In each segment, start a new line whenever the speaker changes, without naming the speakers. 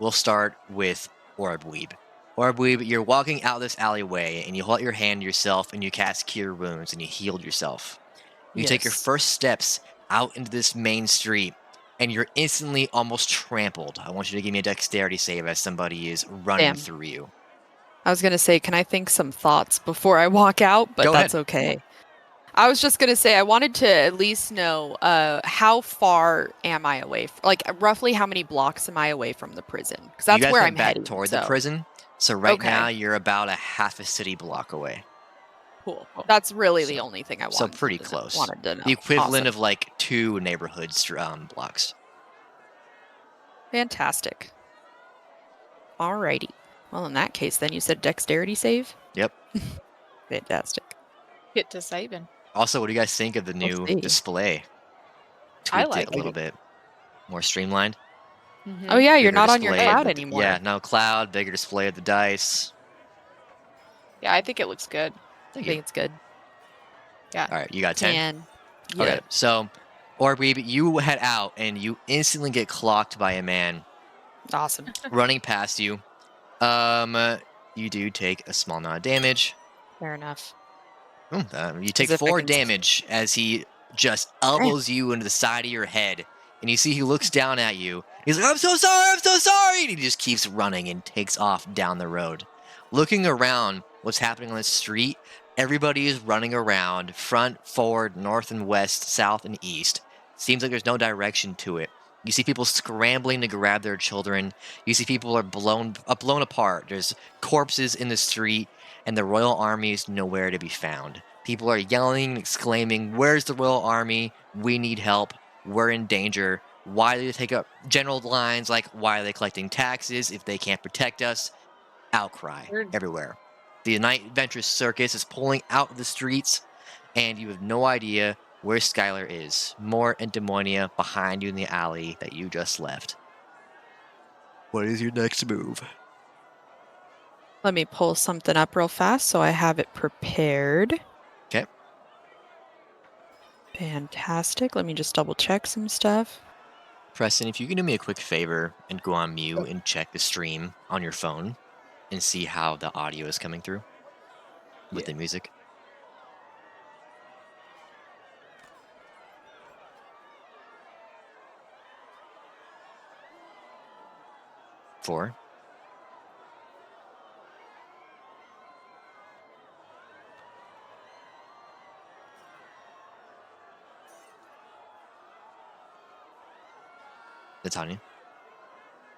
we'll start with Orbweeb. Orbweeb, you're walking out this alleyway, and you hold out your hand to yourself, and you cast Cure Wounds, and you healed yourself. You take your first steps out into this main street, and you're instantly almost trampled. I want you to give me a dexterity save as somebody is running through you.
I was going to say, can I think some thoughts before I walk out? But that's okay. I was just going to say, I wanted to at least know how far am I away? Like, roughly how many blocks am I away from the prison? Because that's where I'm heading.
Toward the prison. So right now, you're about a half a city block away.
Cool. That's really the only thing I wanted.
So pretty close.
Wanted to know.
The equivalent of like 2 neighborhoods blocks.
Fantastic. Alrighty. Well, in that case, then you said dexterity save?
Yep.
Fantastic.
Get to saving.
Also, what do you guys think of the new display?
I like
it a little bit. More streamlined.
Mm-hmm. Oh yeah, you're not on your cloud anymore.
Yeah, no cloud, bigger display of the dice.
Yeah, I think it looks good.
I think it's good.
Yeah.
All right, you got 10?
10.
Yeah. Okay, so, Orbweeb, you head out, and you instantly get clocked by a man.
Awesome.
Running past you. You do take a small amount of damage.
Fair enough.
You take 4 damage as he just elbows you into the side of your head. And you see he looks down at you. He's like, I'm so sorry! And he just keeps running and takes off down the road. Looking around what's happening on the street, everybody is running around, front, forward, north and west, south and east. Seems like there's no direction to it. You see people scrambling to grab their children. You see people are blown apart. There's corpses in the street, and the Royal Army is nowhere to be found. People are yelling and exclaiming, where's the Royal Army? We need help. We're in danger. Why do they take up general lines like, why are they collecting taxes if they can't protect us? Outcry everywhere. The Night Adventurous Circus is pulling out of the streets, and you have no idea where Skylar is. Mort and Demonia behind you in the alley that you just left. What is your next move?
Let me pull something up real fast so I have it prepared.
Okay.
Fantastic. Let me just double check some stuff.
Preston, if you can do me a quick favor and go on mute and check the stream on your phone and see how the audio is coming through with the music. Four. Natanya.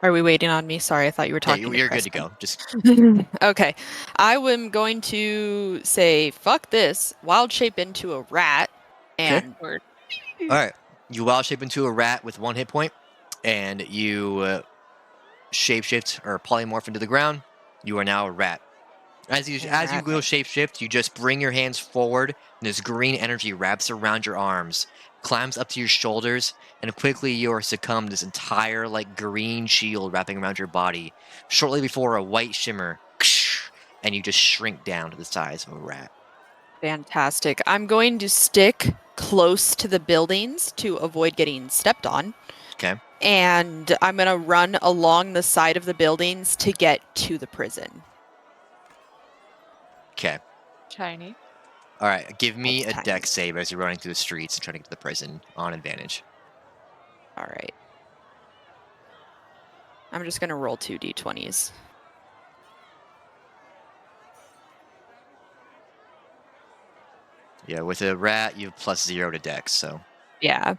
Are we waiting on me? Sorry, I thought you were talking.
Yeah, you're good to go. Just
okay. I am going to say, fuck this. Wild shape into a rat. And
all right. You wild shape into a rat with 1 hit point, and you shapeshift or polymorph into the ground. You are now a rat. As you go shapeshift, you just bring your hands forward, and this green energy wraps around your arms, climbs up to your shoulders, and quickly you are succumbed to this entire green shield wrapping around your body. Shortly before a white shimmer, and you just shrink down to the size of a rat.
Fantastic. I'm going to stick close to the buildings to avoid getting stepped on.
Okay.
And I'm going to run along the side of the buildings to get to the prison.
Okay.
Shiny.
All right. Give me a dex save as you're running through the streets and trying to get to the prison on advantage.
All right. I'm just going to roll 2 d20s.
Yeah, with a rat, you have +0 to dex, so.
Yeah.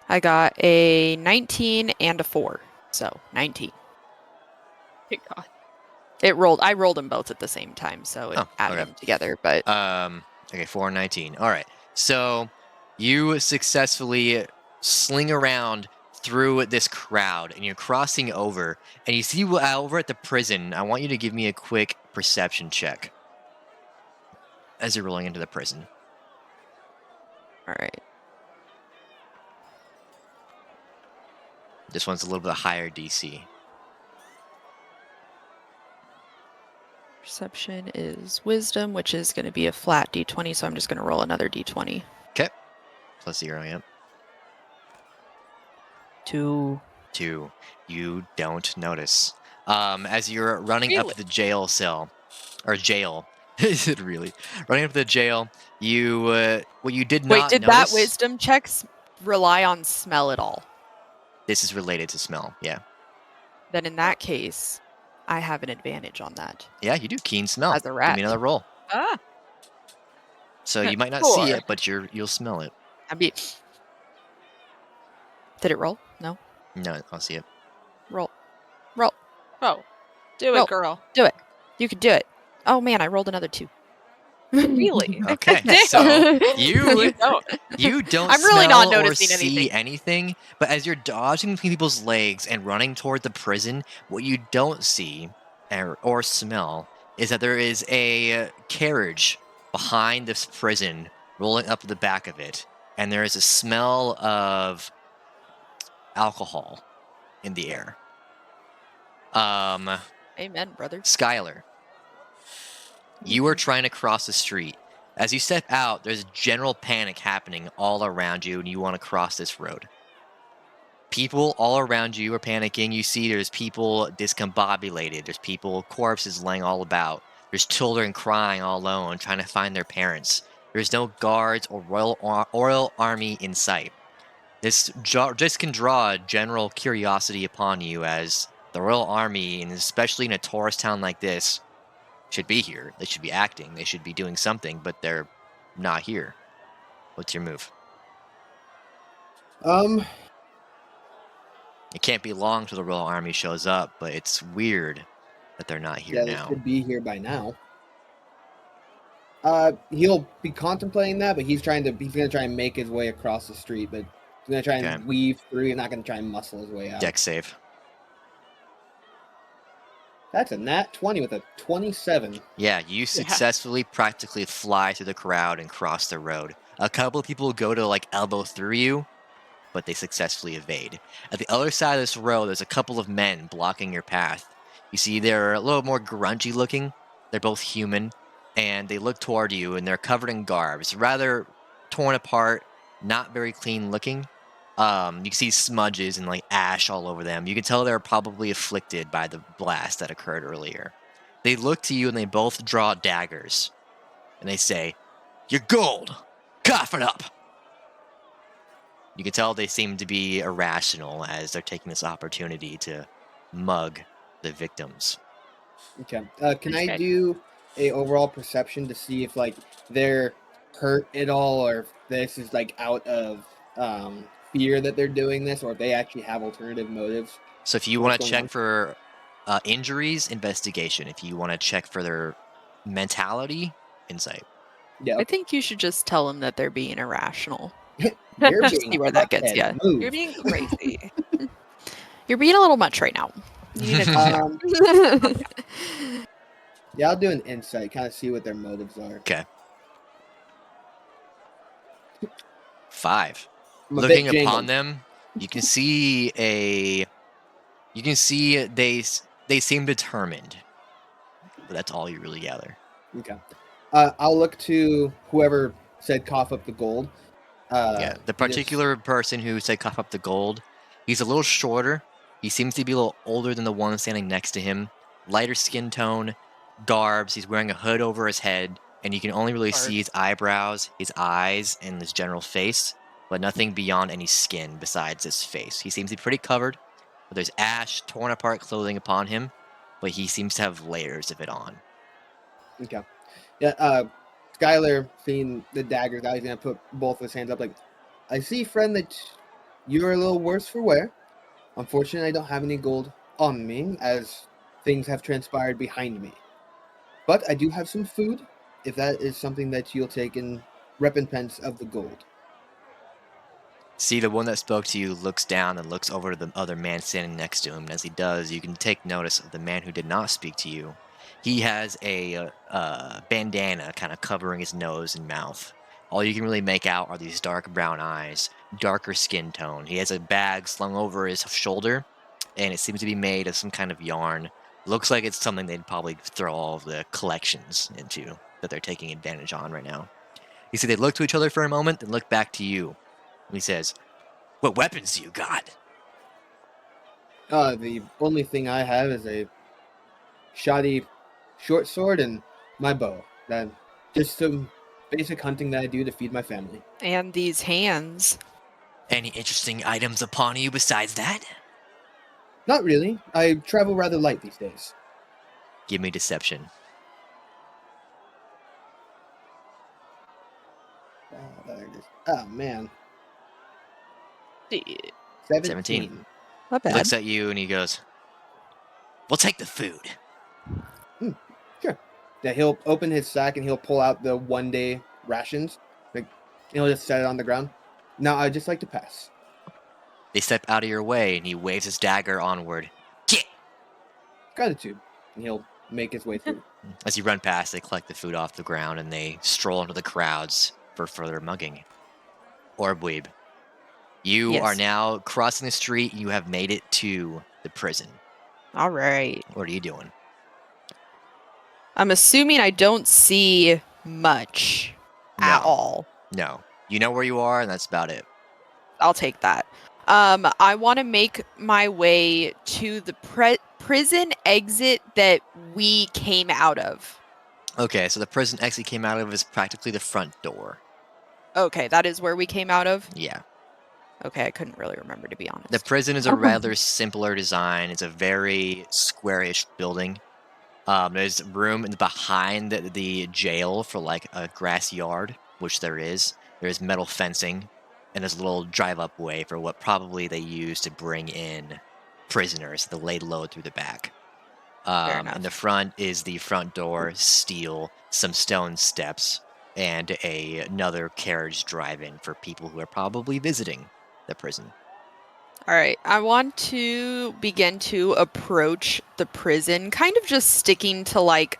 I got a 19 and a 4, so 19.
Good God.
I rolled them both at the same time, so it added them together. But
okay, 4 and 19. All right, so you successfully sling around through this crowd, and you're crossing over, and you see over at the prison. I want you to give me a quick perception check as you're rolling into the prison.
All right.
This one's a little bit higher DC.
Perception is wisdom, which is going to be a flat d20, so I'm just going to roll another d20.
Okay. +0, yep.
2.
2. You don't notice. As you're running up
Really?
the jail cell, or jail, is it really? Running up the jail, you what you did
Wait,
not
did that
notice.
wisdom checks rely on smell at all?
This is related to smell. Yeah.
Then in that case, I have an advantage on that
Yeah, you do keen smell.
as a
Give
rat.
me another roll.
Ah.
So you might not see
4.
it, but you'll smell it.
I mean, did it roll? No.
No, I'll see it.
Roll. Roll.
Oh. Do
Roll.
it, girl.
Do it. You can do it. Oh man, I rolled another 2.
Really?
Okay,
Damn.
so
You don't.
you don't
I'm really not
smell or
noticing
see anything, but as you're dodging between people's legs and running toward the prison, what you don't see or smell is that there is a carriage behind this prison rolling up the back of it, and there is a smell of alcohol in the air.
Amen, brother.
Skylar, you are trying to cross the street. As you step out, there's general panic happening all around you, and you want to cross this road. People all around you are panicking. You see there's people discombobulated. There's people, corpses laying all about. There's children crying all alone, trying to find their parents. There's no guards or royal army in sight. This just can draw general curiosity upon you, as the royal army, and especially in a tourist town like this, should be here. They should be acting. They should be doing something, but they're not here. What's your move? It can't be long till the Royal Army shows up, but it's weird that they're not here
Yeah,
now.
they should be here by now. He'll be contemplating that, but he's gonna try and make his way across the street, but he's gonna try and weave through. He's not gonna try and muscle his way out.
Dex save.
That's a nat 20 with a 27.
Yeah, you successfully practically fly through the crowd and cross the road. A couple of people go to like elbow through you, but they successfully evade. At the other side of this road, there's a couple of men blocking your path. You see they're a little more grungy looking. They're both human, and they look toward you, and they're covered in garbs, rather torn apart, not very clean looking. You can see smudges and like ash all over them. You can tell they're probably afflicted by the blast that occurred earlier. They look to you and they both draw daggers. And they say, "You're gold! Cough it up!" You can tell they seem to be irrational as they're taking this opportunity to mug the victims.
Okay. Can I do a overall perception to see if like they're hurt at all, or if this is like out of fear that they're doing this, or if they actually have alternative motives?
So if you want to check for injuries, investigation. If you want to check for their mentality, insight.
Yeah.
I think you should just tell them that they're being irrational.
You're
Just
being
see where that gets you.
move.
You're being crazy.
You're being a little much right now. You need to
Yeah, I'll do an insight, kind of see what their motives are.
Okay. 5.
I'm a
Looking
bit
upon
jangled.
them, you can see they seem determined. But that's all you really gather.
Okay. I'll look to whoever said cough up the gold.
Yeah, the particular person who said cough up the gold, he's a little shorter. He seems to be a little older than the one standing next to him. Lighter skin tone, garbs. He's wearing a hood over his head, and you can only really see his eyebrows, his eyes, and his general face, but nothing beyond any skin besides his face. He seems to be pretty covered, but there's ash, torn apart clothing upon him, but he seems to have layers of it on.
Okay. Yeah, Skylar, seeing the daggers out, he's going to put both of his hands up like, "I see, friend, that you're a little worse for wear. Unfortunately, I don't have any gold on me, as things have transpired behind me. But I do have some food, if that is something that you'll take in recompense of the gold."
See, the one that spoke to you looks down and looks over to the other man standing next to him, and as he does, you can take notice of the man who did not speak to you. He has a bandana kind of covering his nose and mouth. All you can really make out are these dark brown eyes, darker skin tone. He has a bag slung over his shoulder, and it seems to be made of some kind of yarn. Looks like it's something they'd probably throw all of the collections into that they're taking advantage on right now. You see, they look to each other for a moment, then look back to you. And he says, "What weapons do you got?"
The only thing I have is a shoddy short sword and my bow. That just some basic hunting that I do to feed my family.
And these hands.
Any interesting items upon you besides that?
Not really. I travel rather light these days.
Give me deception.
There it is. Oh man,
Yeah.
17.
Not
He
bad.
looks at you and he goes, "We'll take the food."
Sure. Yeah, he'll open his sack and he'll pull out the 1-day rations. Like, he'll just set it on the ground. Now, I'd just like to pass.
They step out of your way and he waves his dagger onward. Get!
Gratitude. And he'll make his way through.
As you run past, they collect the food off the ground and they stroll into the crowds for further mugging. Orbweeb, you are
Yes.
now crossing the street. You have made it to the prison.
All right.
What are you doing?
I'm assuming I don't see much at
No.
all.
No. You know where you are, and that's about it.
I'll take that. I want to make my way to the prison exit that we came out of.
Okay, so the prison exit came out of is practically the front door.
Okay, that is where we came out of?
Yeah.
Okay, I couldn't really remember, to be honest.
The prison is a rather simpler design. It's a very squarish building. There's room behind the jail for like a grass yard, which there is. There's metal fencing, and there's a little drive-up way for what probably they use to bring in prisoners. They lay low through the back.
enough.
In the front is the front door, steel, some stone steps, and another carriage drive-in for people who are probably visiting the prison.
All right, I want to begin to approach the prison, kind of just sticking to like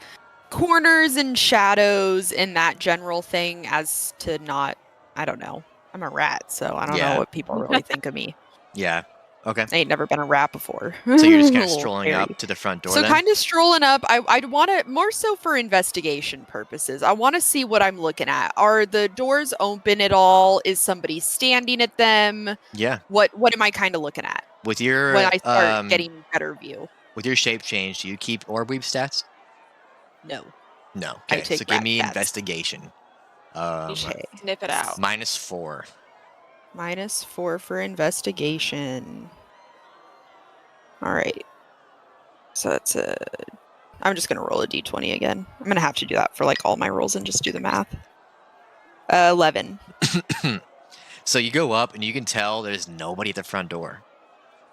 corners and shadows and that general thing as to not, I don't know. I'm a rat, so I don't
Yeah.
know what people really think of me.
Yeah. Okay.
I ain't never been a rat before.
So you're just kind
A
of
little
strolling
scary.
up to the front door
So
then?
kind of strolling up. I'd want to more so for investigation purposes. I want to see what I'm looking at. Are the doors open at all? Is somebody standing at them?
Yeah.
What am I kind of looking at
With your
when I start getting better view?
with your shape change, do you keep Orbweeb stats?
No.
No.
I
Okay.
take
So give
rat
me
stats.
investigation.
Okay.
Sniff it out.
-4.
-4 for investigation. All right. So that's I'm just gonna roll a d20 again. I'm gonna have to do that for like all my rolls and just do the math. 11.
So you go up and you can tell there's nobody at the front door.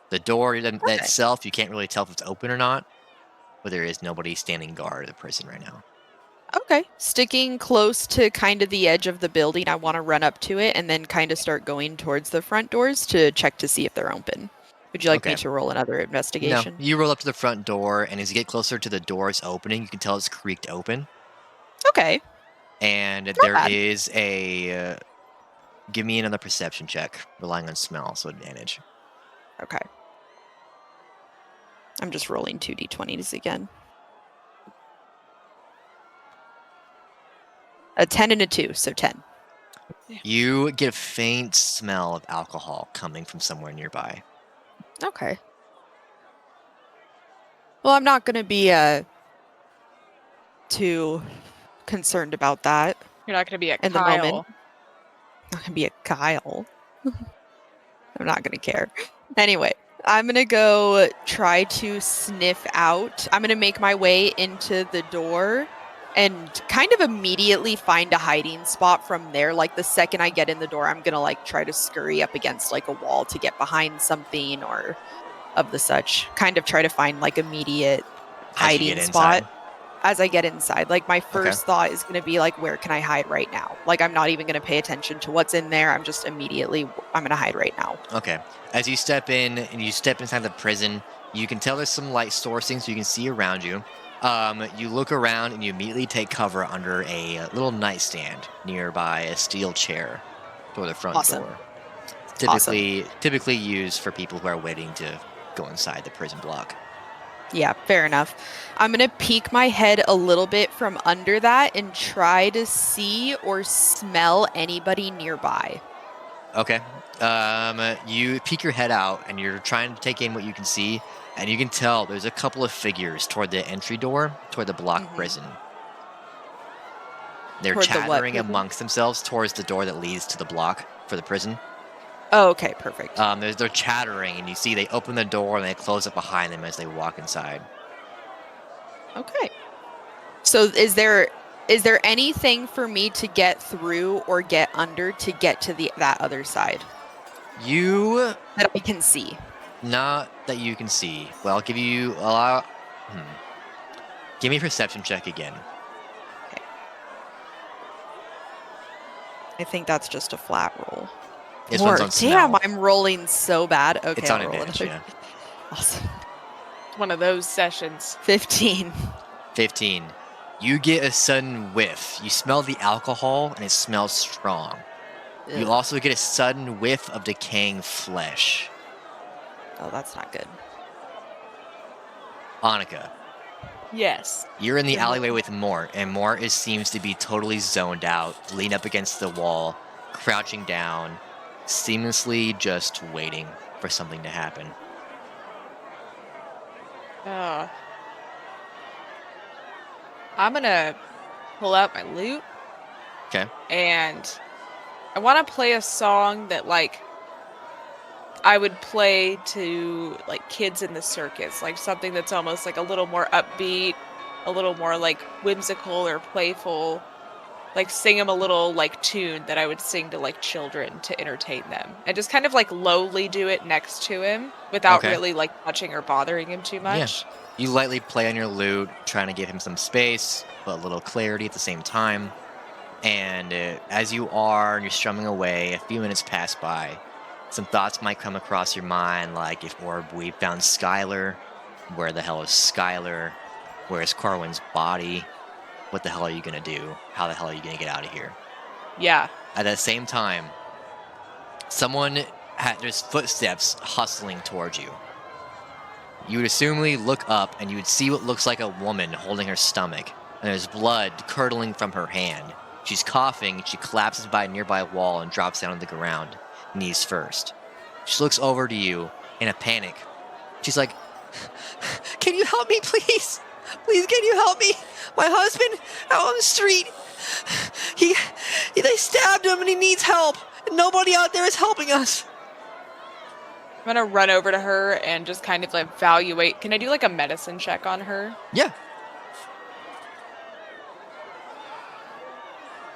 The door itself, you can't really tell if it's open or not, but there is nobody standing guard at the prison right now.
Okay. Sticking close to kind of the edge of the building, I want to run up to it and then kind of start going towards the front doors to check to see if they're open. Would you like me
Okay.
to roll another
No,
investigation?
you roll up to the front door, and as you get closer to the door's opening, you can tell it's creaked open.
Okay.
And
Not
there
bad.
is a. Give me another perception check, relying on smell, so advantage.
Okay. I'm just rolling 2d20s again. A 10 and a 2, so 10.
You get a faint smell of alcohol coming from somewhere nearby.
Okay. Well, I'm not going to be too concerned about that.
You're not going to be a
In the
Kyle.
moment. I'm not going to be a Kyle. I'm not going to care. Anyway, I'm going to go try to sniff out. I'm going to make my way into the door and kind of immediately find a hiding spot from there. Like the second I get in the door, I'm going to like try to scurry up against like a wall to get behind something or of the such. Kind of try to find like immediate
As you get
hiding spot
inside.
as I get inside. Like my first thought is going to be like, where can I hide right now? Like I'm not even going to pay attention to what's in there. I'm just immediately, I'm going to hide right now.
Okay. As you step in and you step inside the prison, you can tell there's some light sourcing, so you can see around you. You look around and you immediately take cover under a little nightstand nearby a steel chair toward the front
Awesome.
door. Typically used for people who are waiting to go inside the prison block.
Yeah, fair enough. I'm going to peek my head a little bit from under that and try to see or smell anybody nearby.
Okay. You peek your head out, and you're trying to take in what you can see, and you can tell there's a couple of figures toward the entry door, toward the block prison. They're
Toward the what
chattering
prison?
amongst themselves towards the door that leads to the block for the prison.
Oh, okay, perfect.
They're chattering, and you see they open the door and they close it behind them as they walk inside.
Okay. So is there anything for me to get through or get under to get to that other side
You,
that I can see?
not that you can see. Well, I'll give you Give me a perception check again.
Okay. I think that's just a flat roll.
This one's on
Damn,
smell.
I'm rolling so bad. Okay,
It's on
I'll roll
advantage,
another.
yeah.
Awesome.
One of those sessions.
15.
15. You get a sudden whiff. You smell the alcohol, and it smells strong. You
Ugh.
also get a sudden whiff of decaying flesh.
Oh, that's not good.
Annika,
Yes.
you're in the
Good
alleyway
morning.
with Mort, and Mort seems to be totally zoned out, leaned up against the wall, crouching down, seamlessly just waiting for something to happen.
I'm gonna pull out my lute.
Okay.
And I want to play a song that, like, I would play to, like, kids in the circus. Like, something that's almost, like, a little more upbeat, a little more, like, whimsical or playful. Like, sing them a little, like, tune that I would sing to, like, children to entertain them. And just kind of, like, lowly do it next to him without
Okay.
really, like, touching or bothering him too much.
You lightly play on your lute, trying to give him some space, but a little clarity at the same time. And as you are, and you're strumming away, a few minutes pass by. Some thoughts might come across your mind, like, if we found Skylar, where the hell is Skylar? Where is Corwin's body? What the hell are you going to do? How the hell are you going to get out of here?
Yeah.
At the same time, there's footsteps hustling towards you. You would assumedly look up, and you would see what looks like a woman holding her stomach, and there's blood curdling from her hand. She's coughing, she collapses by a nearby wall and drops down to the ground, knees first. She looks over to you in a panic. She's like, "Can you help me, please? Please, can you help me? My husband out on the street. They stabbed him and he needs help. And nobody out there is helping us."
I'm gonna run over to her and just kind of, like, evaluate. Can I do, like, a medicine check on her?
Yeah.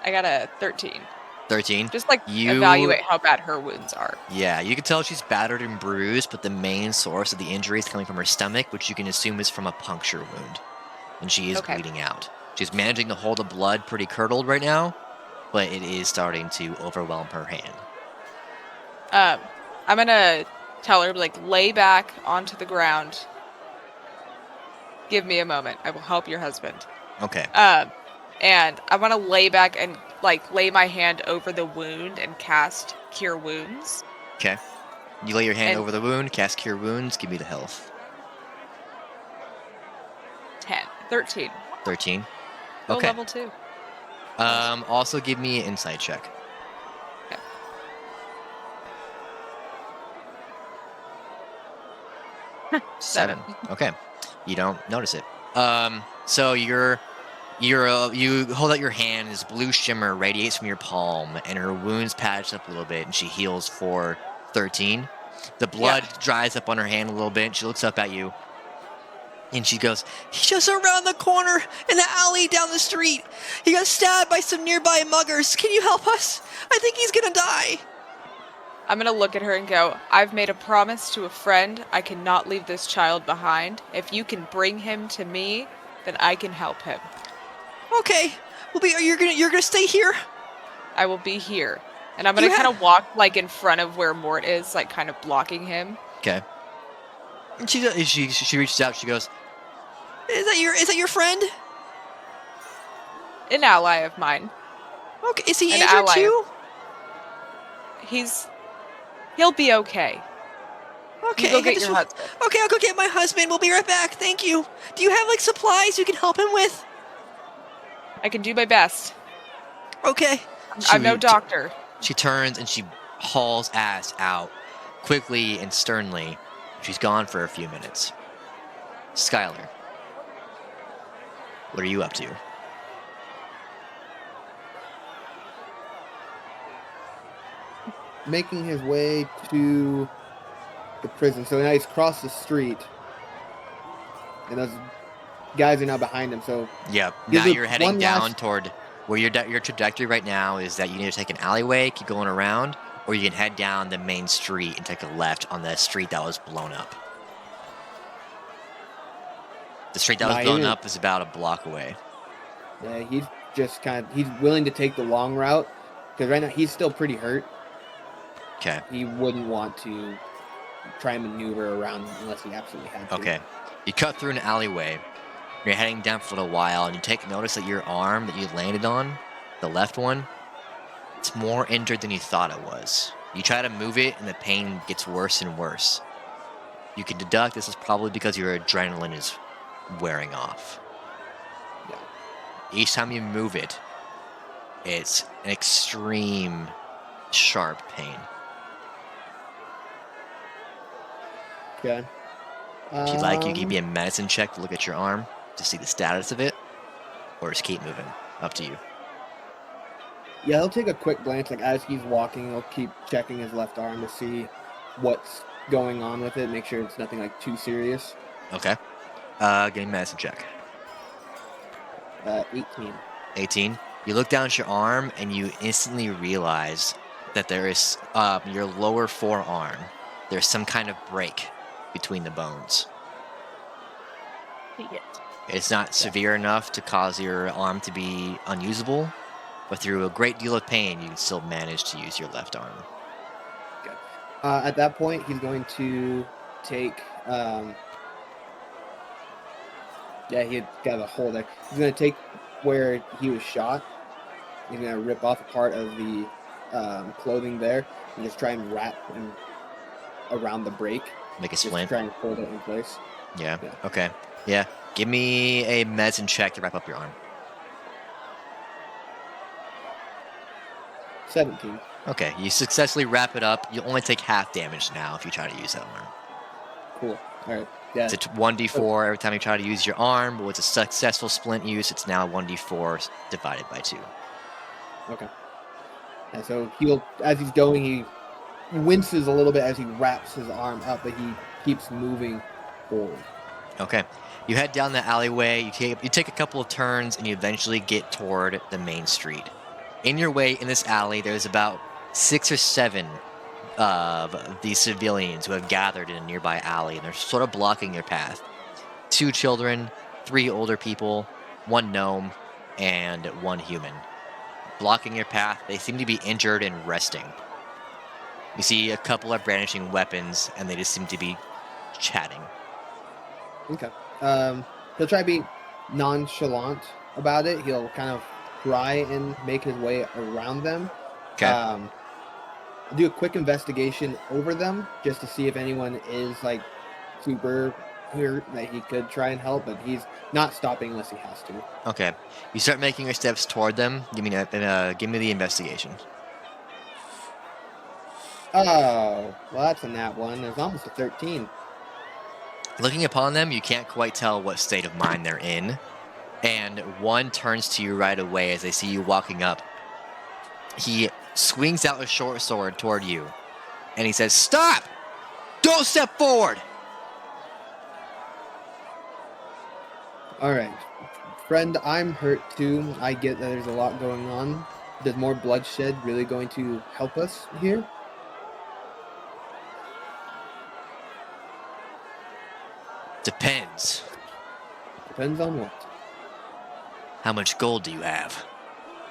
I got a 13.
13.
Just, like, evaluate how bad her wounds are.
Yeah, you can tell she's battered and bruised, but the main source of the injury is coming from her stomach, which you can assume is from a puncture wound. And she is bleeding out. She's managing to hold the blood pretty curdled right now, but it is starting to overwhelm her hand.
I'm gonna tell her, like, lay back onto the ground. Give me a moment. I will help your husband.
Okay.
And I want to lay back and, like, lay my hand over the wound and cast Cure Wounds.
Okay. You lay your hand over the wound, cast Cure Wounds, give me the health.
13.
13.
Go
Okay.
level 2.
Also give me an insight check.
Okay. Seven.
Okay. You don't notice it. So you hold out your hand, this blue shimmer radiates from your palm, and her wounds patch up a little bit, and she heals for 13. The blood dries up on her hand a little bit, and she looks up at you, and she goes, "He's just around the corner in the alley down the street. He got stabbed by some nearby muggers. Can you help us? I think he's gonna die."
I'm going to look at her and go, "I've made a promise to a friend. I cannot leave this child behind. If you can bring him to me, then I can help him."
Okay. You're gonna stay here?
I will be here. And I'm going to kind of walk, like, in front of where Mort is, like, kind of blocking him.
Okay. And she reaches out, she goes, Is that your friend?
An ally of mine.
Okay. Is he
An
injured
ally.
too?
He'll be okay.
Okay.
You go get your husband.
Okay, I'll go get my husband. We'll be right back. Thank you. Do you have, like, supplies you can help him with?
I can do my best.
Okay.
I'm no doctor.
She turns and she hauls ass out quickly and sternly. She's gone for a few minutes. Skylar, what are you up to?
Making his way to the prison. So now he's crossed the street, and those guys are now behind him. So
Yep.
Gives
Now
it
you're heading
one
down
last-
toward where your trajectory right now is that you need to take an alleyway, keep going around, or you can head down the main street and take a left on the street that was blown up. The street that was blown up is about a block away.
Yeah, he's just he's willing to take the long route because right now he's still pretty hurt.
Okay.
He wouldn't want to try and maneuver around unless he absolutely had to.
Okay. You cut through an alleyway. You're heading down for a little while, and you take notice that your arm that you landed on, the left one, it's more injured than you thought it was. You try to move it, and the pain gets worse and worse. You can deduct this is probably because your adrenaline is wearing off.
Yeah.
Each time you move it, it's an extreme, sharp pain.
Okay.
If you'd like, you can give me a medicine check to look at your arm to see the status of it, or just keep moving. Up to you.
Yeah, he'll take a quick glance. Like as he's walking, he'll keep checking his left arm to see what's going on with it. Make sure it's nothing like too serious.
Okay. Give me a medicine check.
18.
18. You look down at your arm and you instantly realize that there is your lower forearm. There's some kind of break between the bones. It's not severe enough to cause your arm to be unusable, but through a great deal of pain, you can still manage to use your left arm.
Good. At that point, he's going to take. Yeah, he had got a hole there. He's going to take where he was shot. He's going to rip off a part of the clothing there and just try and wrap him around the break.
Make a
Just
splint.
try and hold it in place.
Yeah.
Yeah.
Okay. Yeah. Give me a medicine check to wrap up your arm.
17.
Okay. You successfully wrap it up. You only take half damage now if you try to use that arm.
Cool. All right. Yeah.
It's a 1d4 every time you try to use your arm, but with a successful splint use, it's now 1d4 divided by 2.
Okay. And so as he's going, he winces a little bit as he wraps his arm up, but he keeps moving forward.
Okay. You head down the alleyway, you take a couple of turns, and you eventually get toward the main street. In your way in this alley, there's about 6 or 7 of these civilians who have gathered in a nearby alley, and they're sort of blocking your path. 2 children, 3 older people, 1 gnome, and 1 human. Blocking your path, they seem to be injured and resting. You see a couple are brandishing weapons, and they just seem to be chatting.
Okay. He'll try to be nonchalant about it. He'll kind of try and make his way around them.
Okay.
Do a quick investigation over them just to see if anyone is like super hurt that he could try and help, but he's not stopping unless he has to.
Okay. You start making your steps toward them. Give me the investigation.
Oh, well, that's a nat one. There's almost a 13.
Looking upon them, you can't quite tell what state of mind they're in. And one turns to you right away as they see you walking up. He swings out a short sword toward you. And he says, "Stop! Don't step forward!"
All right. Friend, I'm hurt too. I get that there's a lot going on. Does more bloodshed really going to help us here?
Depends.
Depends on what.
How much gold do you have?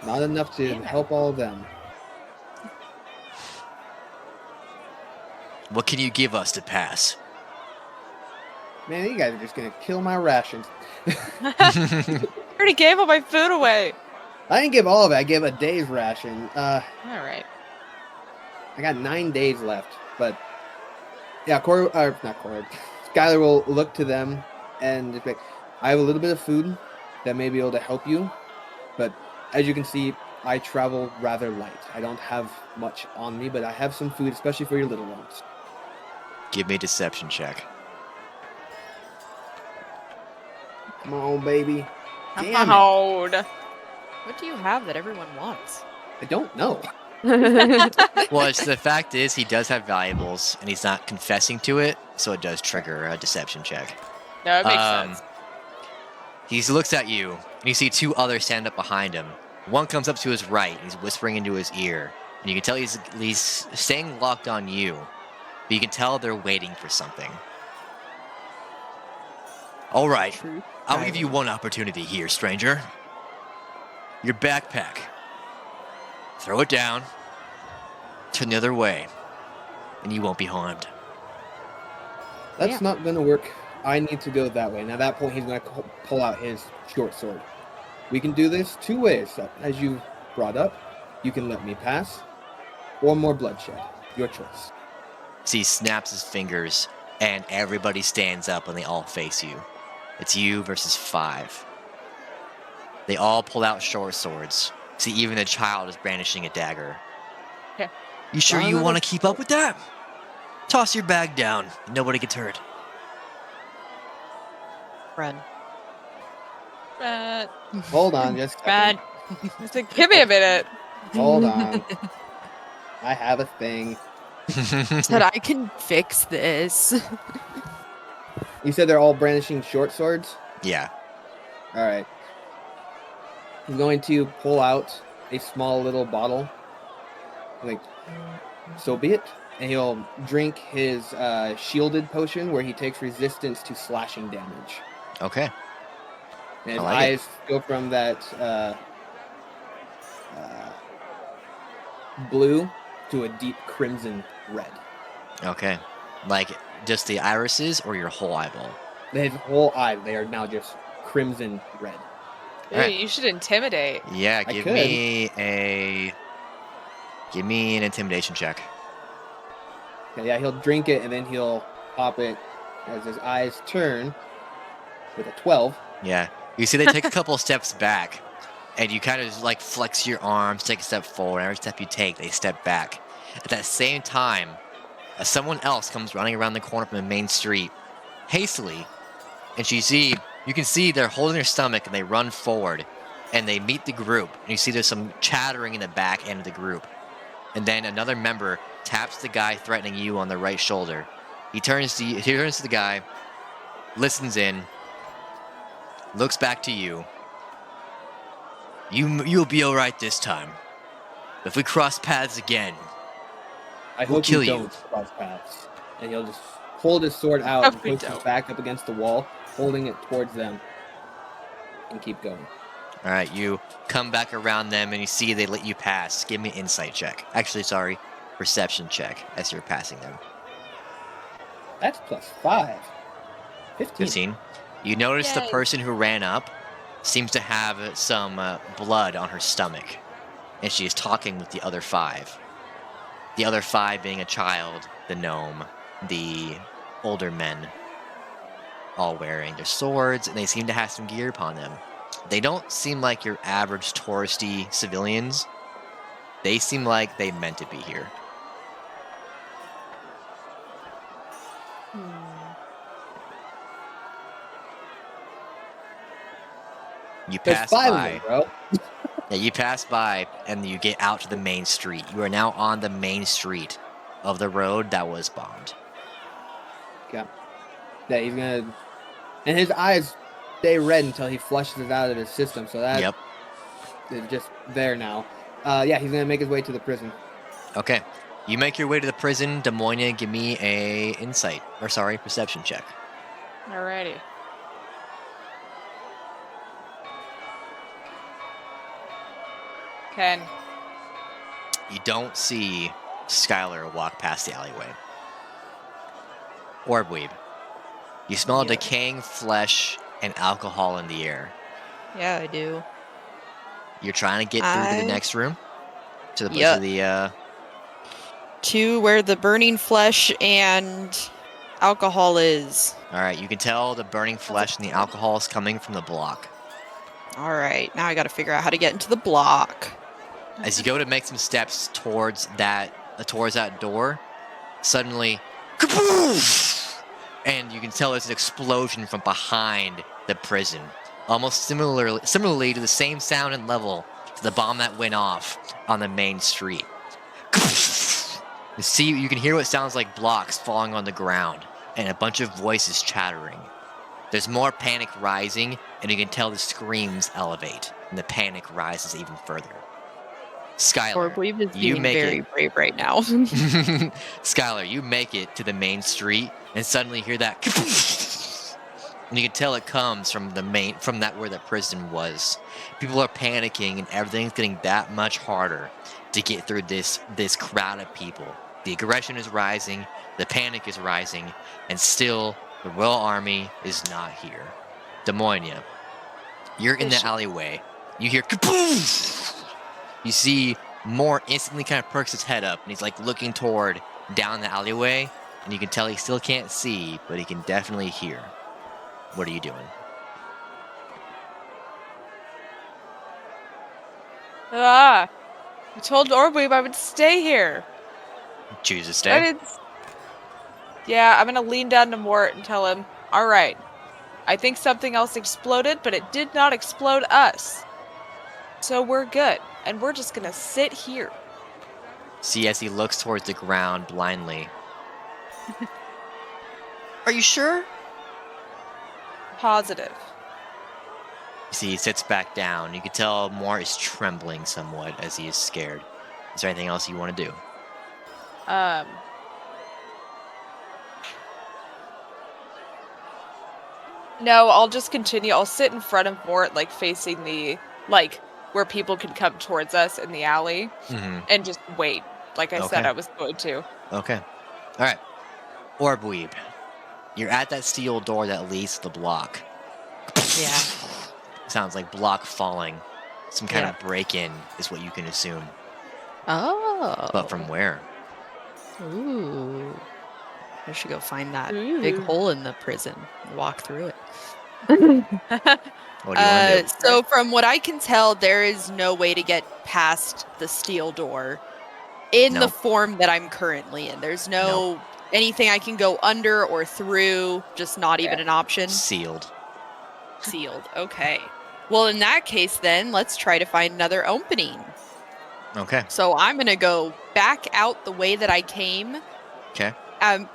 Not enough to help all of them.
What can you give us to pass?
Man, you guys are just gonna kill my rations.
I already gave all my food away.
I didn't give all of it. I gave a day's ration.
All right.
I got 9 days left, but yeah, not Corey. Skylar will look to them and just be like, I have a little bit of food that may be able to help you, but as you can see, I travel rather light. I don't have much on me, but I have some food, especially for your little ones.
Give me a deception check.
Come on, baby. Damn it.
Oh,
What do you have that everyone wants?
I don't know.
Well, the fact is, he does have valuables, and he's not confessing to it, so it does trigger a deception check.
no, it makes sense.
He looks at you, and you see two others stand up behind him. One comes up to his right, and he's whispering into his ear, and you can tell he's staying locked on you, but you can tell they're waiting for something. All right, I'll give you one opportunity here, stranger. Your backpack. Throw it down, turn the other way, and you won't be harmed.
That's not going to work. I need to go that way. And at that point, he's going to pull out his short sword. We can do this two ways. As you brought up, you can let me pass, or more bloodshed. Your choice.
So he snaps his fingers, and everybody stands up, and they all face you. It's you versus 5. They all pull out short swords. See, even the child is brandishing a dagger.
Yeah.
You sure you want to keep up with that? Toss your bag down. Nobody gets hurt.
Run.
Hold on, just a
Run.
second.
Give me a minute.
Hold on. I have a thing.
Said I can fix this.
You said they're all brandishing short swords?
Yeah.
All right. He's going to pull out a small little bottle. Like, so be it. And he'll drink his shielded potion where he takes resistance to slashing damage.
Okay.
And his
like
eyes go from that blue to a deep crimson red.
Okay. Like, just the irises or your whole eyeball?
His whole eye, they are now just crimson red.
Ooh,
Alright.
you should intimidate.
Yeah,
I
give
could.
me an intimidation check.
Yeah, he'll drink it and then he'll pop it as his eyes turn with a 12.
Yeah. You see they take a couple steps back, and you kind of like flex your arms, take a step forward. Every step you take, they step back. At that same time, someone else comes running around the corner from the main street, hastily, and you can see they're holding their stomach, and they run forward, and they meet the group. And you see there's some chattering in the back end of the group. And then another member taps the guy threatening you on the right shoulder. He turns to the guy, listens in, looks back to you. You'll be all right this time. If we cross paths again,
I
we'll
hope
kill
you
you.
don't cross paths. And he'll just hold his sword out and
Hope we
push his
don't.
back up against the wall, holding it towards them, and keep going.
All right, you come back around them and you see they let you pass. Give me an insight check. Actually, sorry, perception check as you're passing them.
That's plus 5. 15.
15. You notice the
Yay.
person who ran up seems to have some blood on her stomach, and she is talking with the other 5. The other 5 being a child, the gnome, the older men, all wearing their swords, and they seem to have some gear upon them. They don't seem like your average touristy civilians. They seem like they meant to be here. You
There's
pass
5 of
by.
them, bro.
Yeah, you pass by and you get out to the main street. You are now on the main street of the road that was bombed.
Yeah, he's gonna, and his eyes stay red until he flushes it out of his system. So that
Yep.
is just there now. Yeah, he's gonna make his way to the prison.
Okay. You make your way to the prison. Des Moines, give me a perception check.
Alrighty. Ken.
You don't see Skylar walk past the alleyway. Or Weeb. You smell
Yeah.
decaying flesh and alcohol in the air.
Yeah, I do.
You're trying to get through to the
I-
next room? To the
Yep.
to the
To where the burning flesh and alcohol is.
Alright, you can tell the burning flesh and the alcohol is coming from the block.
All right, now I got to figure out how to get into the block.
As you go to make some steps towards that door, suddenly, kaboof! And you can tell there's an explosion from behind the prison, almost similarly to the same sound and level to the bomb that went off on the main street. You can hear what sounds like blocks falling on the ground and a bunch of voices chattering. There's more panic rising, and you can tell the screams elevate, and the panic rises even further. Skylar,
you make very brave right now.
Skylar, you make it to the main street, and suddenly hear that, and you can tell it comes from where the prison was. People are panicking, and everything's getting that much harder to get through this crowd of people. The aggression is rising, the panic is rising, and still the Royal Army is not here. Demonia, you're in the alleyway. You hear kaboom! You see Moore instantly kind of perks his head up, and he's like looking down the alleyway, and you can tell he still can't see, but he can definitely hear. What are you doing?
I told Orweeb I would stay here.
Choose to stay?
Yeah, I'm gonna lean down to Mort and tell him, alright, I think something else exploded, but it did not explode us. So we're good, and we're just gonna sit here.
See, as he looks towards the ground blindly. Are you sure?
Positive.
See, he sits back down. You can tell Moore is trembling somewhat as he is scared. Is there anything else you want to do?
No, I'll just continue. I'll sit in front of Mort, like facing where people can come towards us in the alley, and just wait, like I said I was going to.
Okay. All right. Orbweeb, you're at that steel door that leads to the block.
Yeah.
Sounds like block falling. Some kind of break-in is what you can assume.
Oh.
But from where?
Ooh. I should go find that big hole in the prison and walk through it.
What do you want to do?
So from what I can tell, there is no way to get past the steel door in the form that I'm currently in. There's no anything I can go under or through, just not even an option.
Sealed.
Okay. Well, in that case, then let's try to find another opening.
Okay.
So I'm gonna go back out the way that I came.
Okay.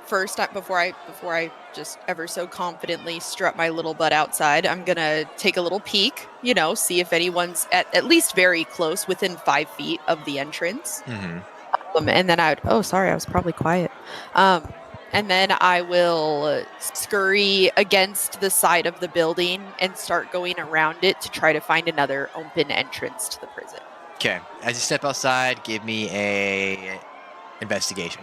First, before I just ever so confidently strut my little butt outside, I'm gonna take a little peek. See if anyone's at least very close, within 5 feet of the entrance.
Mm-hmm.
And then I was probably quiet. And then I will scurry against the side of the building and start going around it to try to find another open entrance to the prison.
Okay. As you step outside, give me a investigation.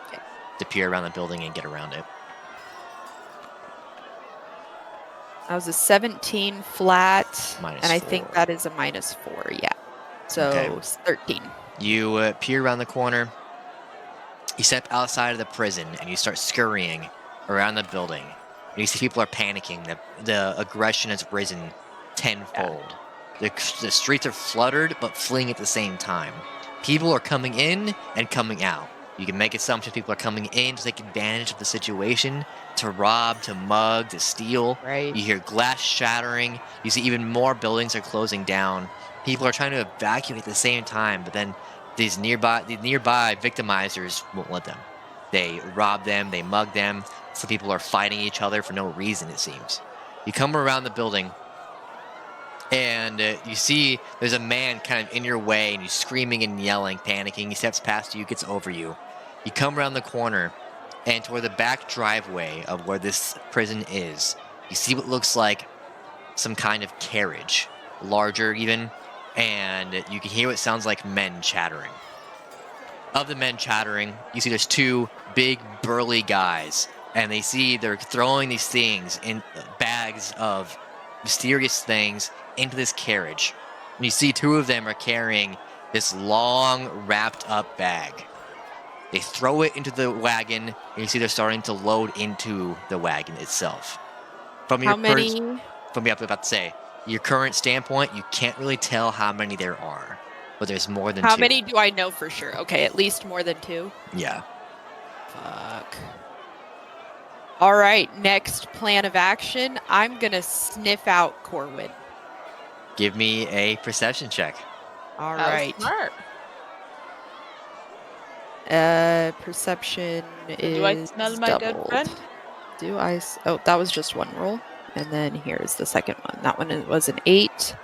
Okay.
To peer around the building and get around it.
That was a 17 flat,
-4.
and I think that is a -4. Yeah. So 13.
You peer around the corner. You step outside of the prison and you start scurrying around the building. And you see people are panicking. The aggression has risen tenfold. The streets are fluttered but fleeing at the same time. People are coming in and coming out. You can make assumptions people are coming in to take advantage of the situation, to rob, to mug, to steal.
Right.
You hear glass shattering. You see even more buildings are closing down. People are trying to evacuate at the same time, but then the nearby victimizers won't let them. They rob them, they mug them. Some people are fighting each other for no reason, it seems. You come around the building, and you see there's a man kind of in your way, and he's screaming and yelling, panicking. He steps past you, gets over you. You come around the corner, and toward the back driveway of where this prison is, you see what looks like some kind of carriage, larger even, and you can hear what sounds like men chattering. Of the men chattering, you see there's 2 big burly guys, and they're throwing these things in bags of mysterious things into this carriage. And you see 2 of them are carrying this long wrapped up bag. They throw it into the wagon, and you see they're starting to load into the wagon itself. From your current standpoint, you can't really tell how many there are. but there's more than
How
2.
many do I know for sure? Okay, at least more than 2.
Yeah.
Fuck. All right, next plan of action. I'm gonna sniff out Corwin.
Give me a perception check.
All
How
right.
smart.
Perception
So
is
do I smell my dead
doubled.
friend?
Do I? Oh, that was just one roll. And then here's the second one. That one was an 8.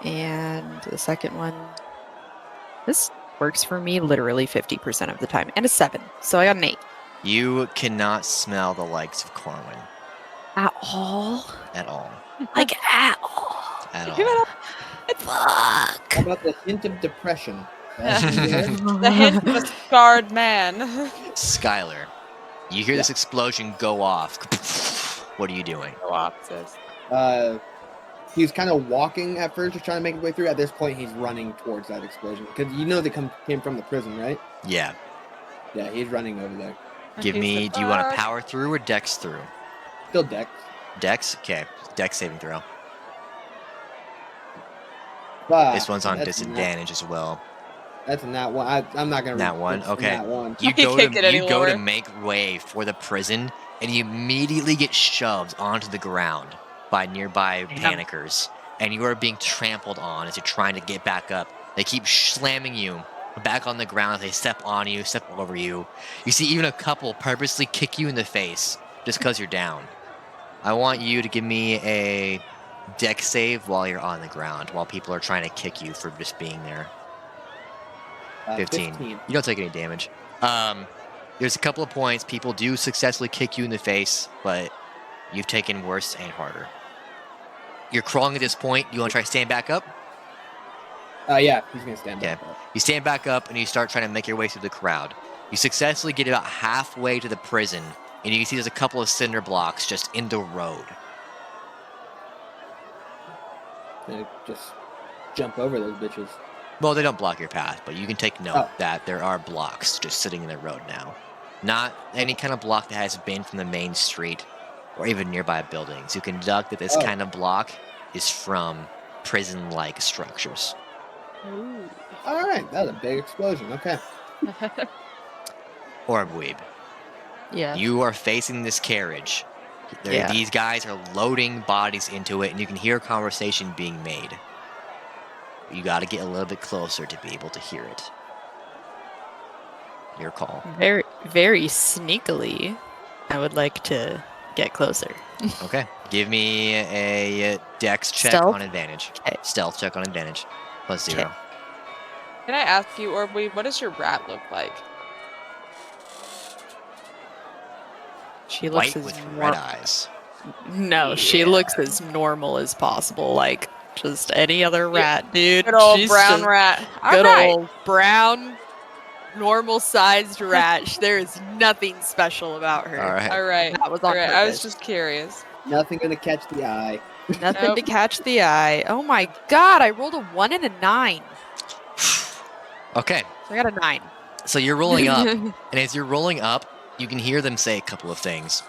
And the second one, this works for me literally 50% of the time. And a 7. So I got an 8.
You cannot smell the likes of Corwin
At all?
at all.
Like, at all?
At
Give
all.
Fuck.
How about the hint of depression?
The hint of a scarred man.
Skylar, you hear this explosion go off. What are you doing?
Go off, sis.
He's kind of walking at first, just trying to make his way through. At this point, he's running towards that explosion because you know they came from the prison, right?
Yeah.
Yeah, he's running over there.
Give
He's
me,
the
do you want to
bug.
power through or dex through?
Still Dex.
Dex? Okay. Dex saving throw.
But
This one's on
that's
disadvantage as well.
That's not one. I'm not gonna.
That one? Okay.
That one.
You
He
go
can't get any
you go to
lower.
make way for the prison, and you immediately get shoved onto the ground by nearby panickers, and you are being trampled on as you're trying to get back up. They keep slamming you back on the ground as they step on you, step over you. You see even a couple purposely kick you in the face just because you're down. I want you to give me a dex save while you're on the ground, while people are trying to kick you for just being there. 15. You don't take any damage. There's a couple of points. People do successfully kick you in the face, but you've taken worse and harder. You're crawling at this point. You want to try to stand back up?
Yeah, he's gonna stand back up.
You stand back up and you start trying to make your way through the crowd. You successfully get about halfway to the prison, and you can see there's a couple of cinder blocks just in the road.
Gonna just jump over those bitches.
Well, they don't block your path, but you can take note that there are blocks just sitting in the road now. Not any kind of block that has been from the main street or even nearby buildings. You can deduct that this kind of block is from prison-like structures.
Ooh.
All right, that was a big explosion. Okay.
Orbweeb,
Yeah.
you are facing this carriage.
Yeah.
These guys are loading bodies into it, and you can hear a conversation being made. You got to get a little bit closer to be able to hear it. Your call.
Very, very sneakily, I would like to get closer.
Okay. Give me a dex check
Stealth?
on advantage.
Okay.
Stealth check on advantage. +0.
Okay.
Can I ask you, Orbweeb, what does your rat look like?
She looks
White
as
with
nor-
red eyes.
No, she looks as normal as possible, like just any other rat, dude.
Good old
She's
brown
just
rat.
Good
Alright.
old brown, normal-sized rat. There is nothing special about her.
All right.
Alright.
That was on
Alright, I was
purpose.
just curious.
Nothing gonna catch the eye.
Nothing
Nope.
to catch the eye. Oh my god, I rolled a 1 and a 9.
Okay.
So I got a 9.
So you're rolling up, and as you're rolling up, you can hear them say a couple of things.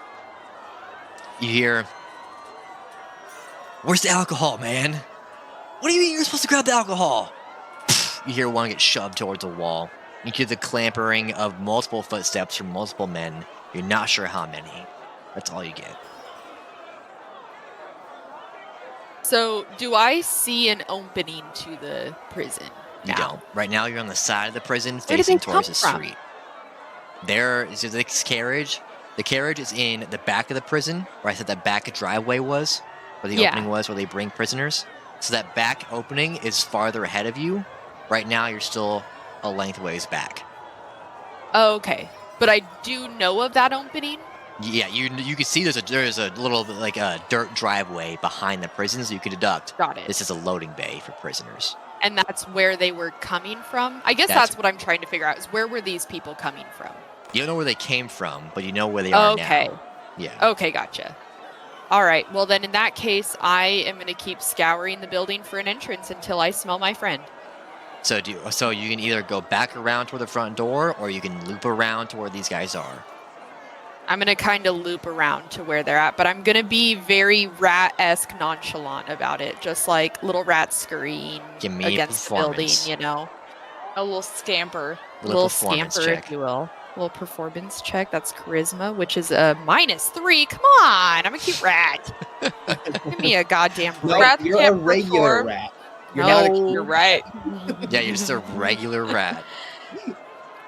You hear, "Where's the alcohol, man? What do you mean you're supposed to grab the alcohol?" You hear one get shoved towards a wall. You hear the clampering of multiple footsteps from multiple men. You're not sure how many. That's all you get.
So, do I see an opening to the prison?
You
now?
don't. Right now, you're on the side of the prison
Where did
facing
they
towards
come
the
from?
street. There is this carriage. The carriage is in the back of the prison, where I said that back driveway was, where the
Yeah.
opening was, where they bring prisoners. So that back opening is farther ahead of you. Right now, you're still a lengthways back.
Oh, okay. But I do know of that opening.
Yeah, you can see there's a little like a dirt driveway behind the prison, so you can deduct
Got it.
this is a loading bay for prisoners.
And that's where they were coming from? I guess
That's-
that's what I'm trying to figure out, is where were these people coming from?
You don't know where they came from, but you know where they are
Okay.
now. Yeah.
Okay, gotcha. All right. Well, then in that case, I am going to keep scouring the building for an entrance until I smell my friend.
So you can either go back around toward the front door, or you can loop around to where these guys are.
I'm going to kind of loop around to where they're at, but I'm going to be very rat-esque nonchalant about it, just like little rats scurrying
Give me a
against the building,
performance.
you know.
A little scamper.
Little
performance
scamper,
check.
if you will. Little performance check. That's charisma, which is a -3. Come on, I'm a cute rat. Give me a goddamn
No,
break.
Rats
you're a
can't
regular
perform.
rat. You're not a
No.
cute
You're right.
Yeah, you're just a regular rat.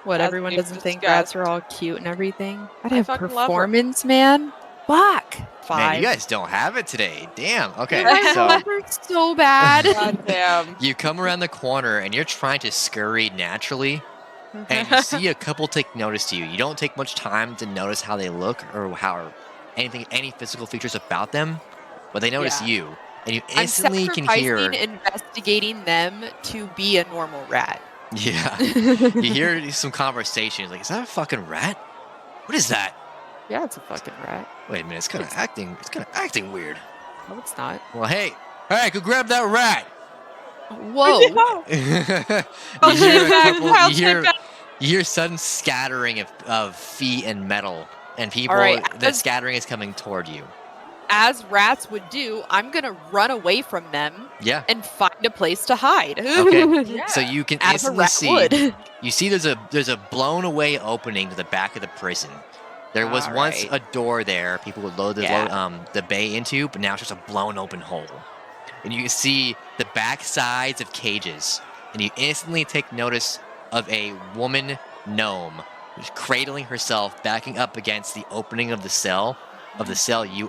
What,
That's
everyone
being
doesn't think rats
discussed.
are all cute and everything? I'd
I
have
fucking love
performance, man. Fuck.
Man,
5.
you guys don't have it today. Damn. Okay,
My
so
rolls are so bad.
God damn.
you come around the corner and you're trying to scurry naturally, and you see a couple take notice to you. You don't take much time to notice how they look or any physical features about them, but they notice
Yeah.
you, and you
I'm
instantly can
sacrificing
hear.
investigating them to be a normal rat.
Yeah, you hear some conversations like, "Is that a fucking rat? What is that?
Yeah, it's a fucking rat.
Wait a minute, it's kind of acting. It's kind of acting weird."
No, it's not.
Well, hey, go grab that rat.
Whoa.
No.
you hear a
back,
couple.
I'll
You
take
hear
back.
you hear sudden scattering of feet and metal, and people.
right,
That
as-
scattering is coming toward you.
As rats would do, I'm going to run away from them
Yeah.
and find a place to hide.
Okay.
Yeah.
So you can
As a
instantly
rat
see.
would.
You see, there's a blown away opening to the back of the prison. There was once
Alright.
a door there people would load the bay into, but now it's just a blown open hole. And you can see the back sides of cages, and you instantly take notice of a woman gnome who's cradling herself, backing up against the opening of the cell you
Seen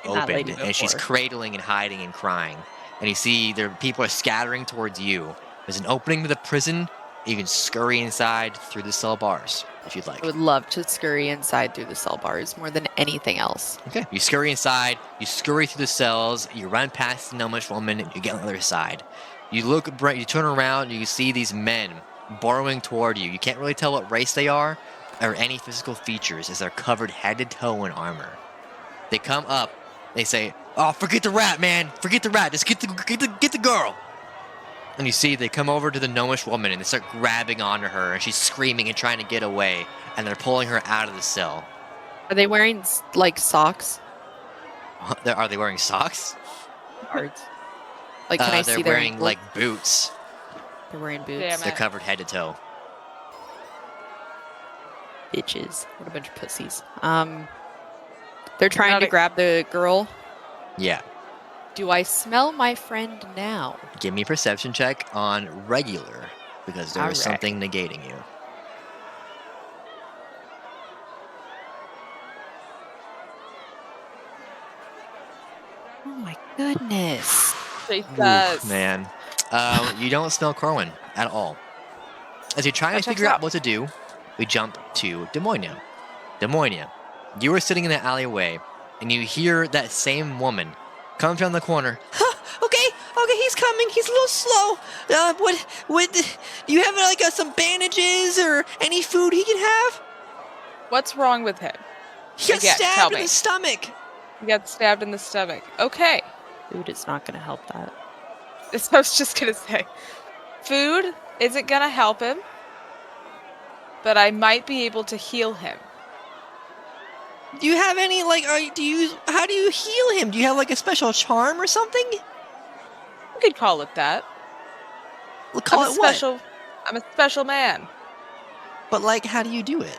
that
opened,
lady
and she's
before.
cradling and hiding and crying. And you see people are scattering towards you. There's an opening to the prison. You can scurry inside through the cell bars if you'd like.
I would love to scurry inside through the cell bars more than anything else.
Okay. You scurry inside, you scurry through the cells, you run past the gnomish woman, and you get on the other side. You turn around, you see these men burrowing toward you. You can't really tell what race they are or any physical features as they're covered head to toe in armor. They come up, they say, "Oh, forget the rat, man! Forget the rat, just get the girl!" And you see they come over to the gnomish woman and they start grabbing onto her, and she's screaming and trying to get away, and they're pulling her out of the cell.
Are they wearing like socks?
Are they wearing socks?
Cards. Like, can I
They're
see their
wearing
ankles?
like boots.
They're wearing boots.
Damn
They're
it.
covered head to toe.
Bitches. What a bunch of pussies. They're trying
Not
to
a-
grab the girl.
Yeah.
Do I smell my friend now?
Give me a perception check on regular, because there is
Alright.
something negating you.
Oh my goodness.
She
Oof,
does.
man. You don't smell Corwin at all. As you're trying
That
to
checks
figure out
out.
what to do, we jump to Des Moines. Des Moines, you were sitting in the alleyway, and you hear that same woman come around the corner. Okay, he's coming. He's a little slow. What? Do you have like some bandages or any food he can have?
What's wrong with him?
He got
Again, tell
stabbed in
me.
the stomach.
He got stabbed in the stomach. Okay.
Food is not going to help that.
This I was just gonna say. Food isn't gonna help him, but I might be able to heal him.
Do you have any how do you heal him? Do you have like a special charm or something?
You could call it that.
We'll call
I'm
it
a special. I'm a special man.
what? But like, how do you do it?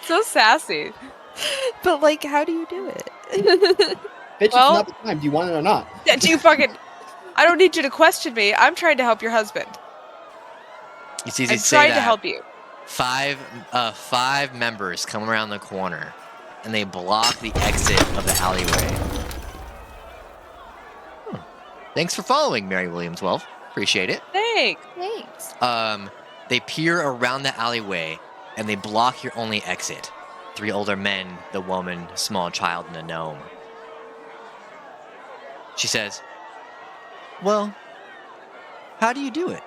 So sassy.
But like, how do you do it?
Bitch,
Well-
it's not the time. Do you want it or not?
Yeah, do you fucking? I don't need you to question me. I'm trying to help your husband.
It's easy
I'm
to say
trying
that.
to help you.
Five members come around the corner, and they block the exit of the alleyway. Thanks for following, Mary William 12. Appreciate it.
Thanks.
Thanks.
They peer around the alleyway, and they block your only exit. 3 older men, the woman, a small child, and a gnome. She says, "Well, how do you do it?"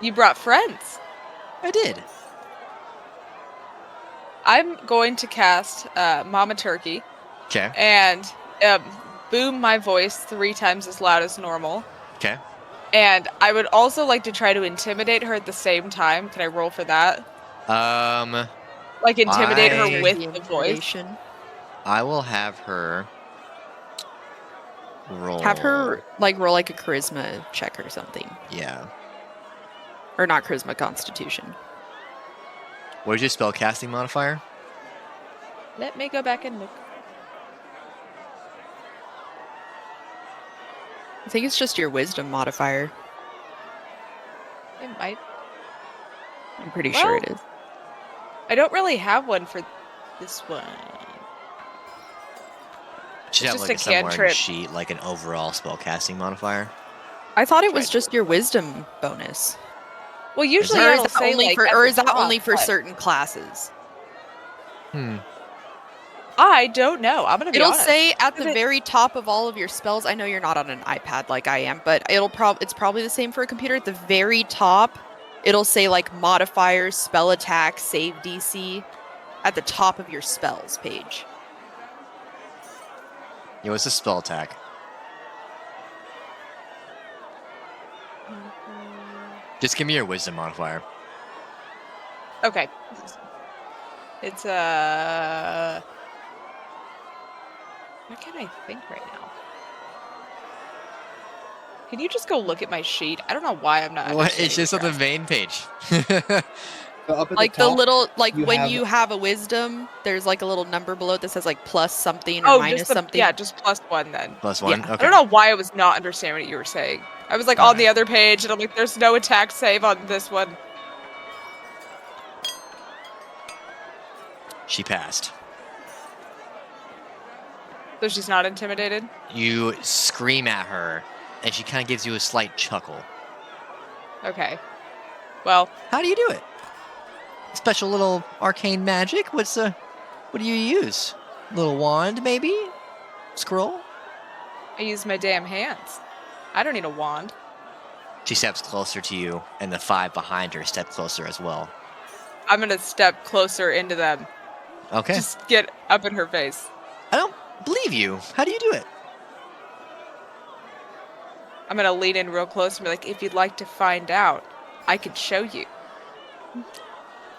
You brought friends.
"I did."
I'm going to cast Mama Turkey
Okay.
and boom my voice 3 times as loud as normal.
Okay.
And I would also like to try to intimidate her at the same time. Can I roll for that? Like intimidate her with the voice.
I will have her roll.
Have her roll like a charisma check or something.
Yeah.
Or not charisma, constitution.
What is your spell casting modifier?
Let me go back and look.
I think it's just your wisdom modifier.
It might.
I'm pretty sure it is.
I don't really have one for this one.
Should have
just
like
a
somewhere in the
cantrip.
sheet, like an overall spell casting modifier.
I thought it was just your wisdom bonus.
Well, usually
Or is
it'll
that
say
only
like,
for,
at
or
the
is that
top,
only for
but
certain classes?
I don't know. I'm gonna be
It'll
honest.
say at the very top of all of your spells. I know you're not on an iPad like I am, but it's probably the same for a computer. At the very top, it'll say like modifiers, spell attack, save DC, at the top of your spells page.
Yeah, what's the spell attack? Just give me your wisdom modifier.
Okay. It's what can I think right now? Can you just go look at my sheet? I don't know why I'm not.
What? It's just on the
graph.
main page.
So up at
Like
the top,
little, like
you
when
have-
you have a wisdom, there's like a little number below it that says like plus something or
Oh,
minus
just
something.
yeah, just +1 then.
+1?
Yeah.
Okay.
I don't know why I was not understanding what you were saying. I was like
All
on the
right.
other page, and I'm like, there's no attack save on this one.
She passed.
So she's not intimidated?
You scream at her, and she kind of gives you a slight chuckle.
Okay. Well,
How do you do it? Special little arcane magic? What do you use? Little wand, maybe? Scroll?
I use my damn hands. I don't need a wand.
She steps closer to you, and the 5 behind her step closer as well.
I'm gonna step closer into them.
Okay.
Just get up in her face.
I don't believe you. How do you do it?
I'm gonna lean in real close and be like, if you'd like to find out, I can show you.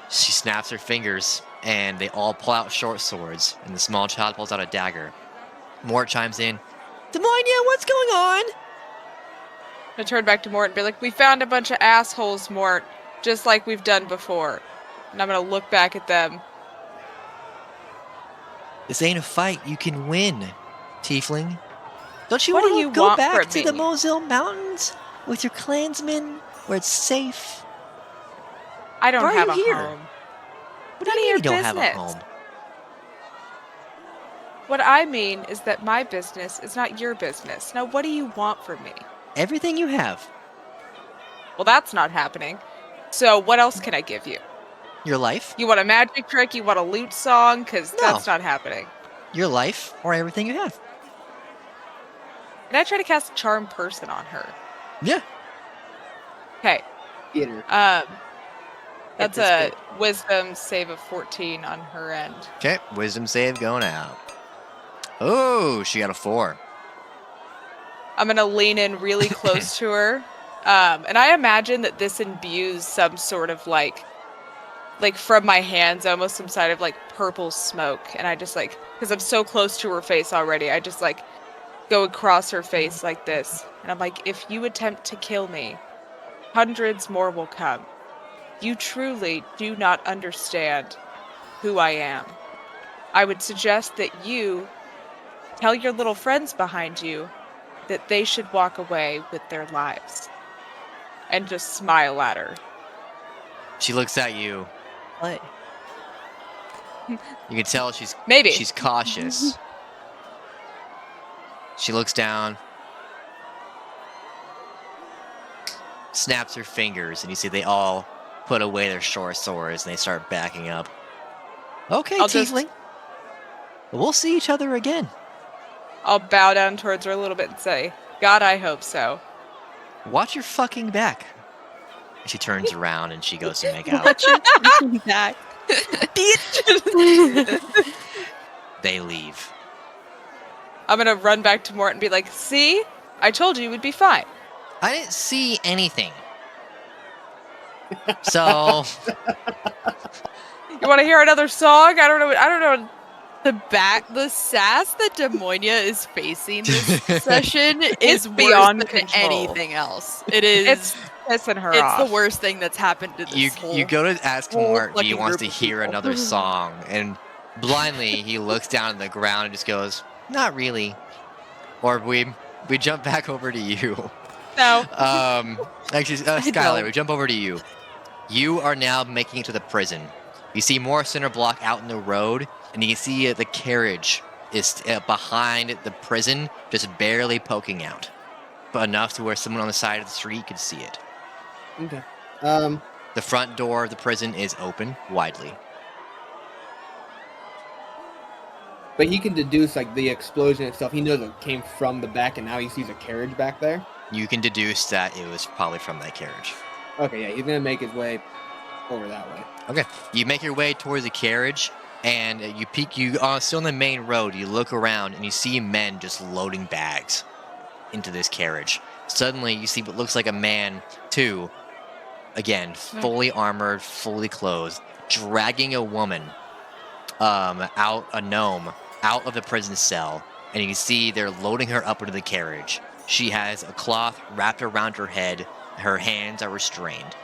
She snaps her fingers, and they all pull out short swords, and the small child pulls out a dagger. Mort chimes in. Demonia, what's going on?
I'm gonna turn back to Mort and be like, we found a bunch of assholes, Mort, just like we've done before. And I'm gonna look back at them.
This ain't a fight you can win, Tiefling. Don't you
What do
want
you
to go
want
back
from
to the
me?
Moselle Mountains with your clansmen, where it's safe?
I don't
Why are
have
you
a
here?
home.
What
None
do
of
you mean
your
you don't have a
business.
home?
What I mean is that my business is not your business. Now, what do you want from me?
Everything you have.
Well, that's not happening. So, what else can I give you?
Your life.
You want a magic trick? You want a lute song? Because
No.
that's not happening.
Your life, or everything you have.
Can I try to cast Charm Person on her?
Yeah.
Okay.
Theater.
That's
this
a
bit.
wisdom save of 14 on her end.
Okay, wisdom save going out. Oh, she got a 4.
I'm gonna lean in really close to her. And I imagine that this imbues some sort of like from my hands, almost some sort of like purple smoke. And I just like, because I'm so close to her face already, I just like go across her face like this. And I'm like, if you attempt to kill me, hundreds more will come. You truly do not understand who I am. I would suggest that you tell your little friends behind you that they should walk away with their lives. And just smile at her.
She looks at you.
Play.
You can tell she's
Maybe.
she's cautious. She looks down, snaps her fingers, and you see they all put away their short swords and they start backing up. Okay,
I'll just-
Tiefling. We'll see each other again.
I'll bow down towards her a little bit and say, God, I hope so.
Watch your fucking back. And she turns around and she goes to make out.
Watch your fucking back.
They leave.
I'm gonna run back to Mort and be like, see? I told you it would be fine.
I didn't see anything. So
You want to hear another song? I don't know.
The sass that Demonia is facing this session is worse
beyond
than
control.
anything else. It is.
It's pissing her
It's
off.
the worst thing that's happened to this whole.
you go to ask
whole
Mort if he
fucking
wants
group
to
of
hear
people.
another song, and blindly he looks down at the ground and just goes, "Not really." Or we jump back over to you.
No.
Actually, Skylar,
don't.
we jump over to you. You are now making it to the prison. You see more center block out in the road, and you can see the carriage is behind the prison, just barely poking out, but enough to where someone on the side of the street could see it.
Okay.
The front door of the prison is open widely.
But he can deduce like the explosion itself. He knows it came from the back, and now he sees a carriage back there.
You can deduce that it was probably from that carriage.
Okay, yeah, he's gonna make his way over that way.
Okay, you make your way towards the carriage, and you peek. You are still on the main road. You look around, and you see men just loading bags into this carriage. Suddenly, you see what looks like a man, too. Again, fully armored, fully clothed, dragging a woman, a gnome, out of the prison cell, and you can see they're loading her up into the carriage. She has a cloth wrapped around her head. Her hands are restrained.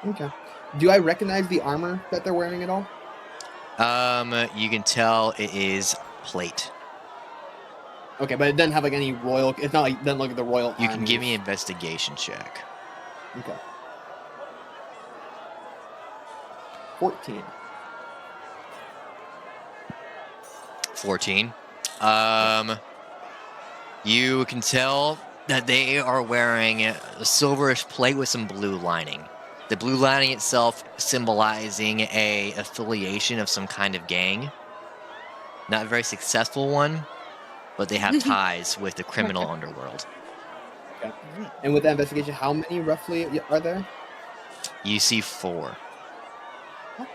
Okay. Do I recognize the armor that they're wearing at all?
You can tell it is plate.
Okay, but it doesn't have like any royal. It's not like it doesn't look at the royal.
You can give me
armies.
an investigation check.
Okay. 14.
14. You can tell that they are wearing a silverish plate with some blue lining. The blue lining itself symbolizing a affiliation of some kind of gang. Not a very successful one, but they have ties with the criminal underworld.
Okay. And with that investigation, how many roughly are there?
You see 4.
Fuck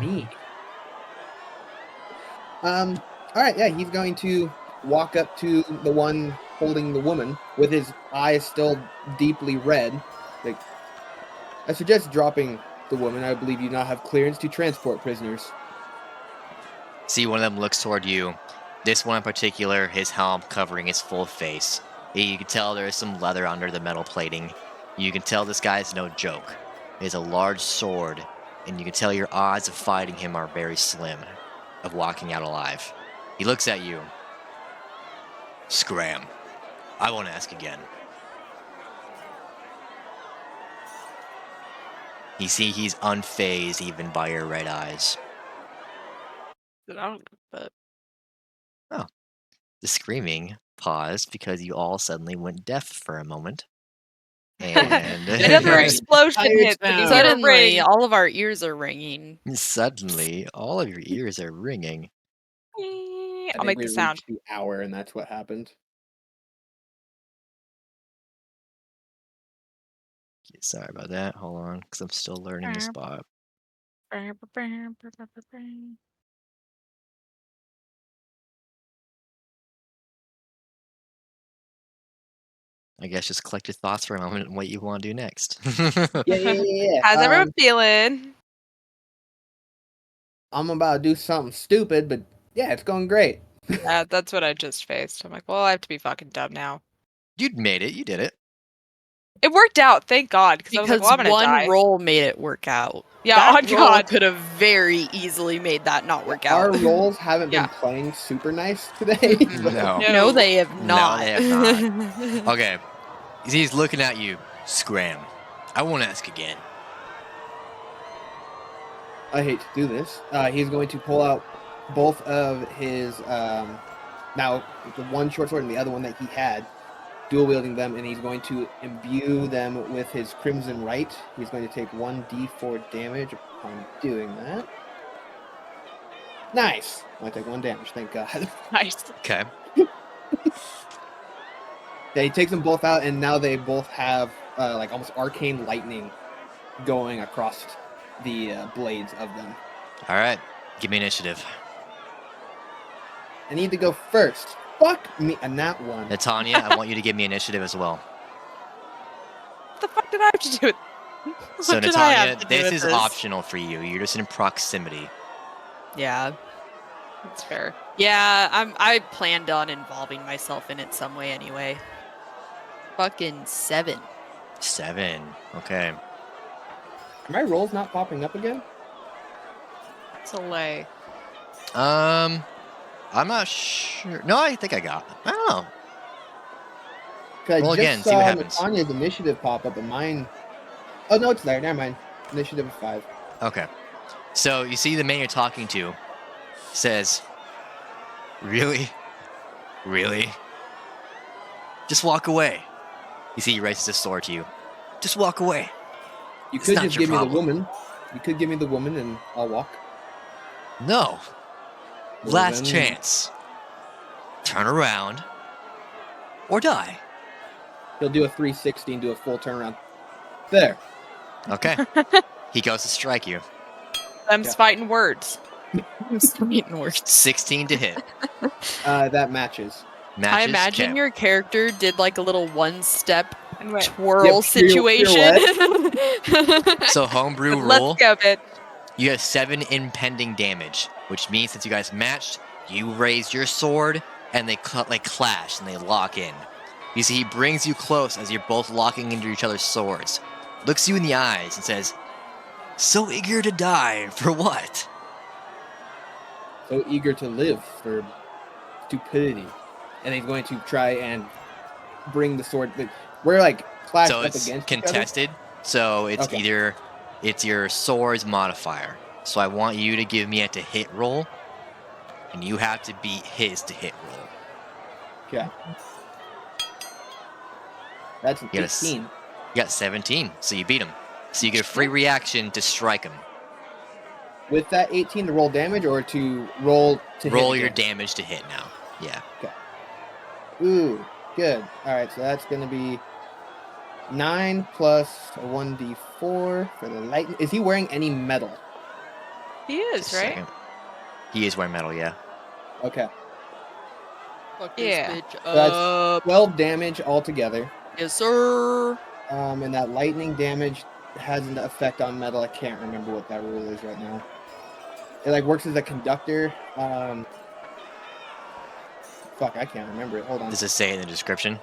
me. All right, yeah, he's going to walk up to the one holding the woman with his eyes still deeply red. Like, I suggest dropping the woman. I believe you now have clearance to transport prisoners.
See, one of them looks toward you. This one in particular, his helm covering his full face. You can tell there is some leather under the metal plating. You can tell this guy is no joke. He has a large sword, and you can tell your odds of fighting him are very slim, of walking out alive. He looks at you. Scram. I won't ask again. You see he's unfazed even by your red eyes.
But
The screaming paused because you all suddenly went deaf for a moment. And
another explosion hits. And you hear a
Suddenly,
ring.
all of our ears are ringing.
Suddenly, all of your ears are ringing.
I'll make the sound.
The hour, and that's what happened.
Sorry about that. Hold on, because I'm still learning the spot. I guess just collect your thoughts for a moment and what you want to do next.
Yeah.
How's everyone feeling?
I'm about to do something stupid, but yeah, it's going great.
That's what I just faced. I'm like, well, I have to be fucking dumb now.
You'd made it. You did it.
It worked out, thank God. I was
Because
like, well, I'm gonna
one
die.
roll made it work out.
Yeah,
that
on
roll
God.
could have very easily made that not work out.
Our rolls haven't
Yeah.
been playing super nice today.
No.
No, they have
No,
not.
they have not. Okay. He's looking at you. Scram. I won't ask again.
I hate to do this. He's going to pull out both of his now the one short sword and the other one that he had, dual wielding them, and he's going to imbue them with his crimson right. He's going to take 1d4 damage upon doing that. Nice. I take 1 damage. Thank God.
Nice.
Okay.
Yeah, he takes them both out, and now they both have like almost arcane lightning going across the blades of them.
All right. Give me initiative.
I need to go first. Fuck me, and that one.
Natanya, I want you to give me initiative as well.
What the fuck did I have to do with
So
What did I have
Natalia,
to do
this
with
is
this?
optional for you. You're just in proximity.
Yeah.
That's fair.
Yeah, I planned on involving myself in it some way anyway. Fucking 7.
7. Okay.
Are my rolls not popping up again?
It's a lay.
I'm not sure. No, I think I got. I don't know.
'Cause
Roll
I
again,
just
see what
saw
happens.
Natanya's initiative pop up, but mine. Oh no, it's there. Never mind. Initiative of 5.
Okay. So you see the man you're talking to says, "Really? Really? Just walk away." You see he raises his sword to you. Just walk away.
You
It's
could
not
just
your
give me the
problem.
woman. You could give me the woman, and I'll walk.
No.
Well,
Last
then-
chance. Turn around or die.
He'll do a 360 and do a full turnaround. There.
Okay. He goes to strike you.
Them's
Yeah.
fighting words.
I'm speaking words.
16 to hit.
That matches.
Matches.
I imagine
Okay.
your character did like a little one-step
And wait,
twirl
Yep,
situation.
So homebrew
let's
rule.
go, bitch.
You have 7 impending damage, which means since you guys matched, you raise your sword and they clash and they lock in. You see, he brings you close as you're both locking into each other's swords, looks you in the eyes and says, "So eager to die for what?"
So eager to live for stupidity. And he's going to try and bring the sword. We're like clashed
So
up
it's
against
contested. So it's
Okay.
either it's your sword's modifier. So I want you to give me a to hit roll, and you have to beat his to hit roll.
each other. Okay. That's an
You got a
18.
You got 17, so you beat him. So you get a free reaction to strike him.
With that 18 to roll damage or to roll to
Roll
hit
your
again?
damage to hit now. Yeah.
Ooh, good. All right, so that's going to be 9 plus a 1d4 for the lightning. Is he wearing any metal?
He
Just
is,
a
right?
second. He is wearing metal, yeah.
Okay.
Fuck
Yeah.
this bitch
that's-
up.
12 damage altogether.
Yes, sir.
And that lightning damage has an effect on metal. I can't remember what that rule is right now. It like works as a conductor. Fuck, I can't remember it. Hold on.
Does it say in the description?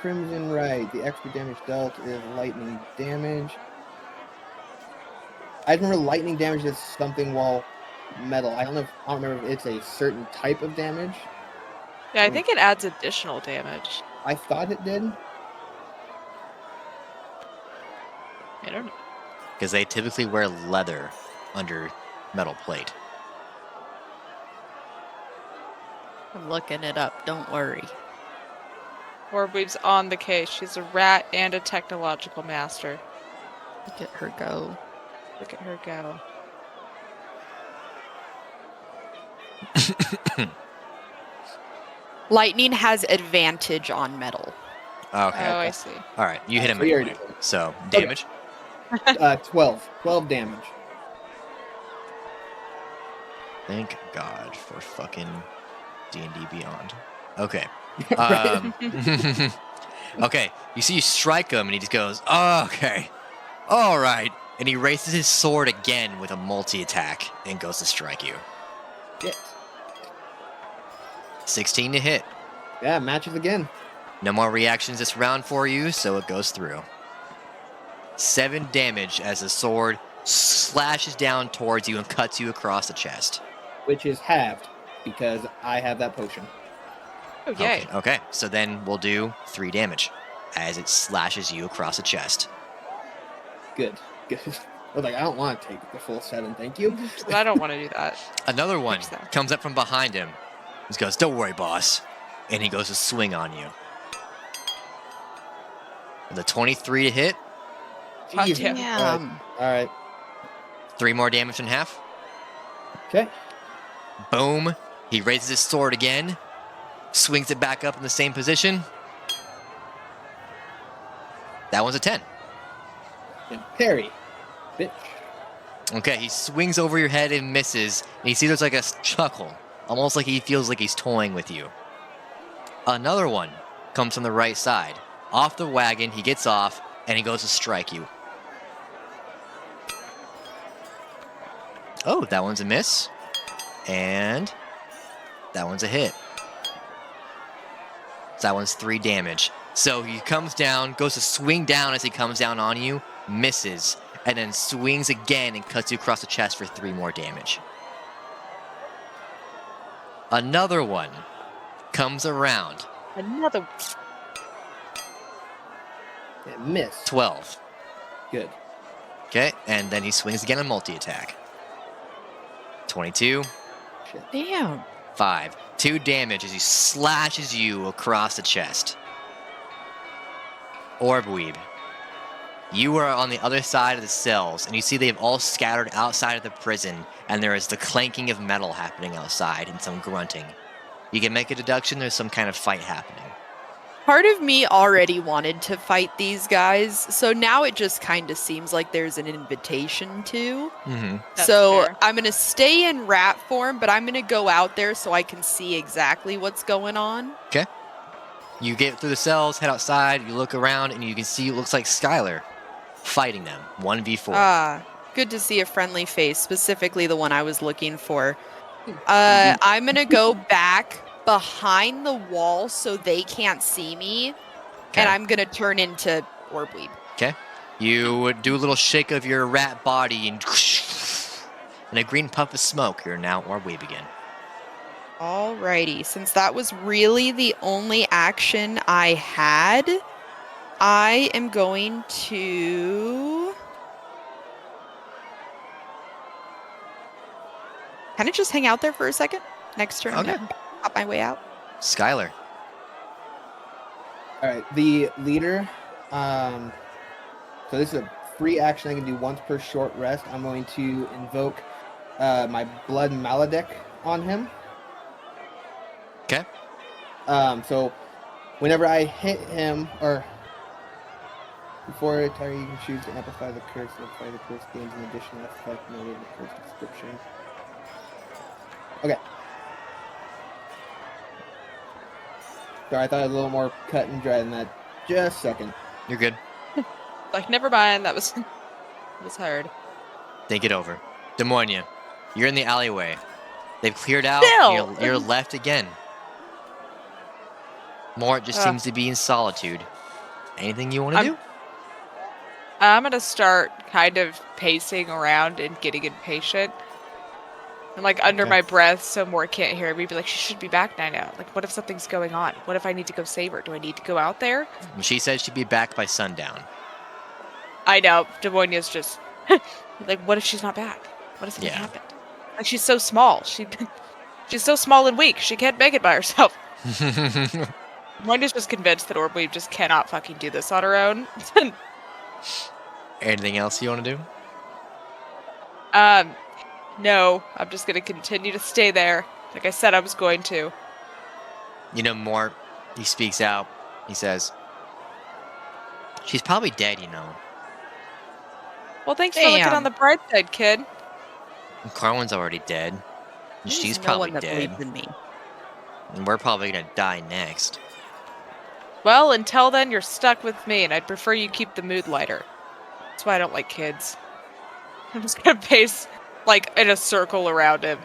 Crimson right. The extra damage dealt is lightning damage. I remember lightning damage is something while metal. I don't remember if it's a certain type of damage.
Yeah, I think it adds additional damage.
I thought it did.
I don't know.
Because they typically wear leather under metal plate.
I'm looking it up. Don't worry.
Warweave's on the case. She's a rat and a technological master.
Look at her go.
Look at her go.
Lightning has advantage on metal.
Okay.
Oh, I see.
All right, you hit him
So we
anyway.
already-
So, damage.
12. 12 damage.
Thank God for fucking D&D Beyond. Okay.
Right?
Okay, you see you strike him and he just goes, "Oh, okay. All right." And he raises his sword again with a multi-attack and goes to strike you.
Shit.
16 to hit.
Yeah, matches again.
No more reactions this round for you, so it goes through. 7 damage as the sword slashes down towards you and cuts you across the chest.
Which is halved because I have that potion.
Oh, yay.
Okay, so then we'll do 3 damage as it slashes you across the chest.
Good. Good. I was like, I don't want to take the full 7, thank you.
But I don't want to do that.
Another one
Fix that.
comes up from behind him. He goes, "Don't worry, boss." And he goes to swing on you. The 23 to hit,
Fuck
Jeez.
yeah.
Damn.
All right.
3 more damage in half.
Okay.
Boom. He raises his sword again, swings it back up in the same position. That one's a 10.
And parry. Bitch.
Okay, he swings over your head and misses, and you see there's like a chuckle, almost like he feels like he's toying with you. Another one comes from the right side. off the wagon. He gets off, and he goes to strike you. Oh, that one's a miss. And that one's a hit. So that one's 3 damage. So he comes down, goes to swing down as he comes down on you, misses, and then swings again and cuts you across the chest for 3 more damage. Another one comes around.
Another.
It missed.
12.
Good.
Okay, and then he swings again on multi-attack. 22.
Shit.
Damn.
5. 2 damage as he slashes you across the chest. Orbweeb. You are on the other side of the cells, and you see they've all scattered outside of the prison, and there is the clanking of metal happening outside and some grunting. You can make a deduction there's some kind of fight happening.
Part of me already wanted to fight these guys, so now it just kind of seems like there's an invitation to.
Mm-hmm.
That's
So
fair.
I'm going to stay in rat form, but I'm going to go out there so I can see exactly what's going on.
You get through the cells, head outside, you look around, and you can see it looks like Skylar fighting them, 1v4.
Ah, good to see a friendly face, specifically the one I was looking for. I'm going to go back behind the wall so they can't see me, and I'm going to turn into Orbweeb.
Okay. You would do a little shake of your rat body, and in a green puff of smoke, you're now Orbweeb again.
Alrighty, since that was really the only action I had, I am going to kind of just hang out there for a second. Next turn, I'm
Okay.
gonna pop my way out.
Skylar.
All right, the leader. So this is a free action I can do once per short rest. I'm going to invoke my Blood Maledict on him.
Okay.
So whenever I hit him, or before a target, you can choose to amplify the curse. Amplify the curse gains an additional effect noted in the curse description. Okay. Sorry, I thought it was a little more cut and dry than that. Just a second.
You're good.
Like, never mind. That was hard.
Think it over. Demonia, you're in the alleyway. They've cleared out.
Still.
You're left again. Mort just seems to be in solitude. Anything you want to do?
I'm gonna start kind of pacing around and getting impatient. And like under
Okay.
my breath, so Mort can't hear me. Be like, she should be back by now. Like, what if something's going on? What if I need to go save her? Do I need to go out there?
She said she'd be back by sundown.
I know. Demonia's just like, what if she's not back? What if something
Yeah.
happened? Like, she's so small. She's so small and weak. She can't make it by herself. Demonia's just convinced that Orbweeb just cannot fucking do this on her own.
Anything else you want to do?
No. I'm just gonna continue to stay there. Like I said I was going to.
You know, Mort, he speaks out. He says, she's probably dead, you know.
Well, thanks for looking
Damn.
on the bright side, kid.
And Carwin's already dead. And
There's
she's
no
probably
one that
dead.
believes in me.
And we're probably going to die next.
Well, until then, you're stuck with me, and I'd prefer you keep the mood lighter. That's why I don't like kids. I'm just gonna pace, like, in a circle around him.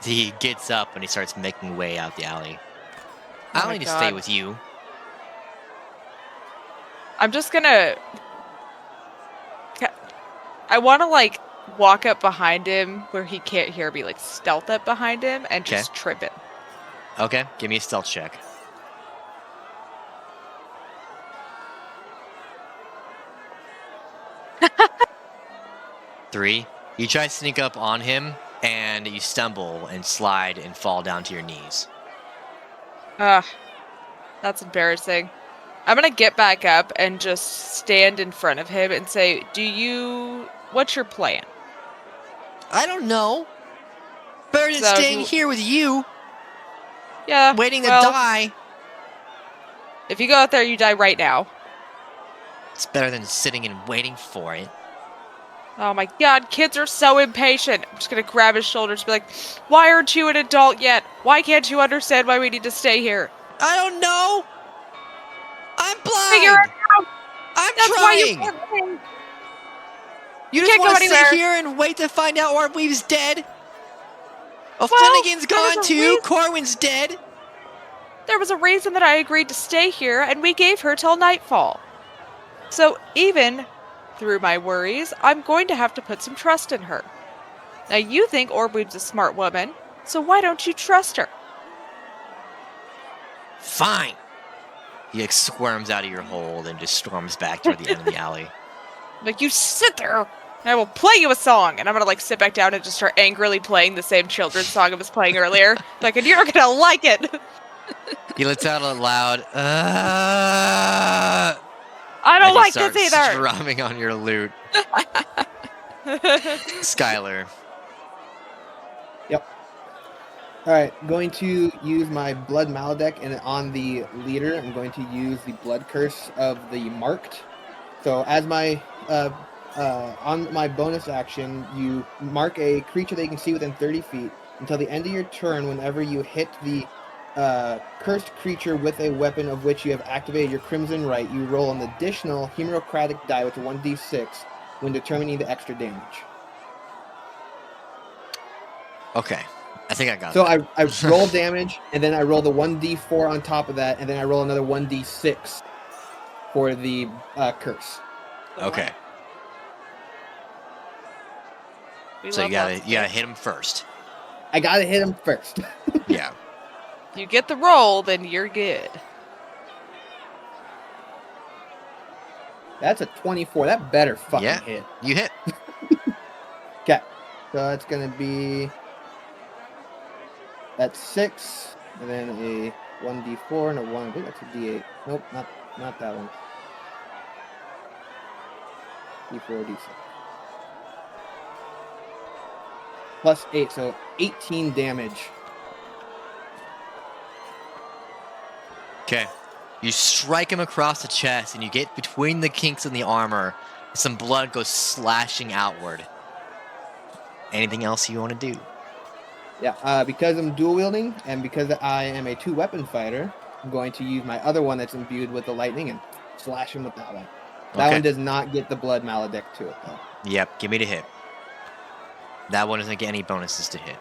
He gets up and he starts making way out the alley.
Oh
I don't
my
need to stay
God.
with you.
I'm just gonna... I want to, like, walk up behind him where he can't hear me, like, stealth up behind him and just trip him.
Okay, give me a stealth check. Three. You try to sneak up on him, and you stumble and slide and fall down to your knees.
Ugh. That's embarrassing. I'm gonna get back up and just stand in front of him and say, what's your plan?
I don't know. Better than
So
staying
you-
here with you,
Yeah,
waiting
well,
to die.
if you go out there, you die right now.
It's better than sitting and waiting for it.
Oh my god, kids are so impatient. I'm just gonna grab his shoulders and be like, why aren't you an adult yet? Why can't you understand why we need to stay here?
I don't know. I'm
Figure
blind.
it out.
I'm
That's why you
trying.
can't win.
You just
can't go
want to sit
anywhere.
here and wait to find out Orbeez's dead? Oh,
Well,
Flanagan's
there was
gone
a
too.
reason-
Corwin's dead.
There was a reason that I agreed to stay here, and we gave her till nightfall. So even through my worries, I'm going to have to put some trust in her. Now you think Orbeez's a smart woman, so why don't you trust her?
Fine. He like squirms out of your hold and just storms back toward the end of the alley.
Like, you sit there, and I will play you a song. And I'm gonna, like, sit back down and just start angrily playing the same children's song I was playing earlier. Like, and you're gonna like it.
He lets out a loud,
I
as
don't
he
like this
starts
either.
strumming on your lute. Skylar.
All right, going to use my blood maledict, and on the leader, I'm going to use the blood curse of the marked. So as my on my bonus action, you mark a creature that you can see within 30 feet until the end of your turn. Whenever you hit the cursed creature with a weapon of which you have activated your Crimson Right, you roll an additional hemorrhagic die with a 1d6 when determining the extra damage.
Okay. I think I got
So
that.
I roll damage, and then I roll the 1d4 on top of that, and then I roll another 1d6 for the curse.
Okay.
We
So
love
you
lots
gotta
of
hit
things.
him first.
I gotta hit him first.
Yeah.
You get the roll, then you're good.
That's a 24. That better fucking
Yeah.
hit.
You hit.
Okay. So that's gonna be... That's 6, and then a 1d4 and a 1. I think that's a d8. Nope, not that one. d4, d6. Plus 8, so 18 damage.
Okay. You strike him across the chest, and you get between the kinks in the armor. Some blood goes slashing outward. Anything else you want to do?
Yeah, because I'm dual wielding, and because I am a 2-weapon fighter, I'm going to use my other one that's imbued with the lightning and slash him with that one. That
Okay.
one does not get the blood maledict to it, though.
Yep. Give me the hit. That one doesn't get any bonuses to hit.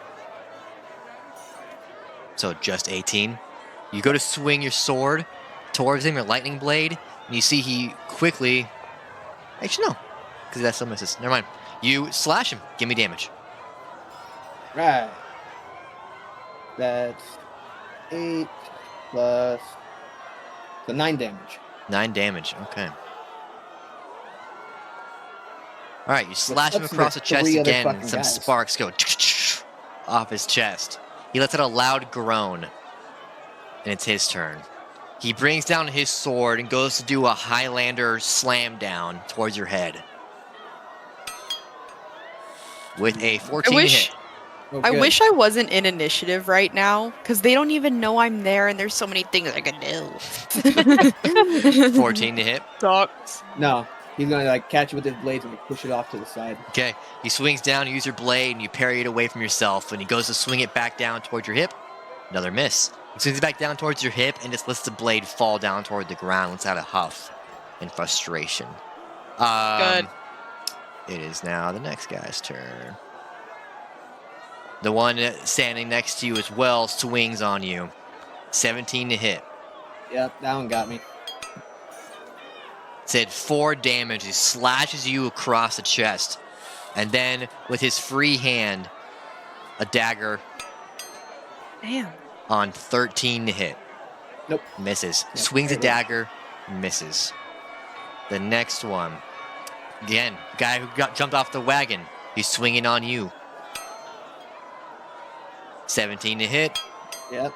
So just 18. You go to swing your sword towards him, your lightning blade, and you see he quickly... Actually, no. Because that still misses. Never mind. You slash him. Give me damage.
Right. That's 8 plus... So 9 damage.
9 damage. Okay. Alright, you slash him
That's
across the
the
chest
3 other
again, and
fucking
some
guys.
sparks go off his chest. He lets out a loud groan, and it's his turn. He brings down his sword and goes to do a Highlander slam down towards your head. With a 14 to hit.
Oh,
I
good.
wish I wasn't in initiative right now, because they don't even know I'm there, and there's so many things I can do.
14 to hit.
Sucks.
No, he's gonna like catch it with his blades and push it off to the side.
Okay, he swings down, you use your blade, and you parry it away from yourself, and he goes to swing it back down towards your hip. Another miss. He swings it back down towards your hip and just lets the blade fall down toward the ground, lets out a huff in frustration.
Good.
It is now the next guy's turn. The one standing next to you as well swings on you. 17 to hit.
Yep, that one got me.
Said 4 damage. He slashes you across the chest. And then, with his free hand, a dagger
Damn.
on 13 to hit.
Nope.
Misses.
Yeah,
Swings a
there it is.
dagger, misses. The next one. Again, guy who jumped off the wagon. He's swinging on you. 17 to hit.
Yep.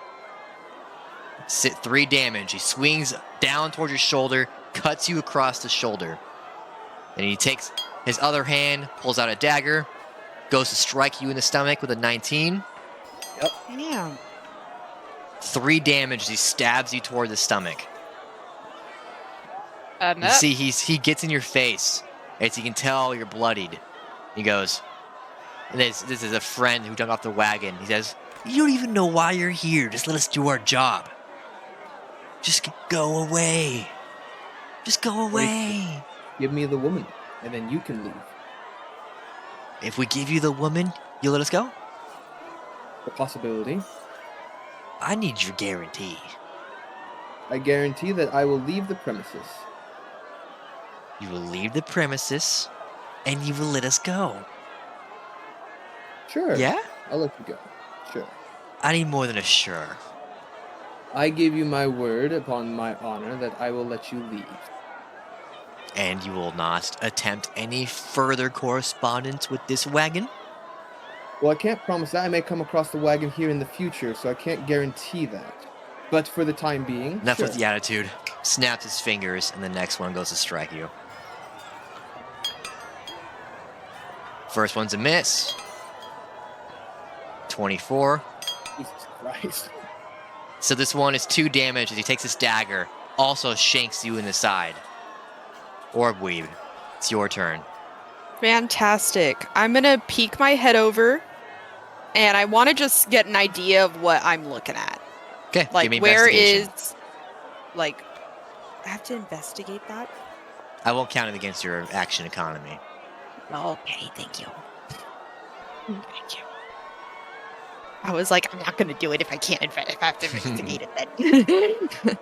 3 damage. He swings down towards your shoulder, cuts you across the shoulder. And he takes his other hand, pulls out a dagger, goes to strike you in the stomach with a 19.
Damn.
3 damage as he stabs you toward the stomach. You
Nope.
see, he gets in your face, as you can tell you're bloodied. He goes, and this is a friend who jumped off the wagon. He says, "You don't even know why you're here. Just let us do our job. Just go away." Just go away.
Give me the woman, and then you can leave.
If we give you the woman, you let us go?
A possibility.
I need your guarantee.
I guarantee that I will leave the premises.
You will leave the premises, and you will let us go.
Sure.
Yeah?
I'll let you go. Sure.
I need more than a sure.
I give you my word upon my honor that I will let you leave.
And you will not attempt any further correspondence with this wagon?
Well, I can't promise that. I may come across the wagon here in the future, so I can't guarantee that. But for the time being,
Enough
sure.
with the attitude. Snaps his fingers, and the next one goes to strike you. First one's a miss. 24.
Jesus Christ.
So this one is 2 damage as he takes his dagger. Also shanks you in the side. Orbweed, it's your turn.
Fantastic. I'm going to peek my head over, and I want to just get an idea of what I'm looking at.
Okay,
Like,
give me
where
investigation.
is, like, I have to investigate that?
I won't count it against your action economy.
Okay, thank you. Thank you. I was like, I'm not going to do it if I can't if I have to investigate it then.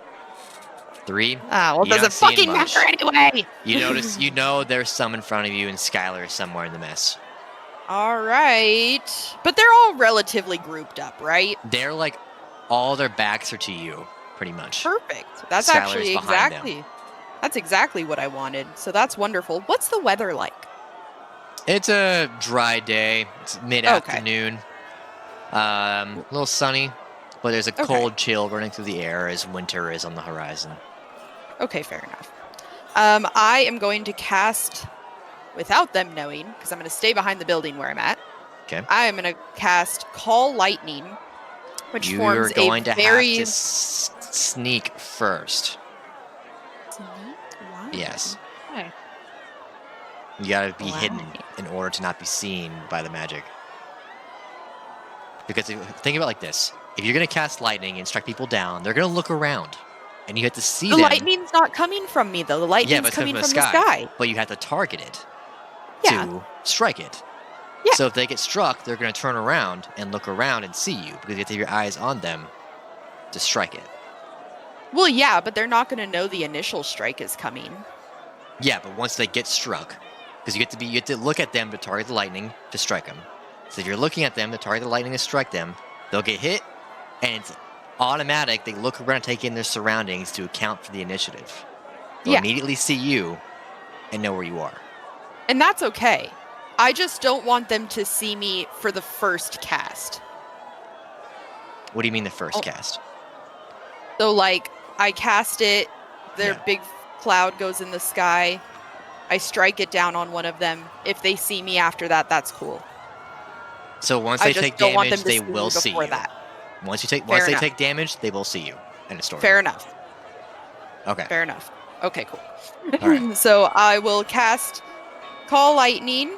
3.
Ah, well,
You
does
don't
it
see
fucking
much.
matter anyway?
You notice, you know there's some in front of you, and Skylar is somewhere in the mess.
All right. But they're all relatively grouped up, right?
They're like, all their backs are to you, pretty much.
Perfect. That's
Skylar's
actually
behind them.
exactly. That's exactly what I wanted. So that's wonderful. What's the weather like?
It's a dry day. It's mid-afternoon. A little sunny, but there's a cold chill running through the air as winter is on the horizon.
Okay, fair enough. I am going to cast, without them knowing, because I'm going to stay behind the building where I'm at.
Okay.
I am going to cast Call Lightning, which
You're
forms
going
a
to
very...
have to sneak first.
Why?
Yes.
Why?
You gotta be
Why?
hidden in order to not be seen by the magic. Because think about it like this. If you're going to cast lightning and strike people down, they're going to look around. And you have to see
The
them.
lightning's not coming from me, though. The lightning's
but it's
coming from the sky.
But you have to target it
Yeah.
to strike it.
Yeah.
So if they get struck, they're going to turn around and look around and see you because you have to have your eyes on them to strike it.
Well, yeah, but they're not going to know the initial strike is coming.
Yeah, but once they get struck, because you have to look at them to target the lightning to strike them. So if you're looking at them to target the lightning to strike them, they'll get hit, and it's automatic. They look around, take in their surroundings to account for the initiative. They'll immediately see you and know where you are.
And that's okay. I just don't want them to see me for the first cast.
What do you mean the first cast?
So, like, I cast it, their big cloud goes in the sky, I strike it down on one of them. If they see me after that, that's cool.
So once they take damage, they will see you.
That.
Once they take damage, they will see you. End of story.
Fair enough.
Okay.
Fair enough. Okay, cool.
All right.
So I will cast Call Lightning,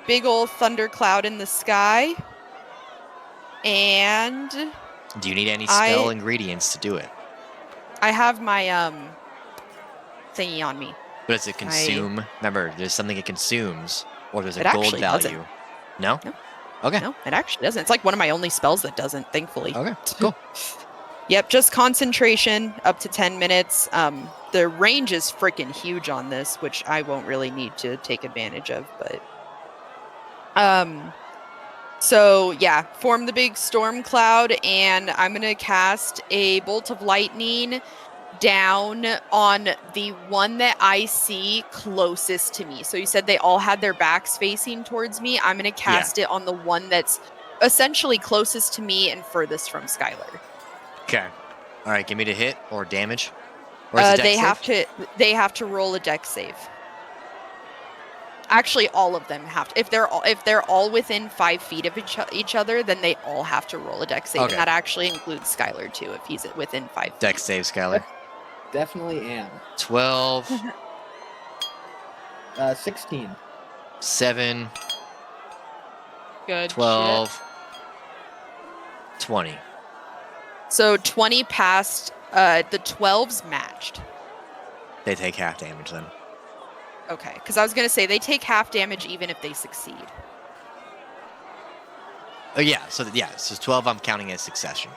big old thundercloud in the sky, and
do you need any spell ingredients to do it?
I have my thingy on me.
But does it consume? Remember, there's something it consumes, or there's a
It
gold
actually
value.
doesn't.
No?
No.
Okay.
No, it actually doesn't. It's like one of my only spells that doesn't, thankfully.
Okay, cool.
Yep, just concentration up to 10 minutes. The range is freaking huge on this, which I won't really need to take advantage of, but so yeah, form the big storm cloud, and I'm gonna cast a bolt of lightning down on the one that I see closest to me. So you said they all had their backs facing towards me. I'm going to cast it on the one that's essentially closest to me and furthest from Skylar.
Okay. All right, give me the hit or damage. Or is it dex save?
They have to roll a dex save. Actually, all of them have to. If they're all within 5 feet of each other, then they all have to roll a dex save, and that actually includes Skylar too if he's within 5 feet.
Dex save, Skylar.
Definitely am.
12.
16.
7.
Good
12.
shit.
20. So 20 passed. The 12's matched.
They take half damage then.
Okay, because I was gonna say they take half damage even if they succeed.
Oh yeah, so 12 I'm counting as succession.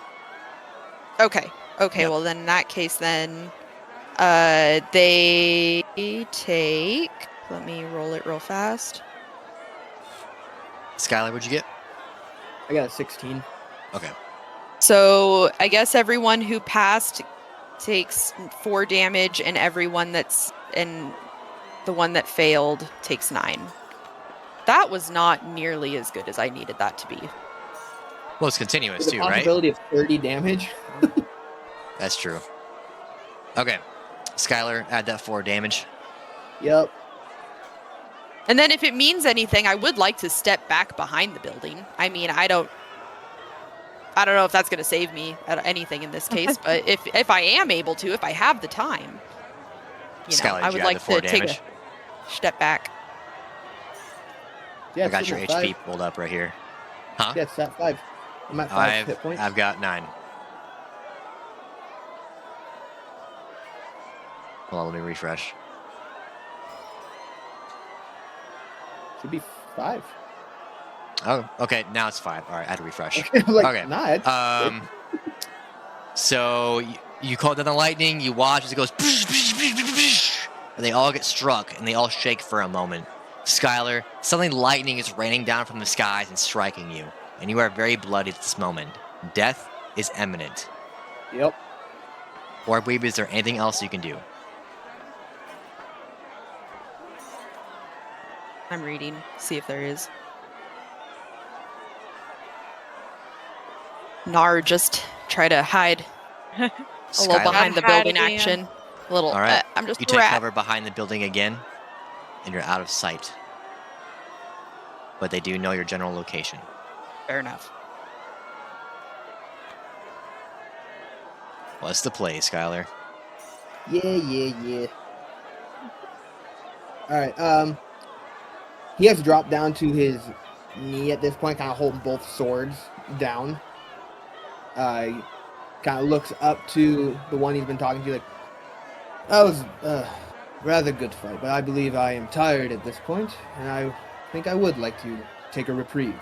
Okay. Okay.
Yep.
Well, then in that case, then they take. Let me roll it real fast.
Skylar, what'd you get?
I got a 16.
Okay.
So I guess everyone who passed takes 4 damage, and everyone the one that failed takes 9. That was not nearly as good as I needed that to be.
Well, it's continuous
With
too,
a
right?
possibility of 30 damage.
That's true. Okay. Skylar, add that 4 damage.
Yep.
And then if it means anything, I would like to step back behind the building. I mean, I don't know if that's going to save me at anything in this case, but if I am able to, if I have the time,
Skylar,
I would like to take a step back.
Yeah,
I got
it's
your
at
HP
5.
pulled up right here. Huh?
Yeah, it's at 5. I'm at 5 hit points.
I've got 9. Hold on, let me refresh.
Should be 5.
Oh, okay. Now it's 5. All right, I had to refresh.
I'm like,
Okay.
nah, it's
So you call down the lightning. You watch as it goes, and they all get struck, and they all shake for a moment. Skylar, suddenly lightning is raining down from the skies and striking you, and you are very bloody at this moment. Death is imminent.
Yep.
Orb Weave, is there anything else you can do?
I'm reading, see if there is. Nar, just try to hide a little
Skylar,
behind the
Hide
building
again.
action. A little.
all right.
I'm just
You
a
take
rat.
cover behind the building again, and you're out of sight. But they do know your general location.
Fair enough.
What's the play, Skylar?
Yeah. Alright, he has dropped down to his knee at this point, kind of holding both swords down. He kind of looks up to the one he's been talking to, like, that was a rather good fight, but I believe I am tired at this point, and I think I would like to take a reprieve.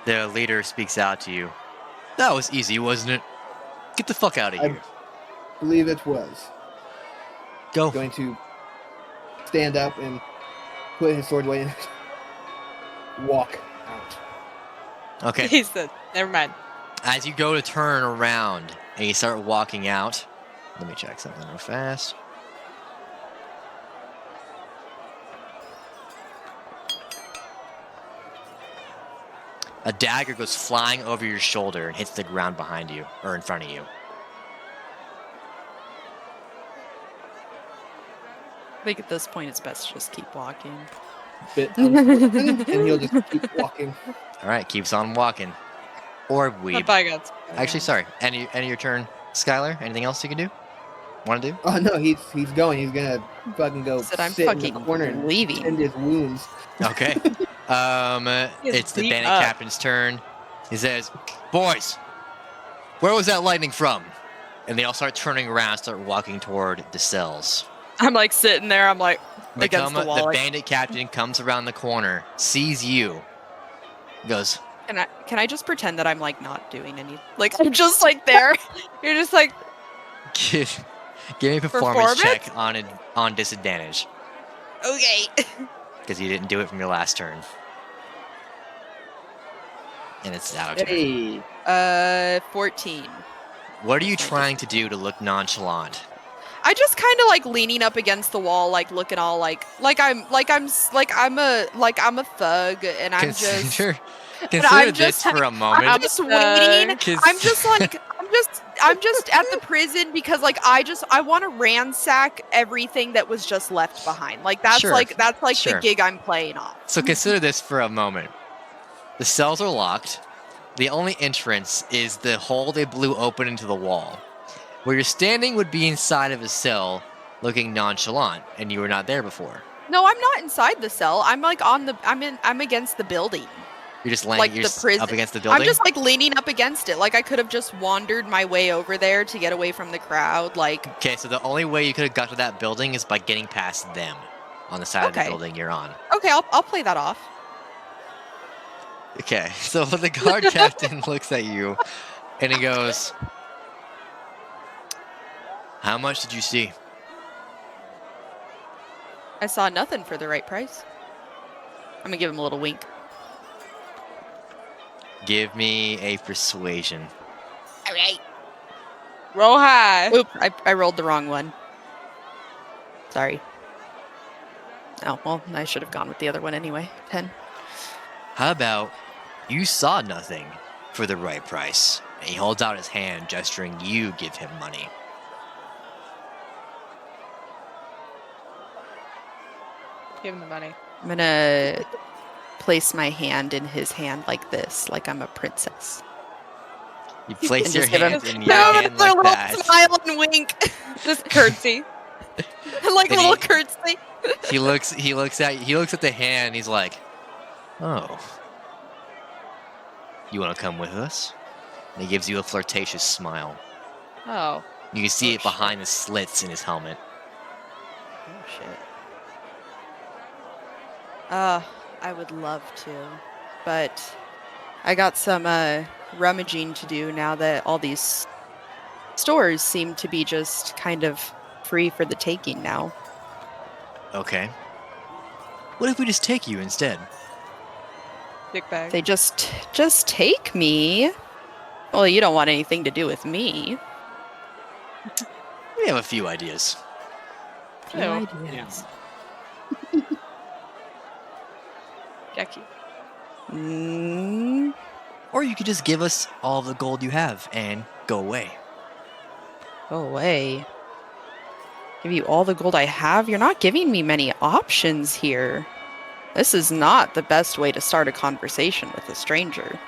The leader speaks out to you. That was easy, wasn't it? Get the fuck out of here.
I believe it was.
Go.
Going to stand up and put his sword away and walk out.
Okay.
He said, never mind.
As you go to turn around and you start walking out, let me check something real fast. A dagger goes flying over your shoulder and hits the ground behind you, or in front of you.
I think at this point it's best to just keep walking.
Bit uncertain, and he'll just keep walking.
All right, keeps on walking. Orb Weave.
Bygones.
Actually, sorry. End of your turn, Skylar. Anything else you can do? Want to do?
Oh no, he's going. He's gonna fucking go
Said I'm
sit in the
fucking
corner and
leaving.
tend his wounds.
Okay. It's the
beat
bandit
up.
captain's turn. He says, "Boys, where was that lightning from?" And they all start turning around, and start walking toward the cells.
I'm like sitting there. I'm like against the wall.
The
like,
bandit captain comes around the corner, sees you, goes,
can I just pretend that I'm like not doing any? Like I'm just like there. You're just like
"Give me a performance check on disadvantage
okay.
because you didn't do it from your last turn." And it's out of turn.
Hey,
14.
What are you trying to do to look nonchalant?
I just kind of like leaning up against the wall, like looking all like I'm a thug, and I'm just
Consider this for a moment.
I'm just waiting.
Cons-
I'm just like I'm just at the prison because like I want to ransack everything that was just left behind. Like that's
Sure,
like
sure.
the gig I'm playing off.
So consider this for a moment. The cells are locked. The only entrance is the hole they blew open into the wall. Where you're standing would be inside of a cell, looking nonchalant, and you were not there before.
No, I'm not inside the cell. I'm like I'm against the building.
You're just laying
Like
you're
the
just
prison.
up against the building?
I'm just like leaning up against it. Like I could have just wandered my way over there to get away from the crowd. Like,
Okay, so the only way you could have got to that building is by getting past them on the side of the
Okay.
building you're on.
okay, I'll play that off.
Okay, so the guard captain looks at you and he goes, "How much did you see?"
I saw nothing for the right price. I'm gonna give him a little wink.
Give me a persuasion.
All right.
Roll high.
Oop, I rolled the wrong one. Sorry. Oh, well, I should have gone with the other one anyway. 10.
How about you saw nothing for the right price? And he holds out his hand, gesturing you give him money.
Give him the money.
I'm gonna place my hand in his hand like this, like I'm a princess.
You place
And
your
just give him-
hand in your
No,
hand
another
like
little
that.
smile and wink.
Just curtsy.
Like a
Then
little
he-
curtsy.
He looks at the hand. He's like, "Oh, you want to come with us?" And he gives you a flirtatious smile.
Oh.
You can see
Oh,
it behind the slits in his helmet.
Oh shit. I would love to, but I got some rummaging to do now that all these stores seem to be just kind of free for the taking now.
Okay. What if we just take you instead?
Dick bag.
They just take me. Well, you don't want anything to do with me.
We have a few ideas.
Few
Ew.
ideas.
Yucky.
Mm,
Or you could just give us all the gold you have and go away.
go away. Give you all the gold I have? You're not giving me many options here. This is not the best way to start a conversation with a stranger.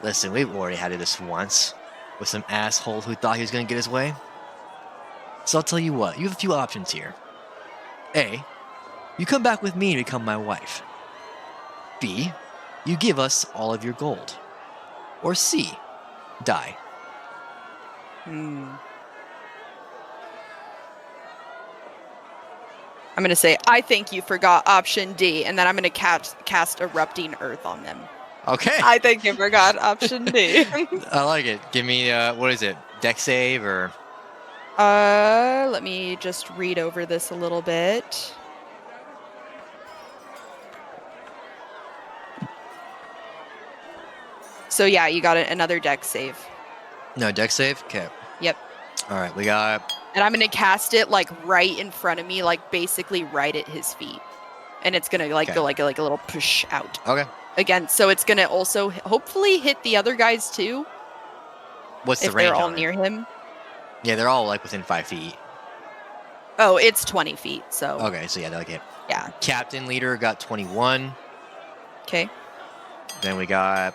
Listen, we've already had this once with some asshole who thought he was going to get his way. So I'll tell you what, you have a few options here. A, you come back with me and become my wife. B, you give us all of your gold. Or C, die.
I'm going to say, I think you forgot option D, and then I'm going to cast Erupting Earth on them.
Okay.
I think you forgot option D.
I like it. Give me, what is it? Deck save or...
Let me just read over this a little bit. So yeah, you got another deck save.
No, deck save? Okay.
Yep.
All right, we got...
And I'm going to cast it like right in front of me, like basically right at his feet. And it's going to like
Okay.
go like a little push out.
Okay.
Again, so it's going to also hopefully hit the other guys too.
What's the
If
range
they're all
on it?
near him.
Yeah, they're all like within 5 feet.
Oh, it's 20 feet, so
Okay, so yeah, they're like it.
yeah.
Captain leader got 21.
Okay.
Then we got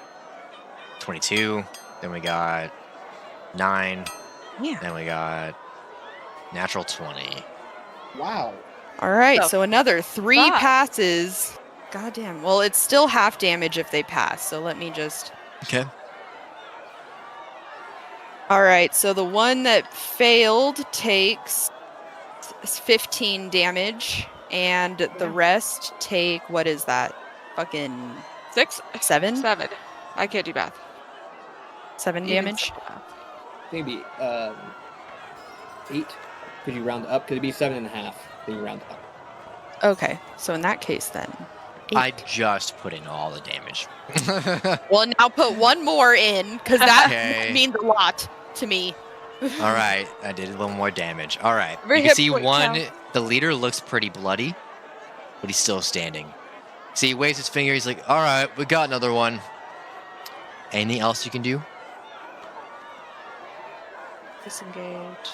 22. Then we got 9.
Yeah.
Then we got natural 20.
Wow.
All right,
So,
so another 3
5.
passes. Goddamn. Well, it's still half damage if they pass, so let me just...
Okay.
All right, so the one that failed takes 15 damage, and the
Yeah.
rest take, what is that? Fucking
6?
7?
7. I can't do math.
7
Even
damage?
simple math.
Maybe 8. Could you round up? Could it be 7.5? Then you round up.
Okay, so in that case then. 8.
I just put in all the damage.
Well, now put one more in, because that
Okay.
means a lot to me.
All right, I did a little more damage. All right,
Every
you can
hit
see
point
one.
counts.
The leader looks pretty bloody, but he's still standing. See, he waves his finger. He's like, "All right, we got another one." Anything else you can do?
Disengage.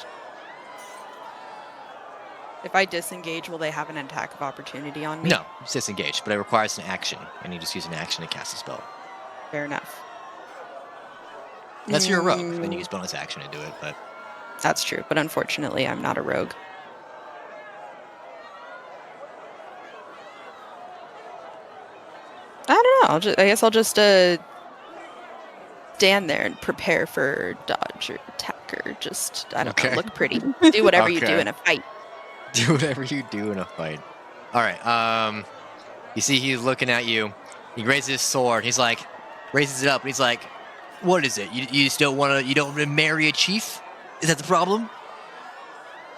If I disengage, will they have an attack of opportunity on me?
No, it's disengaged, but it requires an action, and you just use an action to cast a spell.
Fair enough.
Unless you're a rogue, then you use bonus action to do it. But
That's true, but unfortunately, I'm not a rogue. don't know. I guess I'll just stand there and prepare for dodge or attack or just, I don't know, look pretty. Do whatever you do in a fight.
Do whatever you do in a fight. All right. You see he's looking at you. He raises his sword. He's like, raises it up. And he's like, what is it? You just don't want to, you don't want to marry a chief? Is that the problem?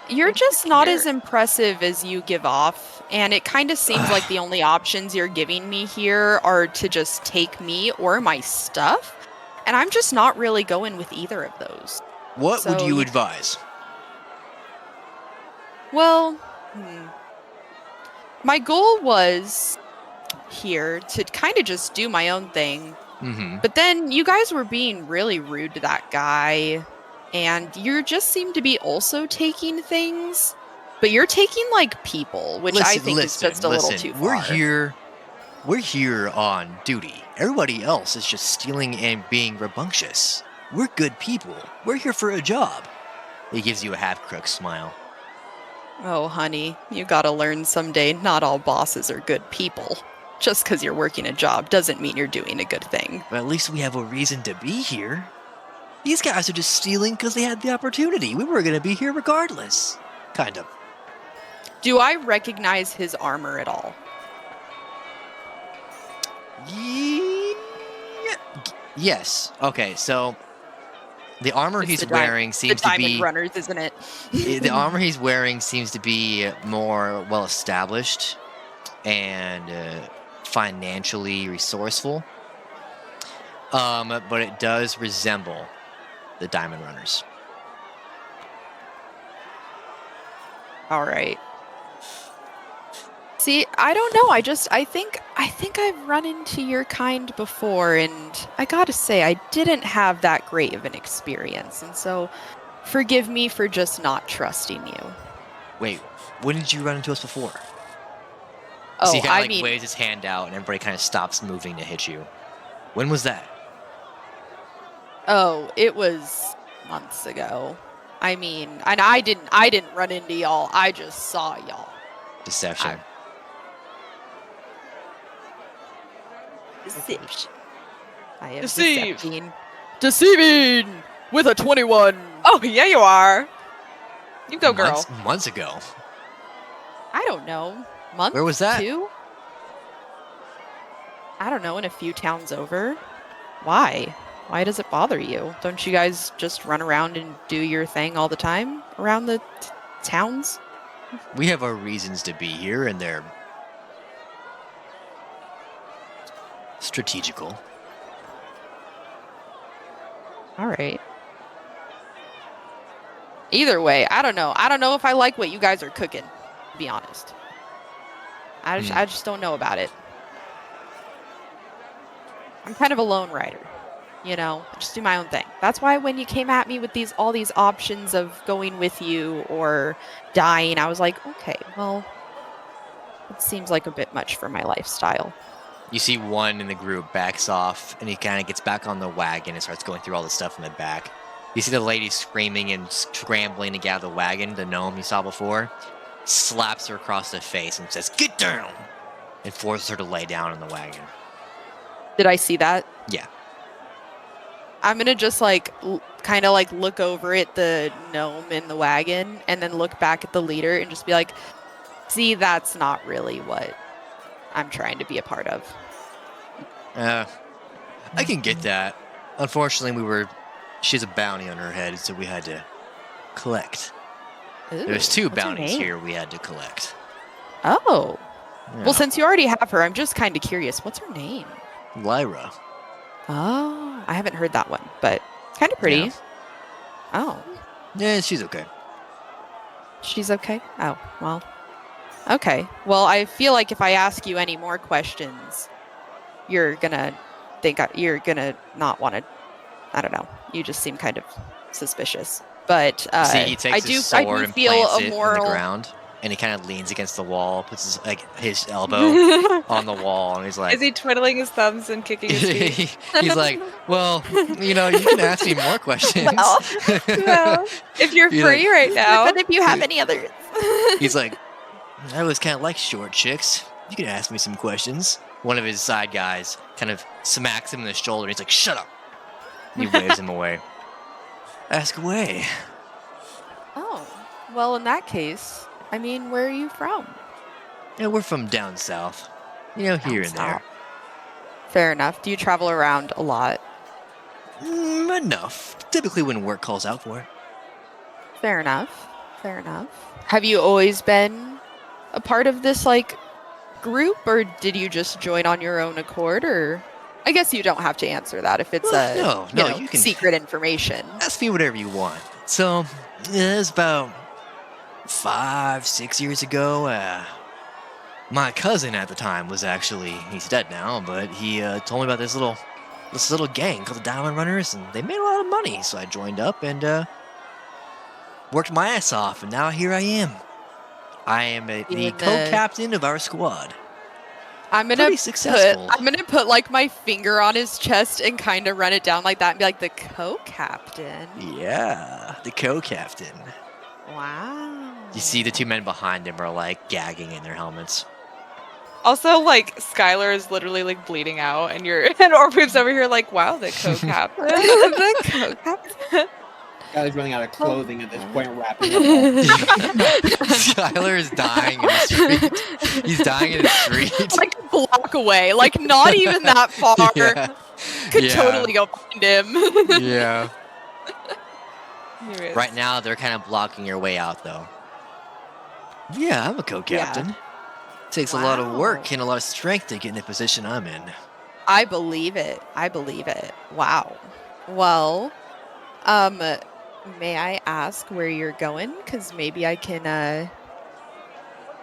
You're just not as impressive as you give off. And it kind of seems like the only options you're giving me here are to just take me or my stuff. And I'm just not really going with either of those.
What would you advise?
Well, my goal was here to kind of just do my own thing. But then you guys were being really rude to that guy. And you just seem to be also taking things. But you're taking, like, people, which I think is just a little too far.
We're here on duty. Everybody else is just stealing and being rambunctious. We're good people. We're here for a job. He gives you a half-crook smile.
Oh, honey, you gotta learn someday not all bosses are good people. Just because you're working a job doesn't mean you're doing a good thing.
But at least we have a reason to be here. These guys are just stealing because they had the opportunity. We were going to be here regardless. Kind of.
Do I recognize his armor at all?
Yes. Okay, so the armor
It's
he's wearing seems to be...
Diamond Runners, isn't it?
The armor he's wearing seems to be more well-established and financially resourceful. But it does resemble the Diamond Runners.
All right. See, I don't know. I think I've run into your kind before, and I gotta say, I didn't have that great of an experience, and so forgive me for just not trusting you.
Wait, when did you run into us before?
Oh,
so he kind of waves his hand out, and everybody kind of stops moving to hit you. When was that?
Oh, it was months ago. I mean, and I didn't run into y'all. I just saw y'all.
Deception.
Deception. I am
Deceive.
Deceiving with a 21.
Oh, yeah, you are. You go, girl.
Months ago.
I don't know. Month?
Where was that?
2? I don't know, in a few towns over. Why? Why does it bother you? Don't you guys just run around and do your thing all the time around the towns?
We have our reasons to be here, and they're strategical.
All right. Either way, I don't know. I don't know if I like what you guys are cooking, to be honest. I just don't know about it. I'm kind of a lone rider, you know. I just do my own thing. That's why when you came at me with all these options of going with you or dying, I was like, okay, well, it seems like a bit much for my lifestyle.
You see one in the group backs off, and he kind of gets back on the wagon and starts going through all the stuff in the back. You see the lady screaming and scrambling to get out of the wagon, the gnome you saw before, slaps her across the face and says, "Get down!" and forces her to lay down in the wagon.
Did I see that?
Yeah.
I'm going to just kind of look over at the gnome in the wagon and then look back at the leader and just be like, see, that's not really what I'm trying to be a part of.
I can get that. Unfortunately, she has a bounty on her head, so we had to collect.
Ooh,
There's 2
what's her
bounties
name?
here we had to collect.
Oh.
Yeah.
Well, since you already have her, I'm just kind of curious. What's her name?
Lyra.
Oh, I haven't heard that one, but kind of pretty.
Yeah.
Oh,
Yeah, she's okay.
she's okay. Oh, well. Okay. Well, I feel like if I ask you any more questions, you're gonna you're gonna not want to. I don't know. You just seem kind of suspicious. But
See, he takes
I
his
do
sword and
feel
plants
a
it on the
moral.
ground, and he kind of leans against the wall, puts his elbow on the wall, and he's like,
Is he twiddling his thumbs and kicking his feet?
he's like, well, you can ask me more questions.
Well, if you're
He's
free right now.
But if you have any others.
He's like, I always kind of like short chicks. You can ask me some questions. one of his side guys kind of smacks him in the shoulder. He's like, "Shut up!" And he waves him away. Ask away.
Oh, well, in that case, I mean, where are you from?
Yeah, we're from down south. You know, here and there.
Fair enough. Do you travel around a lot?
Enough. Typically when work calls out for it.
Fair enough. Fair enough. Have you always been a part of this, like, group, or did you just join on your own accord, or... I guess you don't have to answer that if it's
you can
secret information.
Ask me whatever you want. So, it was about 5-6 years ago. My cousin at the time was actually, he's dead now, but he told me about this little gang called the Diamond Runners, and they made a lot of money. So I joined up and worked my ass off, and now here I am. I am the co-captain of our squad.
I'm gonna put like my finger on his chest and kind of run it down like that and be like, the co-captain.
Yeah, the co-captain.
Wow.
You see the two men behind him are like gagging in their helmets.
Also, like, Skylar is literally like bleeding out, and Orpheus over here like, wow, the co-captain.
The co-captain.
Skylar's running out of clothing at this point, wrapping up.
Skylar is dying in the street. He's dying in the street.
Like a block away. Like, not even that far.
Yeah.
Could totally go find him.
Yeah. Right now, they're kind of blocking your way out, though. Yeah, I'm a co-captain. Yeah. Takes a lot of work and a lot of strength to get in the position I'm in.
I believe it. Wow. Well, may I ask where you're going? Because maybe I can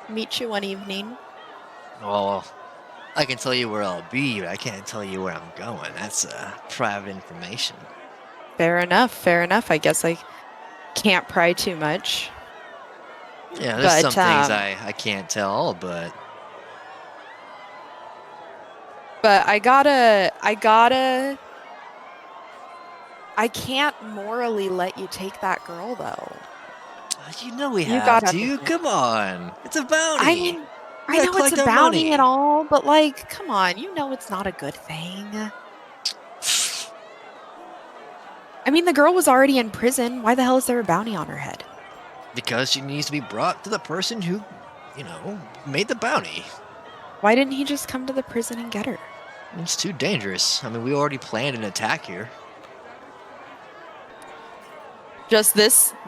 meet you one evening.
Well, I can tell you where I'll be, but I can't tell you where I'm going. That's private information.
Fair enough. I guess I can't pry too much.
Yeah, there's some things I can't tell, but...
But I can't morally let you take that girl, though.
You know we have to. Come on. It's a bounty.
I mean, I know it's a bounty and all, but, like, come on. You know it's not a good thing. I mean, the girl was already in prison. Why the hell is there a bounty on her head?
Because she needs to be brought to the person who, made the bounty.
Why didn't he just come to the prison and get her?
It's too dangerous. I mean, we already planned an attack here.
Just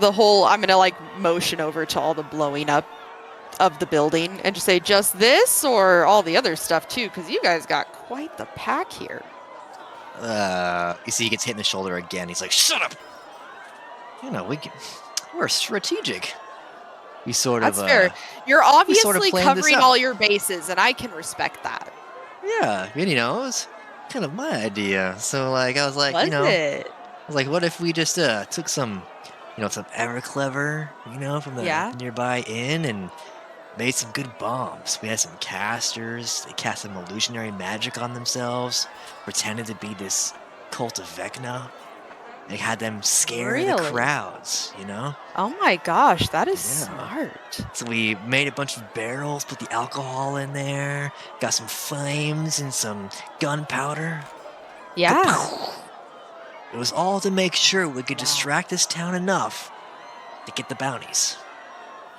I'm gonna like motion over to all the blowing up of the building and just say, just this or all the other stuff too? Because you guys got quite the pack here.
You see he gets hit in the shoulder again. He's like, shut up! We're strategic. We sort of...
That's fair. You're obviously covering all your bases, and I can respect that.
Yeah, it was kind of my idea. So, like, I was like, what if we just took some, some Everclever, from the nearby inn and made some good bombs. We had some casters. They cast some illusionary magic on themselves, pretended to be this cult of Vecna. They had them scare the crowds,
Oh my gosh, that is smart.
So we made a bunch of barrels, put the alcohol in there, got some flames and some gunpowder.
Yeah.
It was all to make sure we could distract this town enough to get the bounties.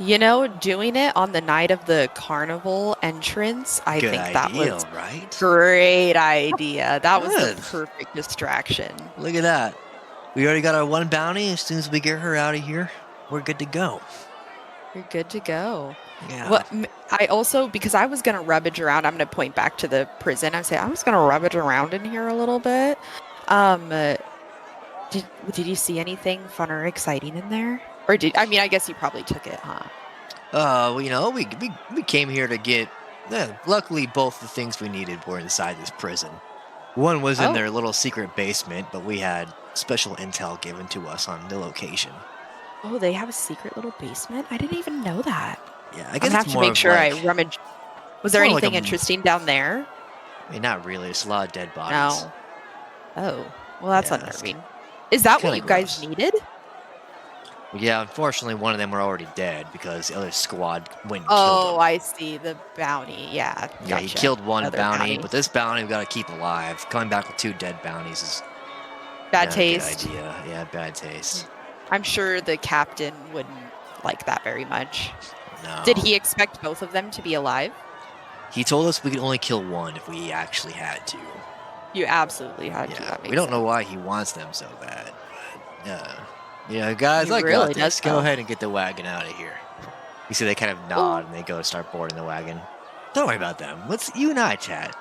Doing it on the night of the carnival entrance, I think that was
right?
Great idea. That was the perfect distraction.
Look at that. We already got our one bounty. As soon as we get her out of here, we're good to go.
You're good to go.
Yeah.
Well, I also, because I was going to rummage around, I'm going to point back to the prison. I was going to rummage around in here a little bit. Did you see anything fun or exciting in there? Or I guess you probably took it, huh?
We came here to get, luckily both the things we needed were inside this prison. One was in their little secret basement, but we had special intel given to us on the location.
Oh, they have a secret little basement? I didn't even know that.
Yeah, I guess
I'm gonna have to make sure I rummage. Was there anything interesting down there?
I mean, not really. There's a lot of dead bodies.
No. Oh, well, that's unnerving. Is that what you guys needed?
Yeah, unfortunately, one of them were already dead because the other squad went and killed
Oh,
him.
I see. The bounty. Yeah.
Yeah, he
Gotcha.
killed one
Other
bounty, but this bounty we gotta keep alive. Coming back with 2 dead bounties is
Bad
not
taste.
a good idea. Yeah, bad taste.
I'm sure the captain wouldn't like that very much.
No.
Did he expect both of them to be alive?
He told us we could only kill one if we actually had to.
You absolutely had to.
Yeah,
That makes
we don't know
sense.
why he wants them so bad. But, yeah, guys,
He
I
really
got this.
does
Go
know.
ahead and get the wagon out of here. You see, they kind of nod and they go start boarding the wagon. Don't worry about them. Let's you and I chat.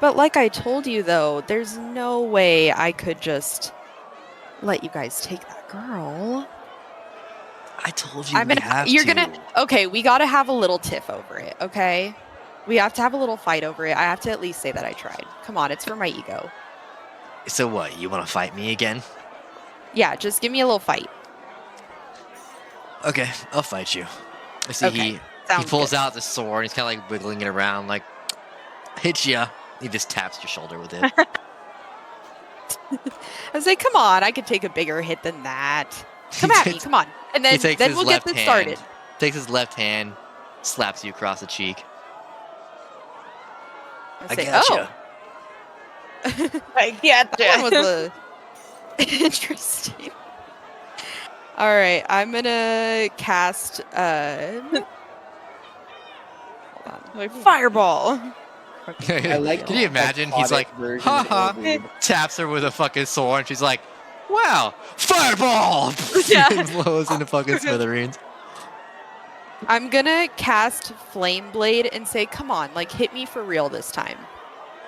But like I told you, though, there's no way I could just let you guys take that girl.
I told you we have
You're
to.
gonna. Okay, we gotta have a little tiff over it. Okay, we have to have a little fight over it. I have to at least say that I tried. Come on, it's for my ego.
So what? You want to fight me again?
Yeah, just give me a little fight.
Okay, I'll fight you. I see
Okay,
he
sounds
pulls
good.
out the sword. He's kind of like wiggling it around, like hit ya. He just taps your shoulder with it.
I say, come on, I could take a bigger hit than that. Come at me, come on, and
He
then
takes his
we'll get
left
this
hand,
started.
takes his left hand, slaps you across the cheek. I
say,
gotcha.
I get
That one was interesting. All right, I'm gonna cast. Hold on, like fireball.
I like
Can you imagine? He's like, haha, taps her with a fucking sword, and she's like, wow, fireball!
Yeah.
And blows into fucking smithereens.
I'm gonna cast Flame Blade and say, come on, like hit me for real this time.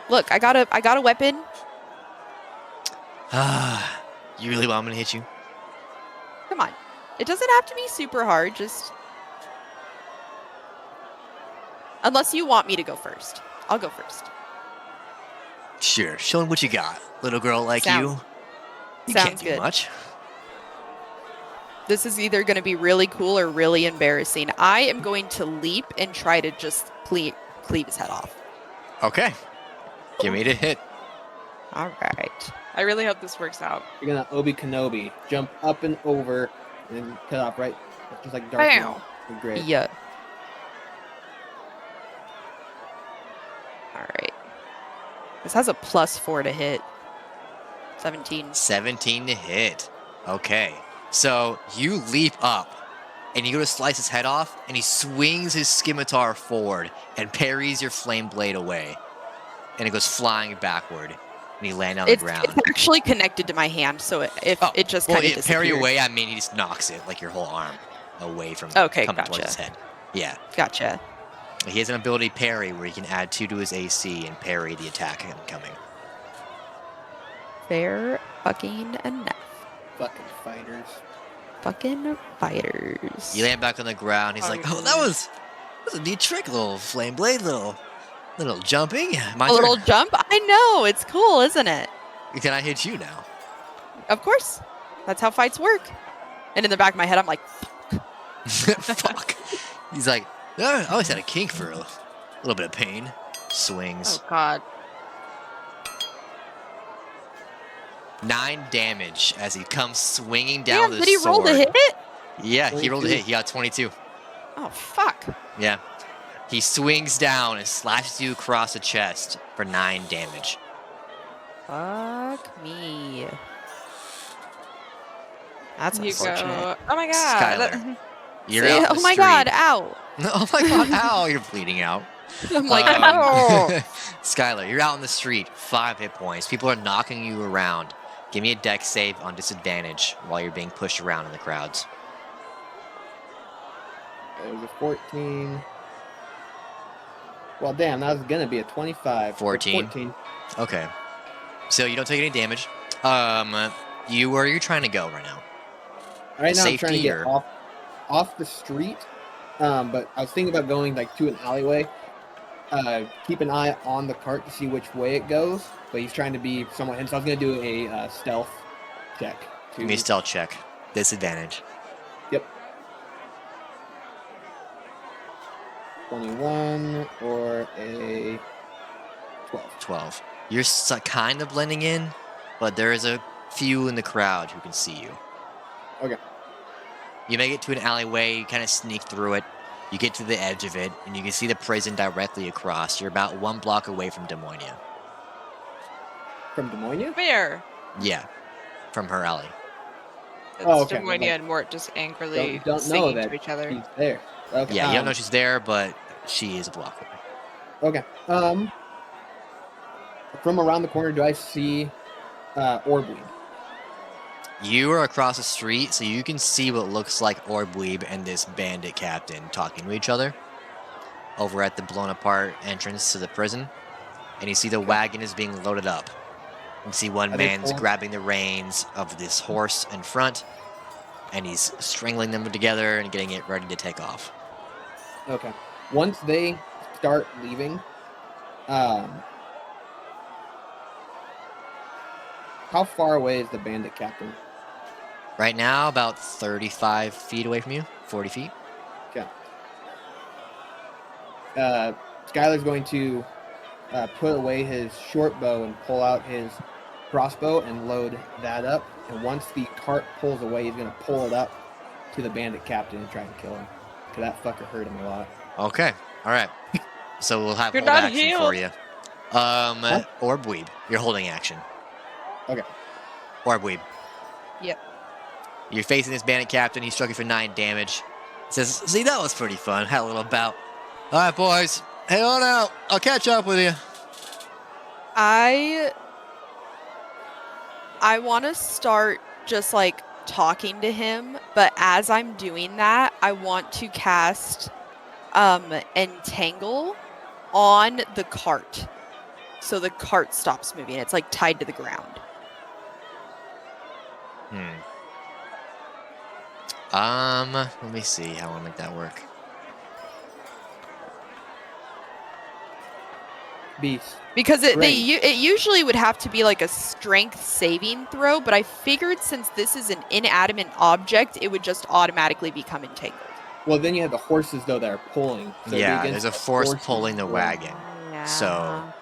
Look, I got a weapon.
You really want me to hit you?
Come on. It doesn't have to be super hard, just unless you want me to go first. I'll go first.
Sure, show him what you got, little girl like
Sounds-
you. You can't
sounds
do
good.
much.
This is either going to be really cool or really embarrassing. I am going to leap and try to just cleave his head off.
Okay, give me the hit.
All right.
I really hope this works out.
You're gonna Obi Kenobi, jump up and over, and then cut off right, just like Darth
Bam.
Maul. Great.
Yeah. All right. This has a +4 to hit. 17.
17 to hit. Okay, so you leap up, and you go to slice his head off, and he swings his scimitar forward and parries your flame blade away, and it goes flying backward, and you land on the ground.
It's actually connected to my hand, so it just
well,
kind of
parry
disappeared.
away. I mean, he just knocks it like your whole arm away from
Okay,
coming towards
gotcha.
his head. Yeah,
Gotcha.
he has an ability parry where he can add 2 to his AC and parry the attack incoming.
Fair fucking enough.
Fucking fighters.
Fucking fighters.
You land back on the ground. He's like, "Oh, that was a neat trick, little flame blade, little jumping." My
A little
turn.
jump? I know. It's cool, isn't it?
Can I hit you now?
Of course. That's how fights work. And in the back of my head, I'm like,
Fuck. He's like, "I always had a kink for a little bit of pain." Swings.
Oh God.
9 damage as he comes swinging down
damn,
the
did he roll to
sword.
hit it?
Yeah, he rolled a
22.
hit. He got 22.
Oh, fuck.
Yeah. He swings down and slashes you across the chest for 9 damage.
Fuck me. That's
You
unfortunate.
go. Oh my God.
Skylar. You're
Say,
out in
oh
the
my
street.
god, ow.
Oh my god, ow, you're bleeding out.
I'm like,
Um,
oh.
Skylar, you're out in the street, 5 hit points. People are knocking you around. Give me a dex save on disadvantage while you're being pushed around in the crowds.
It was a 14. Well, damn, that was gonna be a 25.
14.
14.
Okay. So you don't take any damage. Where are you trying to go right now?
Right now, I'm trying to
Safety
get
or-
off the street. But I was thinking about going like to an alleyway. Keep an eye on the cart to see which way it goes. But he's trying to be somewhat hidden, so I was gonna do a stealth check.
Give me a stealth check. Disadvantage.
21 or a 12.
12. You're kind of blending in, but there is a few in the crowd who can see you.
Okay.
You make it to an alleyway. You kind of sneak through it. You get to the edge of it, and you can see the prison directly across. You're about 1 block away from Des Moines.
From Des Moines?
Where?
Yeah, from her alley.
It's
okay.
Des Moines
Like,
and Mort just angrily
don't know
singing
that
to each other.
she's there. Okay.
Yeah, you don't know she's there, but she is a block away.
Okay. From around the corner, do I see Orbweed?
You are across the street, so you can see what looks like Orbweeb and this bandit captain talking to each other over at the blown apart entrance to the prison. And you see the wagon is being loaded up. You see one
Are they
man's
pulling-
grabbing the reins of this horse in front, and he's strangling them together and getting it ready to take off.
Okay. Once they start leaving, how far away is the bandit captain?
Right now, about 35 feet away from you, 40 feet.
Okay. Skylar's going to put away his short bow and pull out his crossbow and load that up. And once the cart pulls away, he's going to pull it up to the bandit captain and try and kill him. Because that fucker hurt him a lot.
Okay, all right. So we'll have
You're
hold
not
action
healed.
for you. Orbweeb, you're holding action.
Okay.
Orbweeb.
Yep.
You're facing this bandit captain. He struck you for 9 damage. Says, see, that was pretty fun. Had a little bout. All right, boys. Head on out. I'll catch up with you.
I want to start just like talking to him, but as I'm doing that, I want to cast Entangle on the cart. So the cart stops moving. It's like tied to the ground.
Let me see how I want to make that work.
Beast.
Because it
Great.
it usually would have to be like a strength saving throw, but I figured since this is an inanimate object, it would just automatically become entangled.
Well, then you have the horses, though, that are pulling. So
Yeah,
against
there's a
the
force
horses
pulling the
pulling.
wagon.
Yeah.
So
So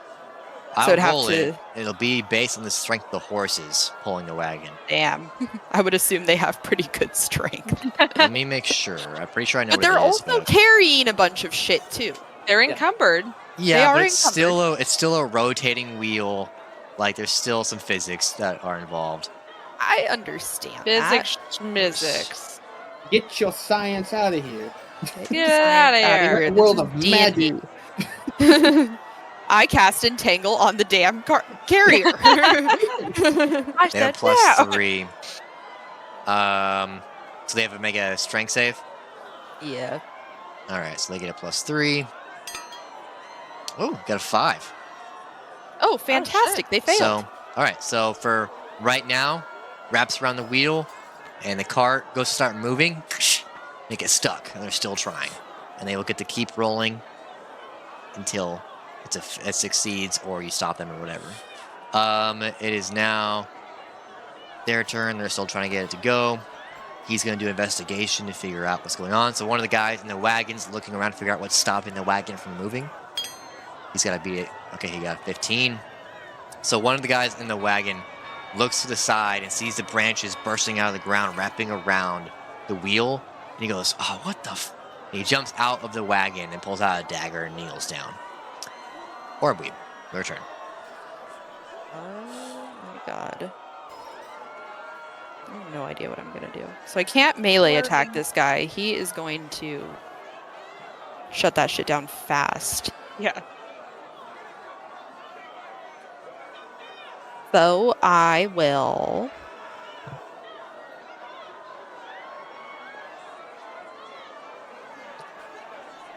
I'll
it'd have
roll it.
to-
It'll be based on the strength of the horses pulling the wagon.
Damn. I would assume they have pretty good strength.
Let me make sure. I'm pretty sure I know
But
what
they're
it is.
also
But
carrying a bunch of shit too.
They're
Yeah.
encumbered.
yeah,
are
but it's still a rotating wheel. Like there's still some physics that are involved.
I understand
Physics, schmizics.
Get your science out of here.
that.
Get outta here.
Outta
The world
This
of
is D&D.
magic.
I cast Entangle on the damn carrier.
I
They have
said
plus
no.
3. So they have to make a strength save.
Yeah.
All right, so they get a plus 3. Oh, got a 5.
Oh, fantastic. They failed.
So, all right. So for right now, wraps around the wheel, and the cart goes to start moving. They get stuck, and they're still trying, and they will get to keep rolling until it succeeds or you stop them or whatever. It is now their turn. They're still trying to get it to go. He's going to do investigation to figure out what's going on. So one of the guys in the wagon's looking around to figure out what's stopping the wagon from moving. He's got to beat it. Okay, he got 15. So one of the guys in the wagon looks to the side and sees the branches bursting out of the ground, wrapping around the wheel. And he goes, oh, what the f... And he jumps out of the wagon and pulls out a dagger and kneels down. Orbweeb, your turn.
Oh my god. I have no idea what I'm gonna do. So I can't melee attack this guy. He is going to shut that shit down fast.
Yeah.
So I will.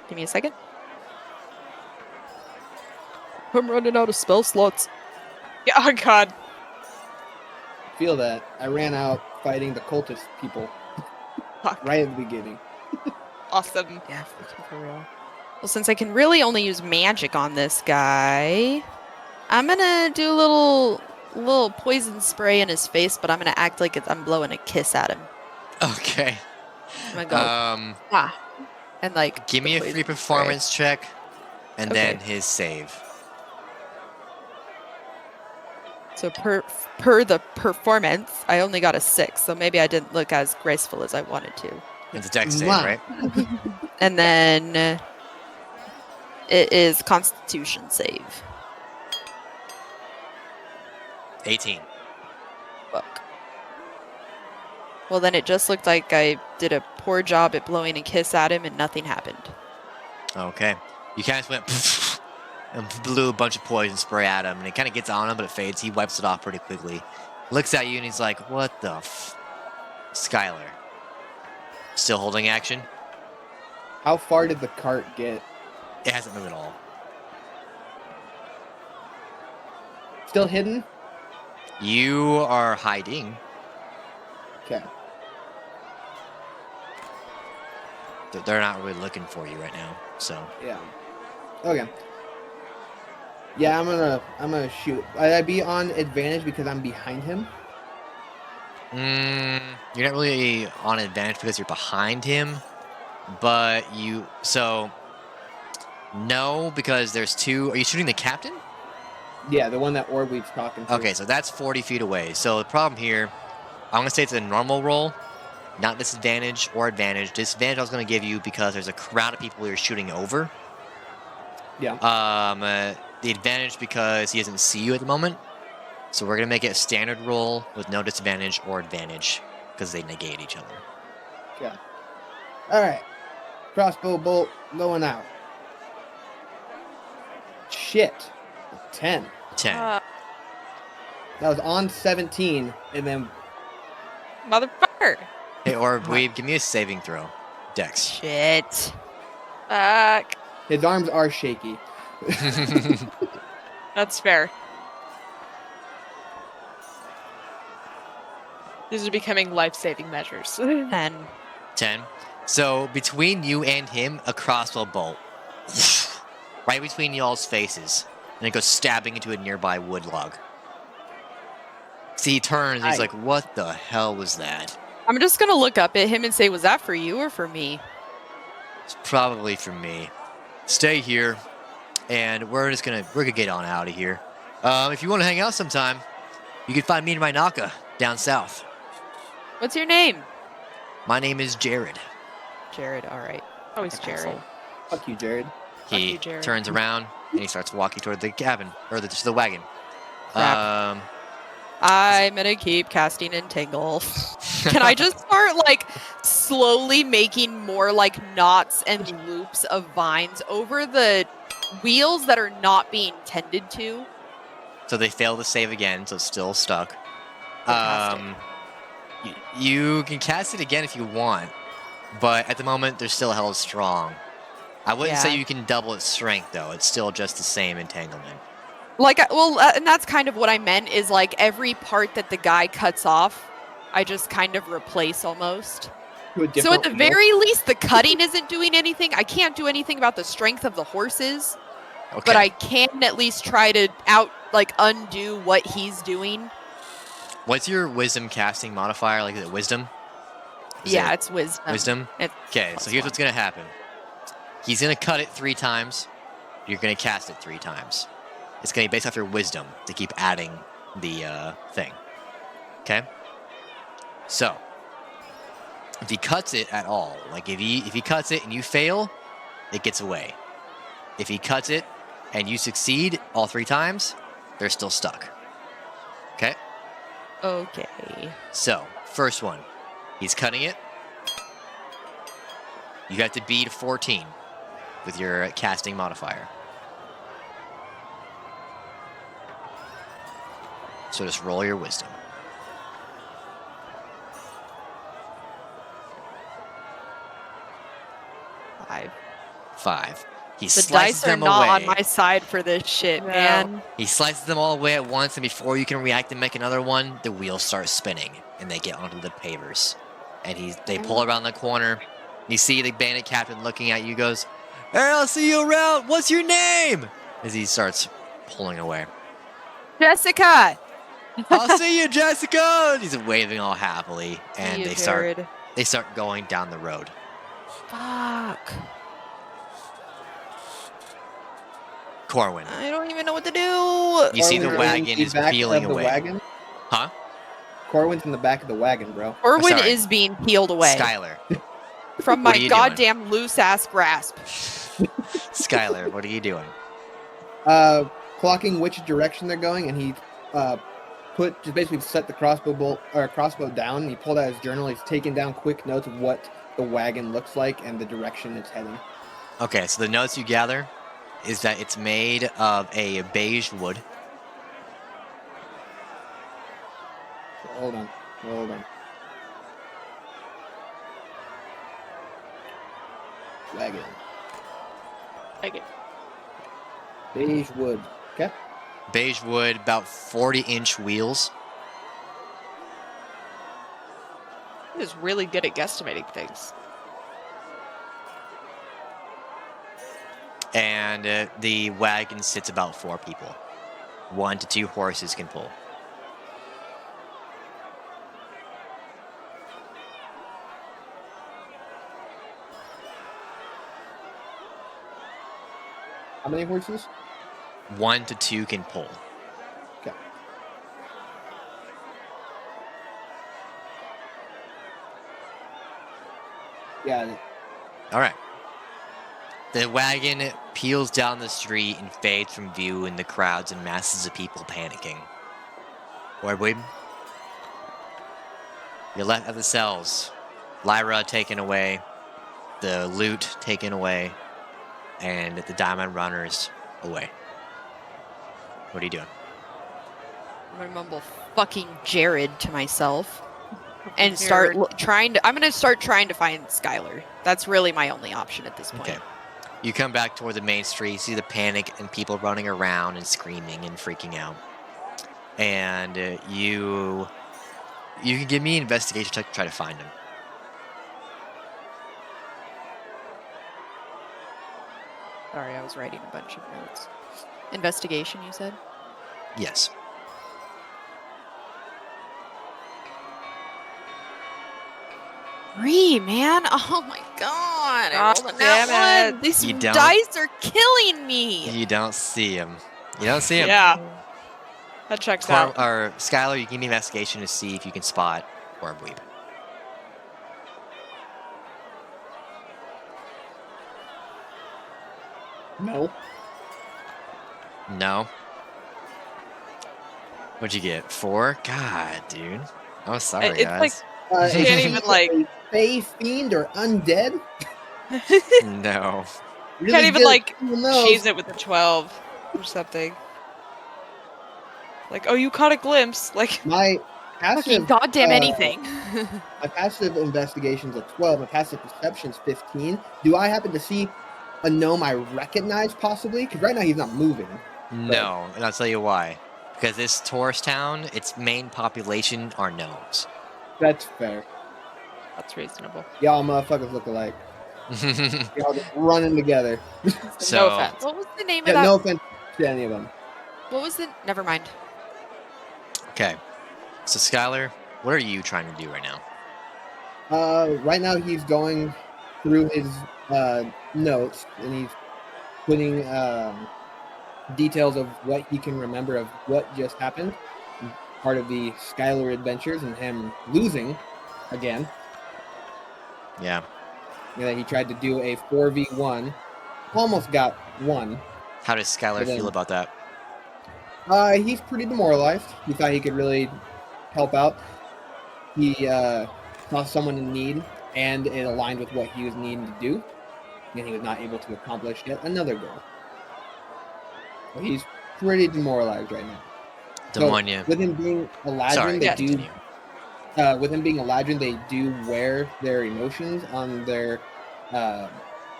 Give me a second. I'm running out of spell slots.
Yeah. Oh God.
Feel that. I ran out fighting the cultist people
Fuck.
right at the beginning.
Awesome.
Yeah, freaking for real. Well, since I can really only use magic on this guy, I'm gonna do a little poison spray in his face, but I'm gonna act like I'm blowing a kiss at him.
Okay.
I'm gonna go and like
Give me a
the
free
poison spray.
performance check, and
Okay.
then his save.
So per the performance, I only got a 6, so maybe I didn't look as graceful as I wanted to.
It's a dex save,
Mwah.
right?
And then it is Constitution save.
18.
Fuck. Well, then it just looked like I did a poor job at blowing a kiss at him and nothing happened.
Okay. You kind of went and blew a bunch of poison spray at him, and it kind of gets on him, but it fades. He wipes it off pretty quickly. Looks at you, and he's like, what the f... Skylar. Still holding action?
How far did the cart get?
It hasn't moved at all.
Still hidden?
You are hiding.
Okay.
They're not really looking for you right now, so...
Yeah. Okay. Yeah, I'm gonna shoot. I'd be on advantage because I'm behind him.
You're not really on advantage because you're behind him, but you... So... No, because there's two... Are you shooting the captain?
Yeah, the one that Orweed's talking to.
Okay, so that's 40 feet away. So the problem here, I'm going to say it's a normal roll, not disadvantage or advantage. Disadvantage I was going to give you because there's a crowd of people you're shooting over.
Yeah.
The advantage because he doesn't see you at the moment. So we're going to make it a standard roll with no disadvantage or advantage because they negate each other.
Okay. All right. Crossbow bolt going out. Shit. 10.
10.
That was on 17, and then
Motherfucker.
Hey, or Weeb, give me a saving throw. Dex.
Shit.
Fuck.
his arms are shaky.
That's fair. These are becoming life-saving measures.
10.
10. So between you and him, a crossbow bolt. Right between y'all's faces. And it goes stabbing into a nearby wood log. See, he turns and he's like, what the hell was that?
I'm just going to look up at him and say, was that for you or for me?
It's probably for me. Stay here, and we're gonna get on out of here. If you want to hang out sometime, you can find me in my Naka down south.
What's your name?
My name is Jared.
Jared, all right.
Always Jared.
Fuck you, Jared.
He
you, Jared.
turns around and he starts walking toward the cabin, or the wagon.
Crap. I'm gonna keep casting Entangle. Can I just start like slowly making more like knots and loops of vines over the wheels that are not being tended to?
So they fail to save again, so it's still stuck.
Fantastic.
You can cast it again if you want, but at the moment they're still held strong. I wouldn't say
Yeah.
you can double its strength though. It's still just the same entanglement.
Like, and that's kind of what I meant is like every part that the guy cuts off, I just kind of replace almost.
To a
So at
different
the
wheel.
very least, the cutting isn't doing anything. I can't do anything about the strength of the horses,
Okay.
but I can at least try to undo what he's doing.
What's your wisdom casting modifier? Like, is it wisdom? Is
Yeah,
it
it's wisdom.
wisdom?
It's
Okay, so
plus
here's
one.
what's going to happen. He's going to cut it 3 times. You're going to cast it 3 times. It's going to be based off your wisdom to keep adding the thing. Okay? So, if he cuts it at all, like if he cuts it and you fail, it gets away. If he cuts it and you succeed all 3 times, they're still stuck. Okay?
Okay.
So, first one. He's cutting it. You have to beat 14 with your casting modifier. So just roll your wisdom.
5.
5. He
The
slices
dice are
them
not
away.
on my side for this shit,
No.
man.
He slices them all away at once, and before you can react and make another one, the wheels start spinning, and they get onto the pavers. And they pull around the corner. You see the bandit captain looking at you, goes, "Hey, I'll see you around. What's your name?" As he starts pulling away.
Jessica!
"I'll see you, Jessica!" And he's waving all happily, and
See you,
they
Jared.
start going down the road.
Fuck.
Corwin.
I don't even know what to do.
You see the
Corwin's
wagon
in the
is
back
peeling
of the
away.
Wagon.
Huh?
Corwin's in the back of the wagon, bro.
Corwin
sorry.
is being peeled away
Skylar.
from
what
my
are you
goddamn loose ass grasp.
Skylar, what are you doing?
Clocking which direction they're going, and he just basically set the crossbow down. And he pulled out his journal. He's taking down quick notes of what the wagon looks like and the direction it's heading.
Okay, so the notes you gather is that it's made of a beige wood.
Hold on. Wagon.
Okay.
Beige wood. Okay.
Beige wood, about 40-inch wheels.
He is really good at guesstimating things.
And the wagon sits about 4 people. 1 to 2 horses can pull.
How many horses?
1 to 2 can pull.
Okay. Got it.
All right. The wagon peels down the street and fades from view in the crowds and masses of people panicking. Warbweeb, you're left at the cells. Lyra taken away, the loot taken away, and the diamond runners away. What are you doing?
I'm gonna mumble fucking Jared to myself and start I'm gonna start trying to find Skylar. That's really my only option at this point.
Okay. You come back toward the main street, see the panic and people running around and screaming and freaking out. And you can give me an investigation check to try to find him.
Sorry, I was writing a bunch of notes. Investigation, you said?
Yes.
Man. Oh my god. I rolled a
damn
nat
it.
one. These
You don't-
dice are killing me.
You don't see him. You don't see him.
Yeah. That checks out.
Or Skylar, you give me an investigation to see if you can spot Warbweeb.
No.
No. What'd you get? 4? God, dude. I'm sorry,
It's
guys.
like
Is
can't
he
even, like-
a fey, fiend, or undead?
No.
Really
can't even
good
like
at who knows.
cheese it with a 12 or something. Like, oh, you caught a glimpse. Like,
My
Fucking
passive,
goddamn anything.
my passive investigation's a 12. My passive perception's 15. Do I happen to see a gnome I recognize, possibly? Because right now he's not moving.
No, and I'll tell you why. Because this tourist town, its main population are gnomes.
That's fair.
that's reasonable.
Y'all motherfuckers look alike. Y'all just running together.
So-
No offense.
What was the name
Yeah,
of that?
no offense to any of them.
What was the? Never mind.
Okay. So, Skylar, what are you trying to do right now?
Right now he's going through his notes and he's putting details of what he can remember of what just happened. Part of the Skylar adventures and him losing again.
Yeah.
You know, he tried to do a 4v1, almost got one.
How does Skylar
But then-
feel about that?
He's pretty demoralized. He thought he could really help out. He saw someone in need, and it aligned with what he was needing to do, and he was not able to accomplish yet another goal. So he's pretty demoralized right now.
Demonia.
With him being a Ladrin,
Sorry,
they
continue.
with him being a Ladrin, they do wear their emotions on their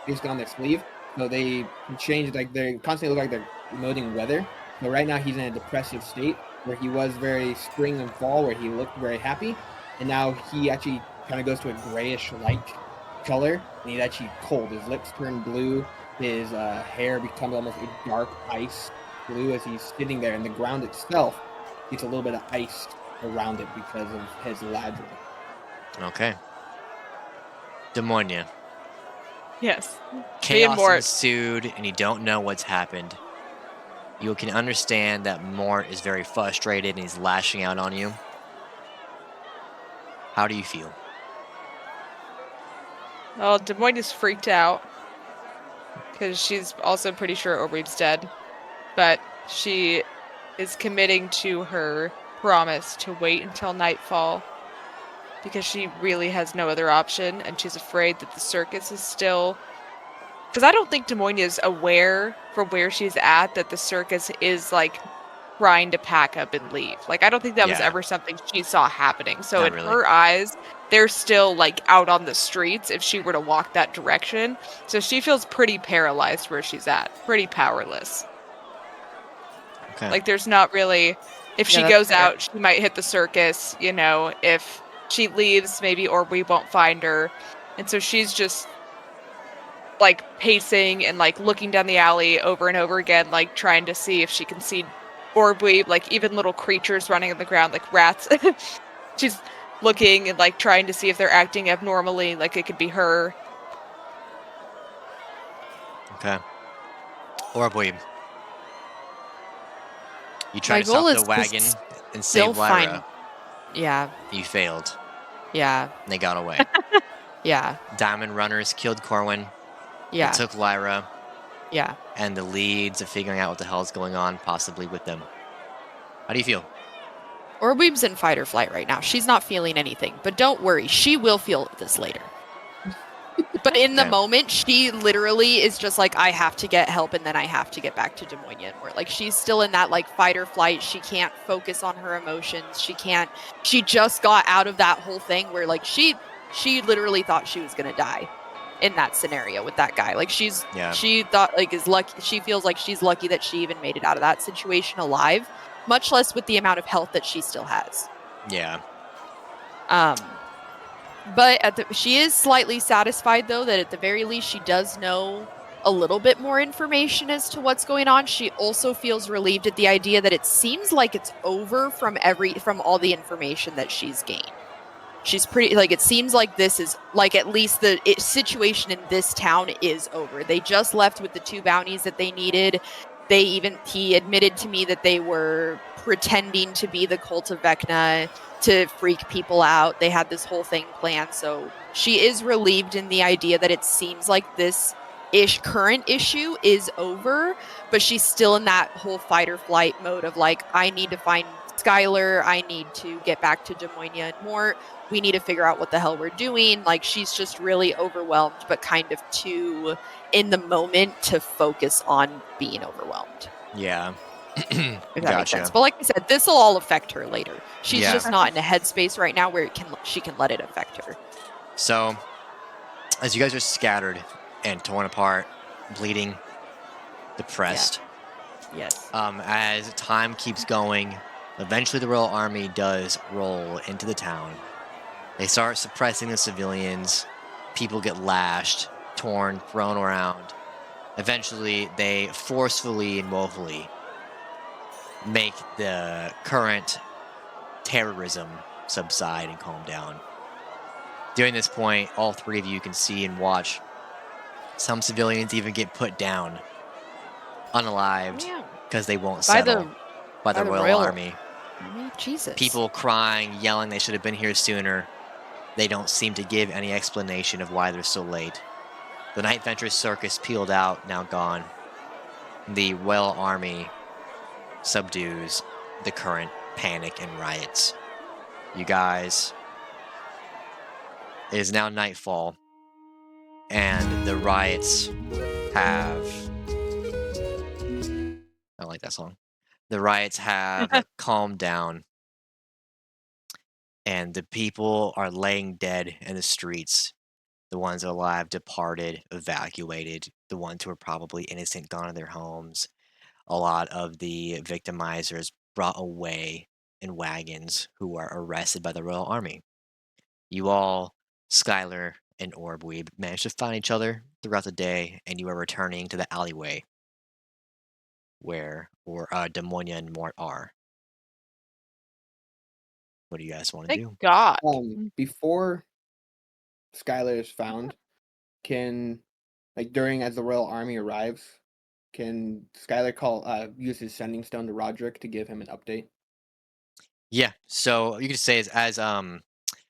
basically on their sleeve. So they can change, like they constantly look like they're emoting weather. So right now he's in a depressive state where he was very spring and fall, where he looked very happy, and now he actually kind of goes to a grayish light color, and he's actually cold. His lips turn blue, his hair becomes almost a dark ice blue as he's sitting there, and the ground itself gets a little bit of ice around it because of his Ladrin.
Okay. Demonia.
Yes.
Chaos
Mort.
ensued, and you don't know what's happened. You can understand that Mort is very frustrated and he's lashing out on you. How do you feel?
Well, Des Moines is freaked out because she's also pretty sure Orweeb's dead, but she is committing to her promise to wait until nightfall because she really has no other option, and she's afraid that the circus is still... Because I don't think Des Moines is aware from where she's at that the circus is, like, trying to pack up and leave. Like, I don't think that was ever something she saw happening. So
Not
in
really.
her eyes, they're still, like, out on the streets if she were to walk that direction. So she feels pretty paralyzed where she's at. Pretty powerless.
Okay.
Like, there's not really... If
Yeah,
she
that's
goes
fair.
out, she might hit the circus, you know. If she leaves, maybe Orweeb won't find her. And so she's just, like, pacing and, like, looking down the alley over and over again, like, trying to see if she can see Orweeb, like, even little creatures running on the ground, like rats. She's looking and, like, trying to see if they're acting abnormally, like it could be her.
Okay. Orweeb. You try
My
to stop
goal
the
is to
wagon and
still
save Lyra.
find. Yeah,
You failed.
yeah,
And they got away.
yeah,
Diamond Runners killed Corwin. They
yeah,
took Lyra.
yeah.
And the leads of figuring out what the hell is going on, possibly with them. How do you feel?
Orweeb's in fight or flight right now. She's not feeling anything, but don't worry, she will feel this later. But in the
Okay.
moment, she literally is just like, I have to get help, and then I have to get back to Des Moines. Where like she's still in that like fight or flight. She can't focus on her emotions. She can't. She just got out of that whole thing where like she literally thought she was gonna die in that scenario with that guy. Like she thought like is lucky. She feels like she's lucky that she even made it out of that situation alive. Much less with the amount of health that she still has.
Yeah.
But she is slightly satisfied, though, that at the very least she does know a little bit more information as to what's going on. She also feels relieved at the idea that it seems like it's over from all the information that she's gained. She's pretty, like, it seems like this is, like, at least the situation in this town is over. They just left with the 2 bounties that they needed. He admitted to me that they were pretending to be the cult of Vecna to freak people out. They had this whole thing planned. So she is relieved in the idea that it seems like this current issue is over, but she's still in that whole fight or flight mode of like, I need to find Skylar. I need to get back to Des Moines and Mort. We need to figure out what the hell we're doing. Like, she's just really overwhelmed, but kind of too in the moment to focus on being overwhelmed.
Yeah.
If that makes sense. But like I said, this will all affect her later. She's just not in a headspace right now where she can let it affect her.
So, as you guys are scattered and torn apart, bleeding, depressed.
Yes.
As time keeps going, eventually the Royal Army does roll into the town. They start suppressing the civilians. People get lashed, torn, thrown around. Eventually, they forcefully and woefully make the current terrorism subside and calm down. During this point, all 3 of you can see and watch some civilians even get put down, unalived, because they won't settle by the Royal Army.
Jesus.
People crying, yelling they should have been here sooner. They don't seem to give any explanation of why they're so late. The Night Venture Circus peeled out, now gone. The Royal Army subdues the current panic and riots. You guys, it is now nightfall, and the riots have... I like that song. The riots have calmed down, and the people are laying dead in the streets. The ones alive departed, evacuated. The ones who are probably innocent gone to their homes. A lot of the victimizers brought away in wagons who were arrested by the Royal Army. You all, Skylar and Orweeb, managed to find each other throughout the day, and you are returning to the alleyway where Des Moines and Mort are. What do you guys want to do?
Thank God.
Before Skylar is found, can, like, during as the Royal Army arrives, can Skylar use his sending stone to Roderick to give him an update?
Yeah. So you could say as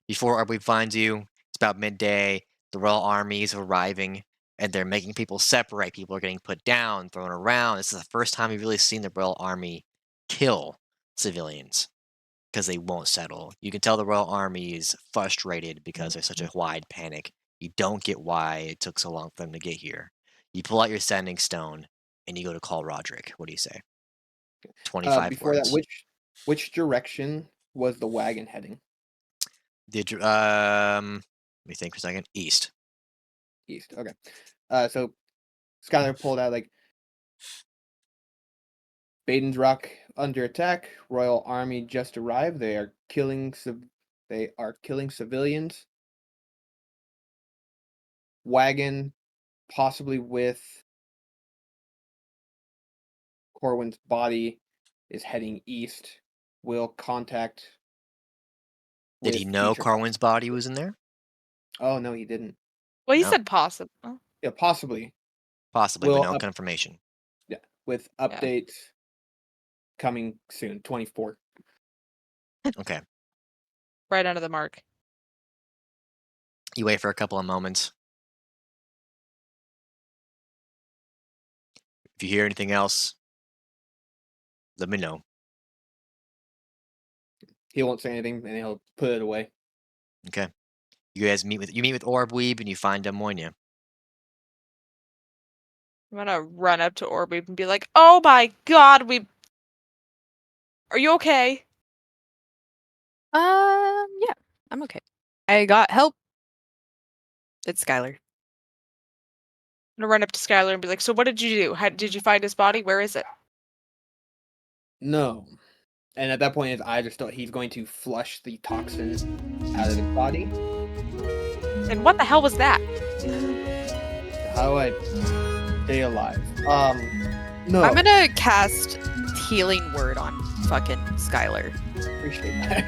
before Arbweeb finds you, it's about midday. The Royal Army is arriving, and they're making people separate. People are getting put down, thrown around. This is the first time you've really seen the Royal Army kill civilians because they won't settle. You can tell the Royal Army is frustrated because there's such a wide panic. You don't get why it took so long for them to get here. You pull out your sending stone and you go to call Roderick. What do you say? 25
Before that,
words.
which direction was the wagon heading?
Let me think for a second. East.
East. Okay. So Skylar pulled out like Baden's Rock under attack. Royal Army just arrived. They are killing civilians. Wagon, possibly with Corwin's body, is heading east. Will contact.
Did he
with
know
future-
Carwin's body was in there?
Oh no, he didn't.
Well, he
No.
said possible.
Yeah, possibly.
Possibly,
Will
but no
up-
confirmation.
Yeah, with updates coming soon. 24.
Okay.
Right under the mark.
You wait for a couple of moments. If you hear anything else, let me know.
He won't say anything, and he'll put it away.
Okay. You guys meet with Orbweeb and you find Moinia.
I'm gonna run up to Orbeeb and be like, "Oh my God, are you okay?"
Yeah, I'm okay. I got help. It's Skylar.
I'm gonna run up to Skylar and be like, "So what did you do? Did you find his body? Where is it?"
No. And at that point, his eyes are still. He's going to flush the toxin out of his body.
And what the hell was that?
How do I stay alive? No.
I'm gonna cast Healing Word on fucking Skylar.
Appreciate that.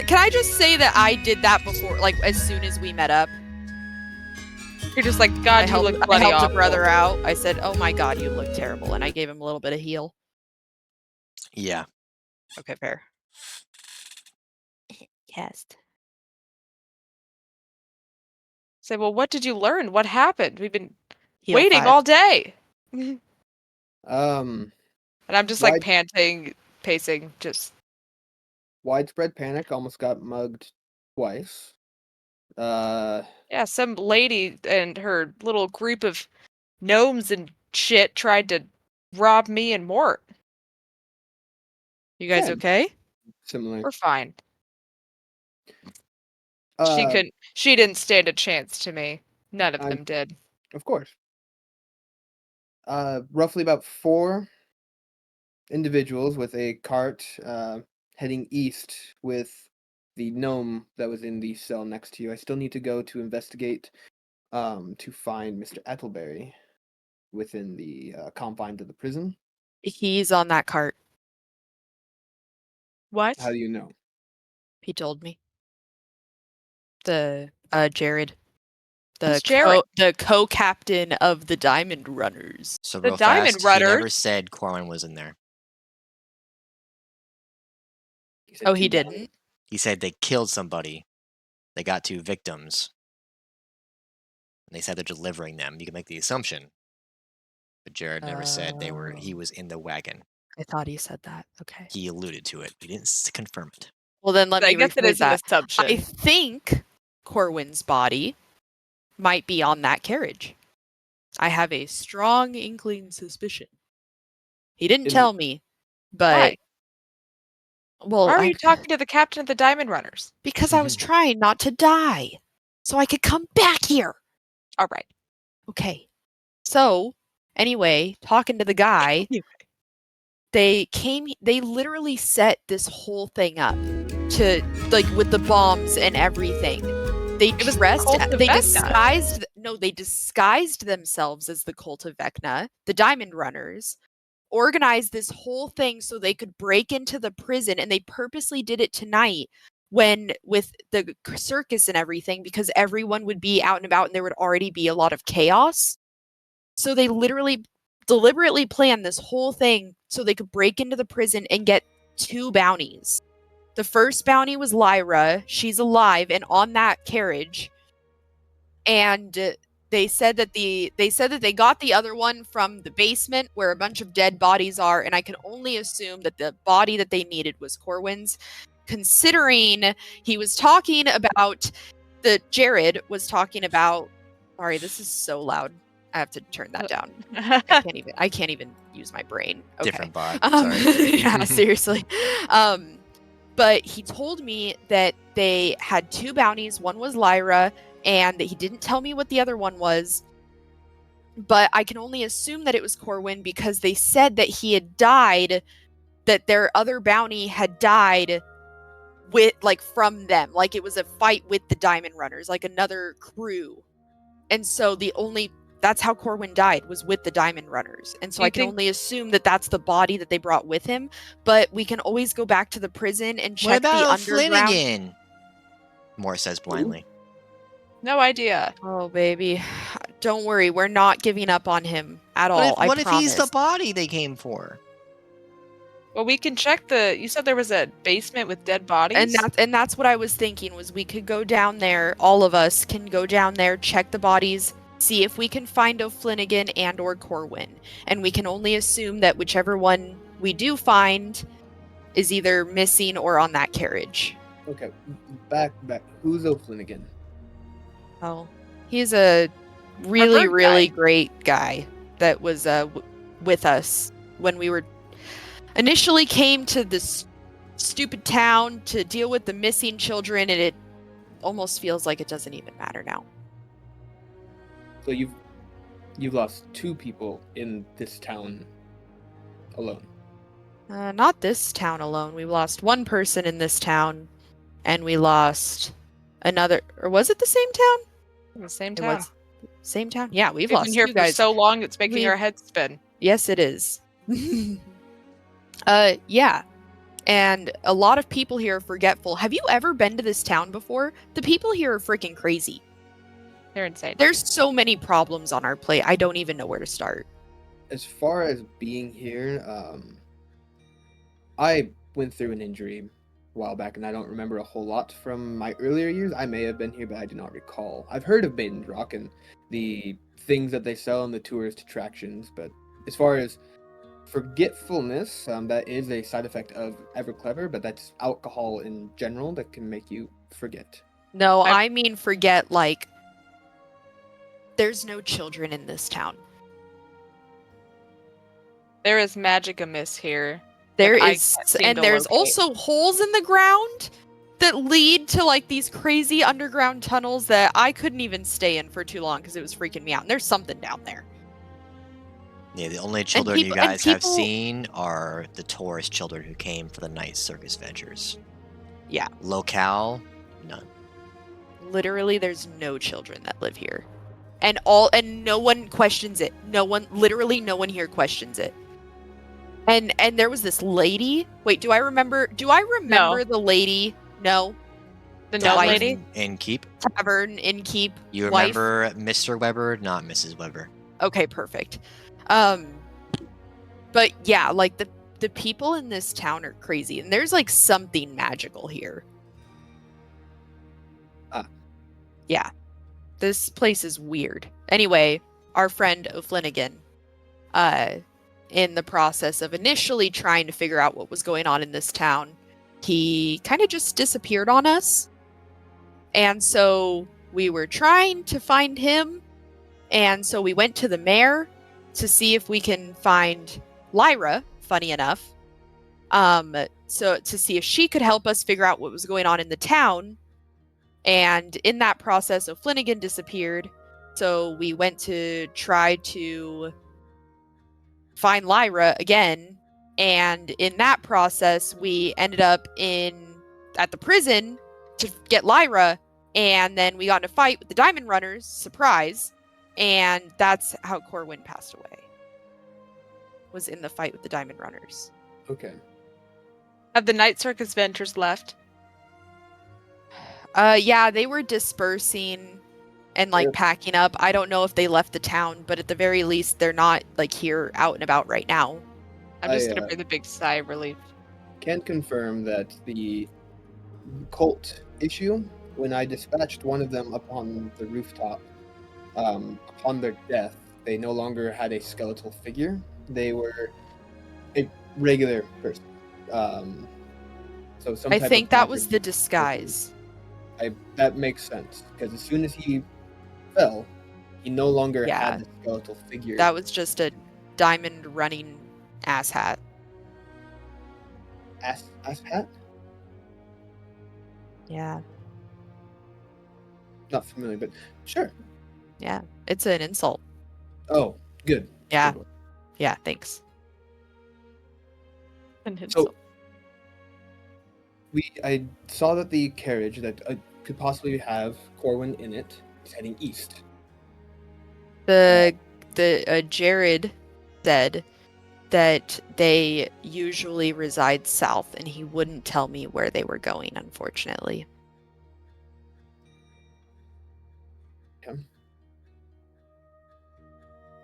Can I just say that I did that before, like as soon as we met up?
You're just like, God,
I
you look
helped
bloody
a
awful.
brother out. I said, "Oh my God, you look terrible," and I gave him a little bit of heal.
Yeah.
Okay, fair. Cast.
Say, well, what did you learn? What happened? We've been
Heal
waiting
5.
all day. And I'm just like panting, pacing, just.
Widespread panic. Almost got mugged twice.
Yeah, some lady and her little group of gnomes and shit tried to rob me and Mort.
You guys
Yeah.
okay?
Similar.
We're fine. She didn't stand a chance to me. None of them did.
Of course. Roughly about 4 individuals with a cart heading east with the gnome that was in the cell next to you. I still need to go to investigate to find Mr. Ethelberry within the confines of the prison.
He's on that cart.
What?
How do you know?
He told me. The Jared.
Who's Jared?
The co-captain of the Diamond Runners.
So
The
real
Diamond
fast, he never
Runners?
said Corwin was in there.
Oh, he didn't?
He said they killed somebody. They got 2 victims. And they said they're delivering them. You can make the assumption. But Jared never said he was in the wagon.
I thought he said that. Okay.
He alluded to it. He didn't confirm it.
Well, then let
I
me
guess it
rephrase
is an
that.
assumption.
I think Corwin's body might be on that carriage. I have a strong inkling suspicion. He didn't tell me, but
Why?
well,
Why are you talking to the captain of the Diamond Runners?
because I was trying not to die, so I could come back here.
All right.
Okay. So, anyway, talking to the guy, they literally set this whole thing up to, like, with the bombs and everything. They disguised themselves as the Cult of Vecna, the Diamond Runners, organized this whole thing so they could break into the prison, and they purposely did it tonight with the circus and everything, because everyone would be out and about and there would already be a lot of chaos. So they literally deliberately planned this whole thing so they could break into the prison and get 2 bounties. The first bounty was Lyra. She's alive and on that carriage. And they said that they got the other one from the basement where a bunch of dead bodies are, and I can only assume that the body that they needed was Corwin's, considering he was talking about Jared was talking about. Sorry, this is so loud. I have to turn that down. I can't even use my brain. Okay.
Different bot. Sorry.
Yeah, seriously. But he told me that they had 2 bounties. One was Lyra, and that he didn't tell me what the other one was. But I can only assume that it was Corwin because they said that he had died, that their other bounty had died with, like, from them. Like, it was a fight with the Diamond Runners, like another crew. And so that's how Corwin died, was with the Diamond Runners. And so I can only assume that that's the body that they brought with him. But we can always go back to the prison and check the underground.
Flanagan? Morris says blindly.
No idea.
Oh, baby. Don't worry. We're not giving up on him at all.
What if he's the body they came for?
Well, we can check you said there was a basement with dead bodies?
And that's what I was thinking, was we could go down there. All of us can go down there, check the bodies, see if we can find O'Flanagan and or Corwin. And we can only assume that whichever one we do find is either missing or on that carriage.
Okay, back. Who's O'Flanagan?
Oh, he's a really great guy that was with us when we were initially came to this stupid town to deal with the missing children, and it almost feels like it doesn't even matter now.
So you've lost 2 people in this town alone.
Not this town alone. We lost 1 person in this town, and we lost another. Or was it the same town?
The same town.
Same town? Yeah, we've
been
lost
here
2
for
guys.
so long it's making our heads spin.
Yes, it is. Yeah. And a lot of people here are forgetful. Have you ever been to this town before? The people here are freaking crazy.
They're insane.
There's so many problems on our plate. I don't even know where to start.
As far as being here, I went through an injury a while back, and I don't remember a whole lot from my earlier years. I may have been here, but I do not recall. I've heard of Baden's Rock and the things that they sell in the tourist attractions, but as far as forgetfulness, that is a side effect of Everclever, but that's alcohol in general that can make you forget.
No, I mean forget, like, there's no children in this town.
There is magic amiss here.
There is, and there's also holes in the ground that lead to, like, these crazy underground tunnels that I couldn't even stay in for too long because it was freaking me out. And there's something down there.
Yeah, the only children you guys have seen are the tourist children who came for the night circus ventures.
Yeah.
Locale, none.
Literally, there's no children that live here. And no one questions it. No one here questions it. And there was this lady. Wait, do I remember
No.
the lady? No.
The gnome lady?
Innkeep.
Tavern, innkeep.
You
wife?
remember Mr. Weber, not Mrs. Weber.
Okay, perfect. But yeah, like the people in this town are crazy, and there's like something magical here. Yeah. This place is weird. Anyway, our friend O'Flanagan, in the process of initially trying to figure out what was going on in this town, he kind of just disappeared on us. And so we were trying to find him. And so we went to the mayor to see if we can find Lyra, funny enough. So to see if she could help us figure out what was going on in the town. And in that process, O'Flanagan disappeared. So we went to try to find Lyra again. And in that process, we ended up at the prison to get Lyra. And then we got in a fight with the Diamond Runners. Surprise. And that's how Corwin passed away. Was in the fight with the Diamond Runners.
Okay.
Have the night circus ventures left?
Yeah, they were dispersing, and like
Sure.
packing up. I don't know if they left the town, but at the very least, they're not like here out and about right now.
I'm just
I,
gonna breathe a big sigh of relief.
Can confirm that the cult issue, when I dispatched one of them up on the rooftop, upon their death, they no longer had a skeletal figure. They were a regular person. So some
I
type
think
of
that was
magic.
the disguise.
That makes sense because as soon as he fell, he no longer
Yeah.
had the skeletal figure.
That was just a diamond running ass hat.
Ass hat?
Yeah.
Not familiar, but sure.
Yeah. It's an insult.
Oh, good.
Yeah.
Good one.
Yeah. Thanks.
And
So I saw that the carriage that could possibly have Corwin in it is heading east.
The Jared said that they usually reside south, and he wouldn't tell me where they were going, unfortunately.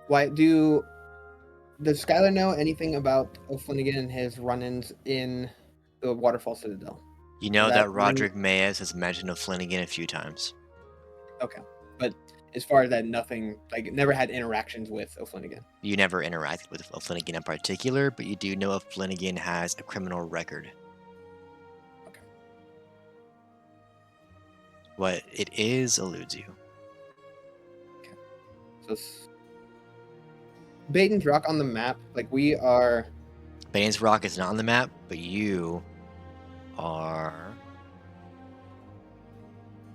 Why does Skylar know anything about O'Flanagan and his run-ins in the Waterfall Citadel?
You know
That
that
one-
Roderick Mayes has mentioned O'Flanagan a few times.
Okay, but as far as that, nothing, like, never had interactions with O'Flanagan.
You never interacted with O'Flanagan in particular, but you do know O'Flanagan has a criminal record.
Okay.
What it is eludes you.
So Baden's Rock on the map, like we are.
Baines Rock is not on the map, but you are.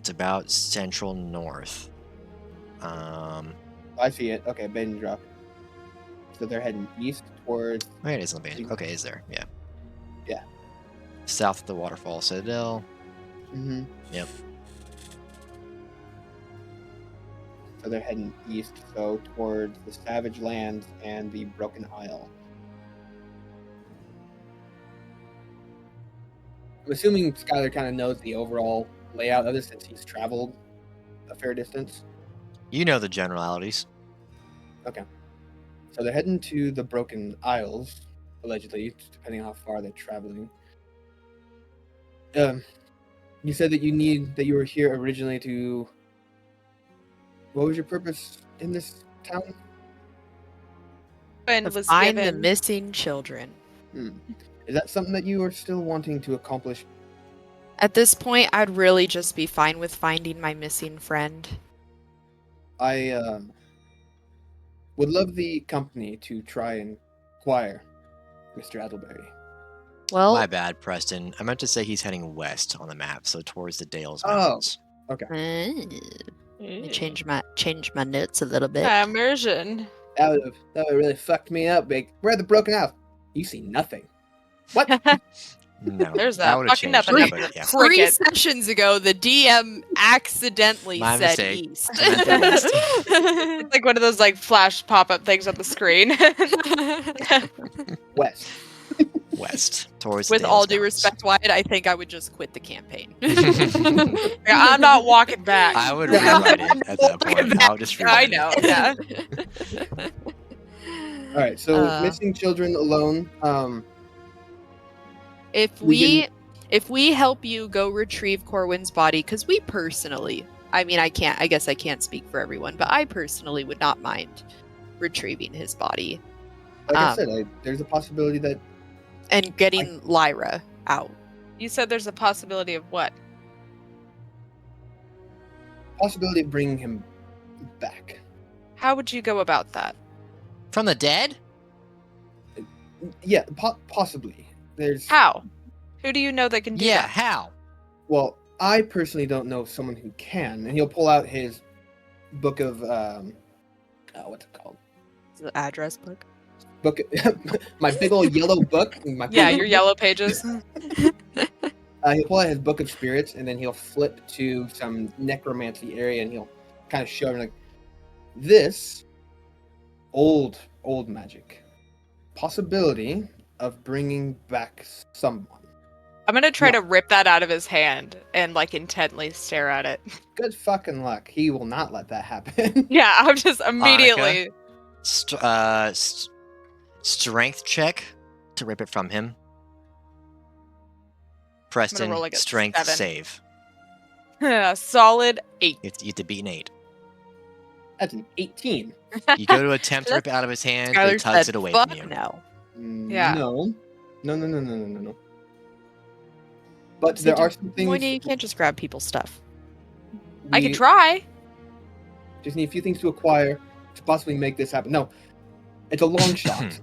It's about central north.
I see it. Okay, Baden's Rock. So they're heading east towards.
Wait, it is on Baines. Okay, is there? Yeah.
Yeah.
South of the Waterfall Citadel.
Mm-hmm.
Yep.
So they're heading east, so towards the Savage Lands and the Broken Isle. I'm assuming Skylar kind of knows the overall layout of this since he's traveled a fair distance.
You know the generalities.
Okay. So they're heading to the Broken Isles, allegedly, depending on how far they're traveling. You said that you were here originally to. What was your purpose in this town?
and
To
was
find the
given
missing children.
Is that something that you are still wanting to accomplish?
At this point, I'd really just be fine with finding my missing friend.
I would love the company to try and acquire Mr. Adelberry.
Well,
My bad, Preston. I meant to say he's heading west on the map, so towards the Dales
Oh.
Mountains.
let me change my notes a little bit.
immersion.
That would have really fucked me up, big. Where are the Broken Isles? You see nothing. What?
No,
There's
that
that
would have
fucking
changed
nothing
it,
up
but
there.
yeah.
3
Cricket.
sessions ago, the DM accidentally
My
said
mistake.
east.
I meant the west.
It's like one of those like flash pop-up things on the screen.
West.
West, towards
With
the
all
Dales
due
Mountains.
respect, Wyatt, I think I would just quit the campaign.
Yeah, I'm not walking back.
I would
Yeah.
rewrite it at that point. I would just
I
rewrite
know,
it.
yeah.
All right. So
Uh,
missing children alone.
If
We
we help you go retrieve Corwin's body, because we personally, I guess I can't speak for everyone, but I personally would not mind retrieving his body
Like I said, there's a possibility that
and getting Lyra out.
You said there's a possibility of what?
of bringing him back.
How would you go about that?
From the dead?
Yeah, possibly. There's.
How? Who do you know that can do
Yeah,
that?
how?
Well, I personally don't know someone who can, and he'll pull out his book of what's it called?
The address book.
Book, my big old yellow book.
Yeah, your yellow pages.
He'll pull out his book of spirits, and then he'll flip to some necromancy area, and he'll kind of show him like this old magic possibility of bringing back someone.
I'm gonna try to rip that out of his hand and like intently stare at it.
Good fucking luck. He will not let that happen.
Yeah, I'm just immediately.
Strength check to rip it from him. Preston,
roll like a
strength
7.
save.
A solid 8.
You have to beat an 8.
That's an 18.
You go to attempt to rip it out of his hand, but he
Skylar
tugs
said,
it away
"Fuck
from you.
no."
Yeah.
No. No. But there are some things.
Moynier, you can't just grab people's stuff.
I can try.
Just need a few things to acquire to possibly make this happen. No, it's a long shot.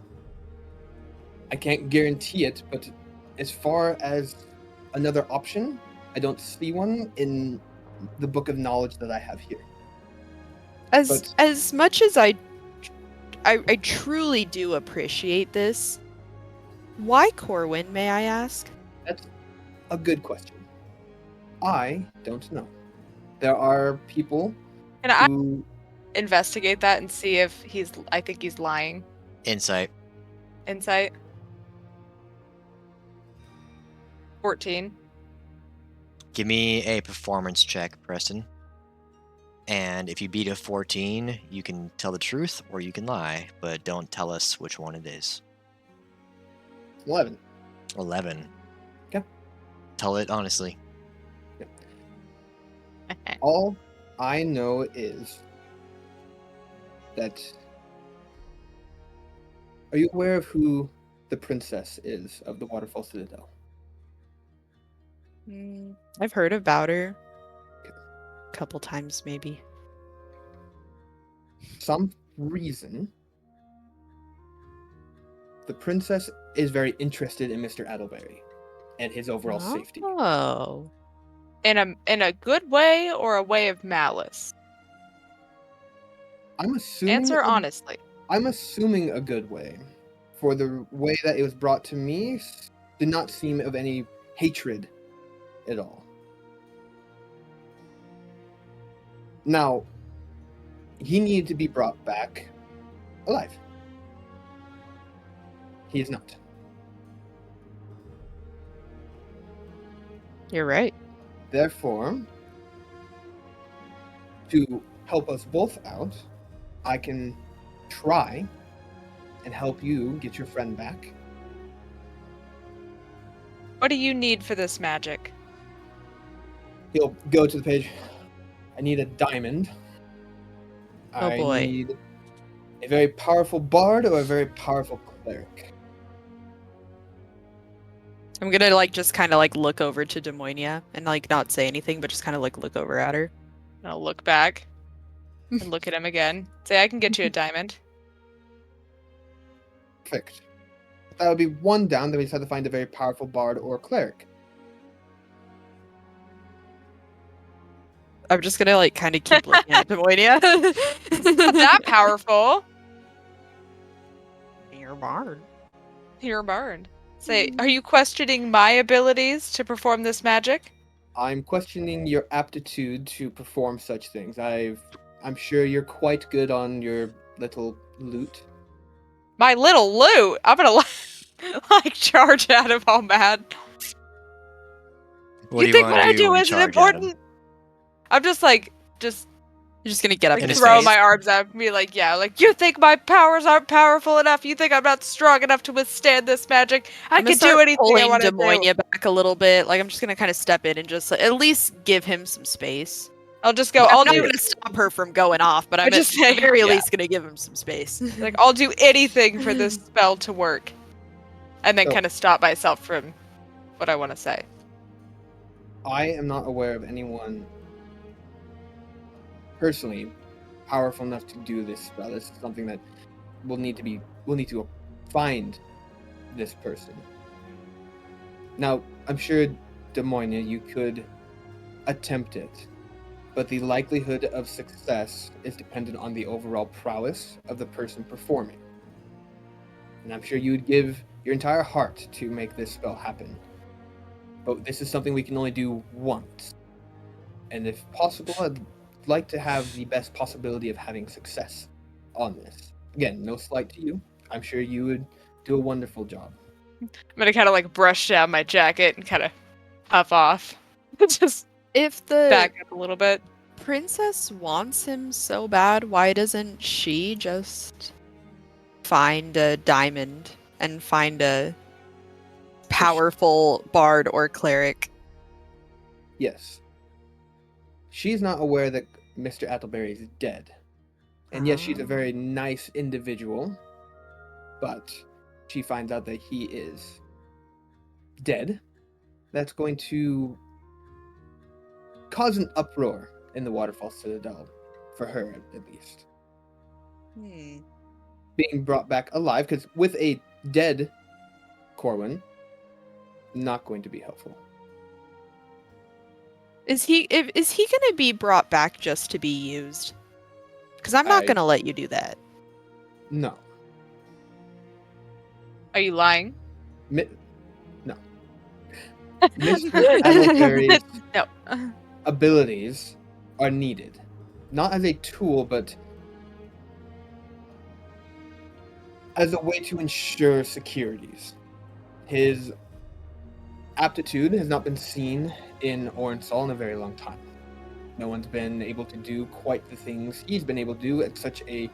I can't guarantee it, but as far as another option, I don't see one in the book of knowledge that I have here.
As much as I truly do appreciate this, why Corwin, may I ask?
That's a good question. I don't know. There are people
Can I
who
investigate that and see if I think he's lying.
Insight.
Insight. 14.
Give me a performance check, Preston. And if you beat a 14, you can tell the truth or you can lie, but don't tell us which one it is.
11.
11.
Okay.
Tell it honestly.
All I know is that. Are you aware of who the princess is of the Waterfall Citadel?
I've heard about her. A couple times, maybe.
Some reason, the princess is very interested in Mr. Adelberry and his overall safety.
Oh.
In a good way or a way of malice?
I'm assuming.
Answer honestly.
I'm assuming a good way. For the way that it was brought to me, did not seem of any hatred at all. Now, he needed to be brought back alive. He is not.
You're right.
Therefore, to help us both out, I can try and help you get your friend back.
What do you need for this magic?
He'll go to the page. I need a diamond.
Oh boy.
I need a very powerful bard or a very powerful cleric.
I'm gonna just kind of look over to Demonia and not say anything, but just kind of look over at her.
And I'll look back and look at him again. Say, I can get you a diamond.
Perfect. That would be one down. Then we just have to find a very powerful bard or cleric.
I'm just gonna kind of keep looking at Demonia.
Not that powerful.
You're bard.
You're burned. Say, are you questioning my abilities to perform this magic?
I'm questioning your aptitude to perform such things. I'm sure you're quite good on your little lute.
My little loot. I'm gonna charge at him all mad.
What
you
do
think
wanna
what I do
when you
isn't
charge at him?
important? I'm just
You're just gonna get up
In
in
his
his
throw
face?
my arms out and be like, yeah, you think my powers aren't powerful enough? You think I'm not strong enough to withstand this magic? I
I'm gonna
can do
start
anything I
pulling
want to do.
Demonia back a little bit. I'm just gonna kind of step in and just at least give him some space.
I'll just go.
I'm
I'll
not
do.
gonna stop her from going off, but I'm
just
at the
say,
very
yeah.
least gonna give him some space.
I'll do anything for this spell to work, and then
So-
kind of stop myself from what I want to say.
I am not aware of anyone personally powerful enough to do this spell. This is something that we'll need to find this person. Now, I'm sure, Demonia, you could attempt it, but the likelihood of success is dependent on the overall prowess of the person performing. And I'm sure you would give your entire heart to make this spell happen. But this is something we can only do once. And if possible, I'd like to have the best possibility of having success on this. Again, no slight to you. I'm sure you would do a wonderful job.
I'm gonna kind of like brush down my jacket and kind of puff off. Just
If the
back up a little bit.
princess wants him so bad, why doesn't she just find a diamond and find a powerful bard or cleric?
Yes. She's not aware that Mr. Attleberry is dead. And yes, she's a very nice individual, but she finds out that he is dead. That's going to cause an uproar in the Waterfall Citadel, for her at least. Being brought back alive, because with a dead Corwin, not going to be helpful.
Is he gonna be brought back just to be used? Because I'm not gonna let you do that.
No.
Are you lying?
No. Mr. Attleberry's
No.
abilities are needed. Not as a tool, but as a way to ensure securities. His aptitude has not been seen in Orensal in a very long time. No one's been able to do quite the things he's been able to do at such a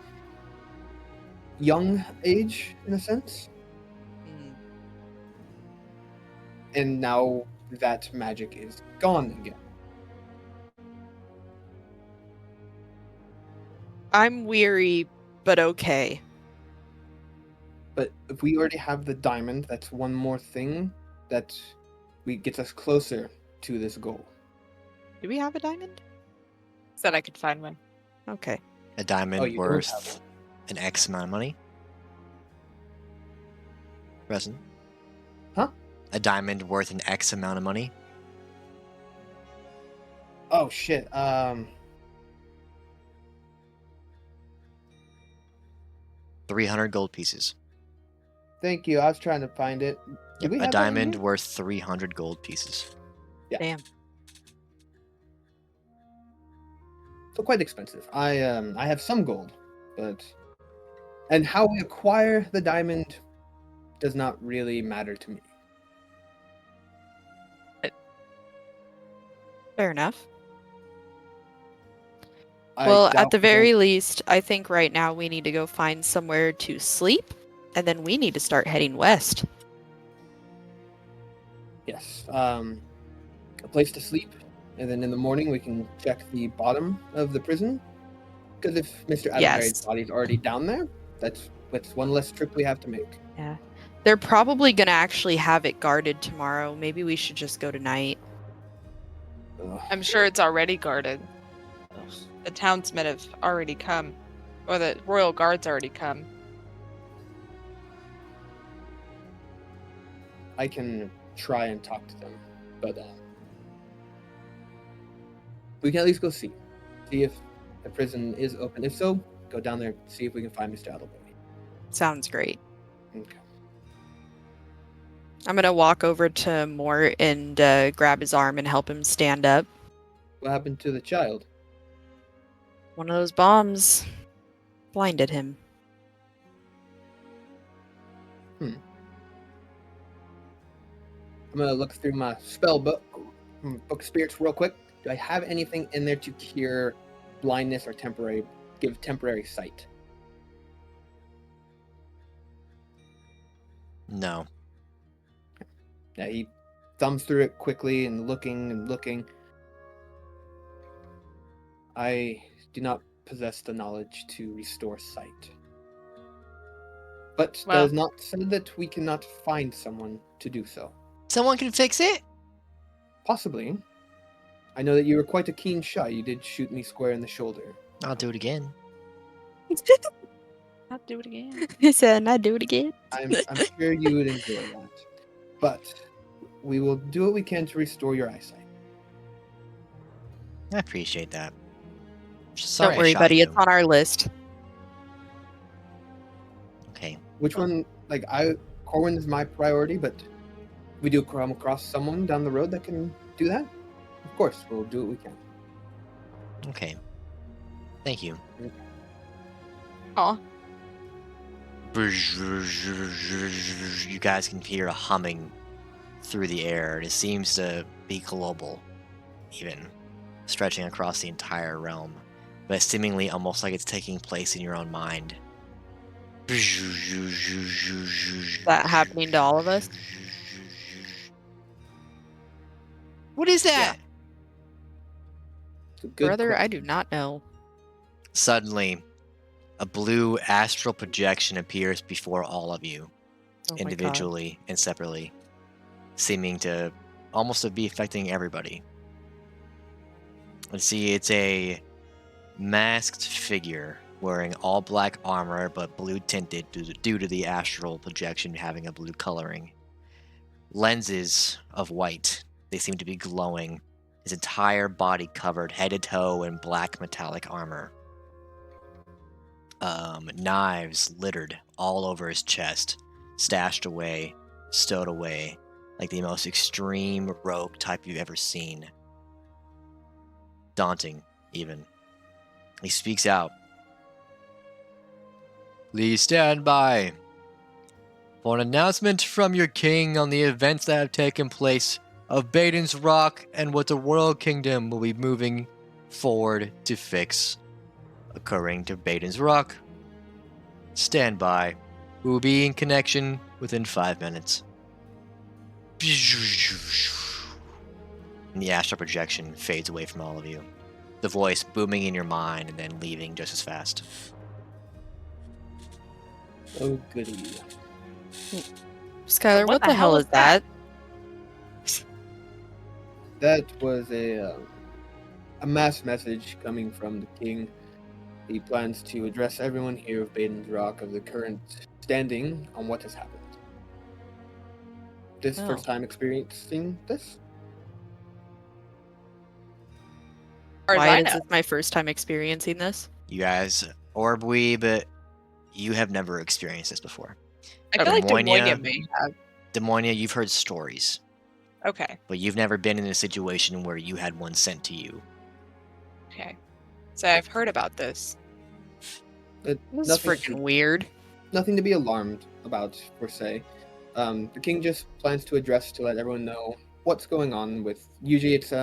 young age, in a sense. And now that magic is gone again.
I'm weary, but okay.
But if we already have the diamond, that's one more thing that gets us closer to this goal.
Do we have a diamond?
Said I could find one.
Okay.
A diamond
you don't have
worth an X amount of money. Present.
Huh?
A diamond worth an X amount of money.
Oh shit.
300 gold pieces.
Thank you. I was trying to find it.
Yep, a diamond worth 300 gold pieces.
Yeah.
Damn.
So quite expensive. I have some gold, and how we acquire the diamond does not really matter to me.
Fair enough.
I
Well, at
doubt
the
we
very
don't-
least, I think right now we need to go find somewhere to sleep, and then we need to start heading west.
Yes. A place to sleep, and then in the morning we can check the bottom of the prison. Because if Mr. Attleberry's body's already down there, that's one less trip we have to make.
Yeah. They're probably going to actually have it guarded tomorrow. Maybe we should just go tonight.
Ugh.
I'm sure it's already guarded. The townsmen have already come. Or the royal guards already come.
I can try and talk to them, but we can at least go see if the prison is open. If so, go down there, see if we can find Mr. Attleberry.
Sounds great.
Okay.
I'm going to walk over to Mort and grab his arm and help him stand up.
What happened to the child?
One of those bombs blinded him.
I'm gonna look through my spell book of spirits real quick. Do I have anything in there to cure blindness or give temporary sight?
No.
Yeah, he thumbs through it quickly and looking. I do not possess the knowledge to restore sight. But that is not said that we cannot find someone to do so.
Someone can fix it?
Possibly. I know that you were quite a keen shot. You did shoot me square in the shoulder.
I'll do it again.
I'll do it again.
He said, I'd do it again.
I'm sure you would enjoy that. But we will do what we can to restore your eyesight.
I appreciate that. Sorry
Don't worry,
I shot
buddy.
you.
It's on our list.
Okay.
Which one? Corwin is my priority, but we do come across someone down the road that can do that. Of course, we'll do what we can.
Okay. Thank you.
Aw.
You guys can hear a humming through the air. It seems to be global, even stretching across the entire realm, but seemingly almost like it's taking place in your own mind.
Is that happening to all of us?
What is that?
It's a good
Brother, I
question.
do not know.
Suddenly, a blue astral projection appears before all of you,
Oh my god.
individually and separately, seeming to almost be affecting everybody. Let's see, it's a masked figure wearing all black armor but blue tinted due to the astral projection having a blue coloring. Lenses of white, they seem to be glowing. His entire body covered head to toe in black metallic armor. Knives littered all over his chest, stashed away, stowed away, like the most extreme rogue type you've ever seen. Daunting, even. He speaks out. Please stand by for an announcement from your king on the events that have taken place of Baden's Rock and what the World Kingdom will be moving forward to fix. Occurring to Baden's Rock. Stand by. We will be in connection within 5 minutes. And the astral projection fades away from all of you. The voice booming in your mind and then leaving just as fast.
Oh, goody.
Skylar, what the hell is that?
That was a mass message coming from the king. He plans to address everyone here of Baden's Rock of the current standing on what has happened. This first time experiencing this?
Why is this my first time experiencing this?
You guys, but you have never experienced this before.
I feel like Demonia may have.
Demonia, you've heard stories.
Okay.
But you've never been in a situation where you had one sent to you.
Okay. So I've heard about this.
This is freaking weird.
Nothing to be alarmed about, per se. The king just plans to address to let everyone know what's going on with. Usually it's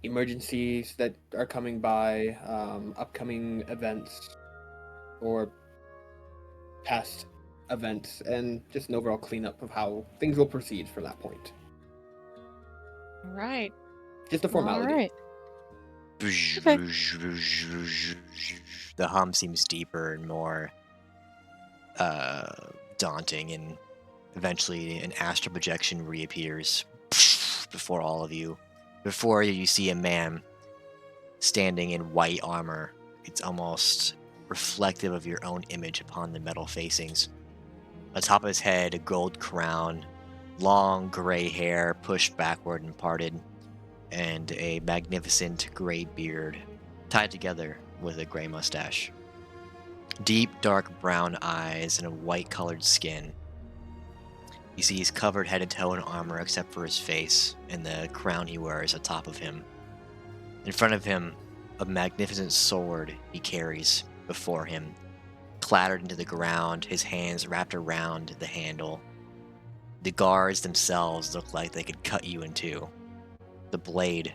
emergencies that are coming by, upcoming events, or past events, and just an overall cleanup of how things will proceed from that point.
All right.
Just a formality.
All right.
Okay. The hum seems deeper and more daunting, and eventually an astral projection reappears before all of you. Before you see a man standing in white armor. It's almost reflective of your own image upon the metal facings. Atop his head, a gold crown, long gray hair pushed backward and parted, and a magnificent gray beard tied together with a gray mustache. Deep, dark brown eyes and a white-colored skin. You see he's covered head to toe in armor except for his face and the crown he wears atop of him. In front of him, a magnificent sword he carries before him, clattered into the ground, his hands wrapped around the handle. The guards themselves look like they could cut you in two. The blade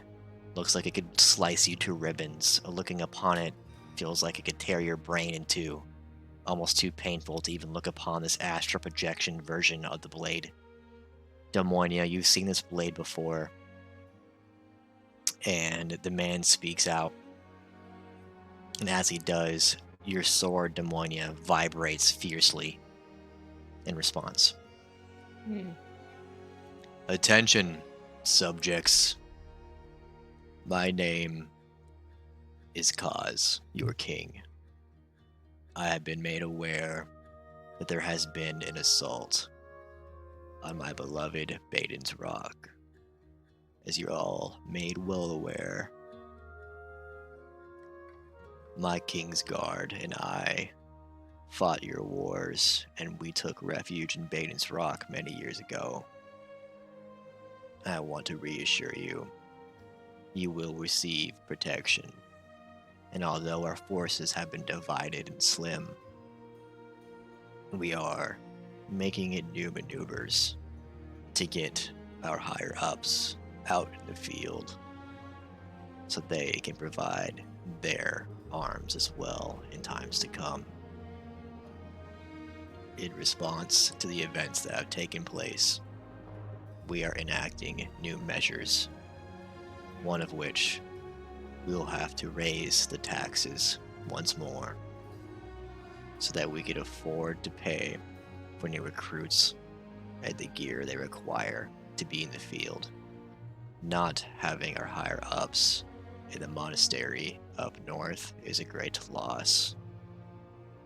looks like it could slice you to ribbons. Looking upon it feels like it could tear your brain in two. Almost too painful to even look upon this astral projection version of the blade. Demonia, you've seen this blade before. And the man speaks out. And as he does, your sword, Demonia, vibrates fiercely in response. Attention, subjects. My name is Kaz, your king. I have been made aware that there has been an assault on my beloved Baden's Rock. As you're all made well aware, my King's Guard and I fought your wars, and we took refuge in Baden's Rock many years ago. I want to reassure you, you will receive protection. And although our forces have been divided and slim, we are making it new maneuvers to get our higher-ups out in the field so they can provide their arms as well in times to come. In response to the events that have taken place, we are enacting new measures, one of which we will have to raise the taxes once more so that we can afford to pay for new recruits and the gear they require to be in the field. Not having our higher-ups in the monastery up north is a great loss.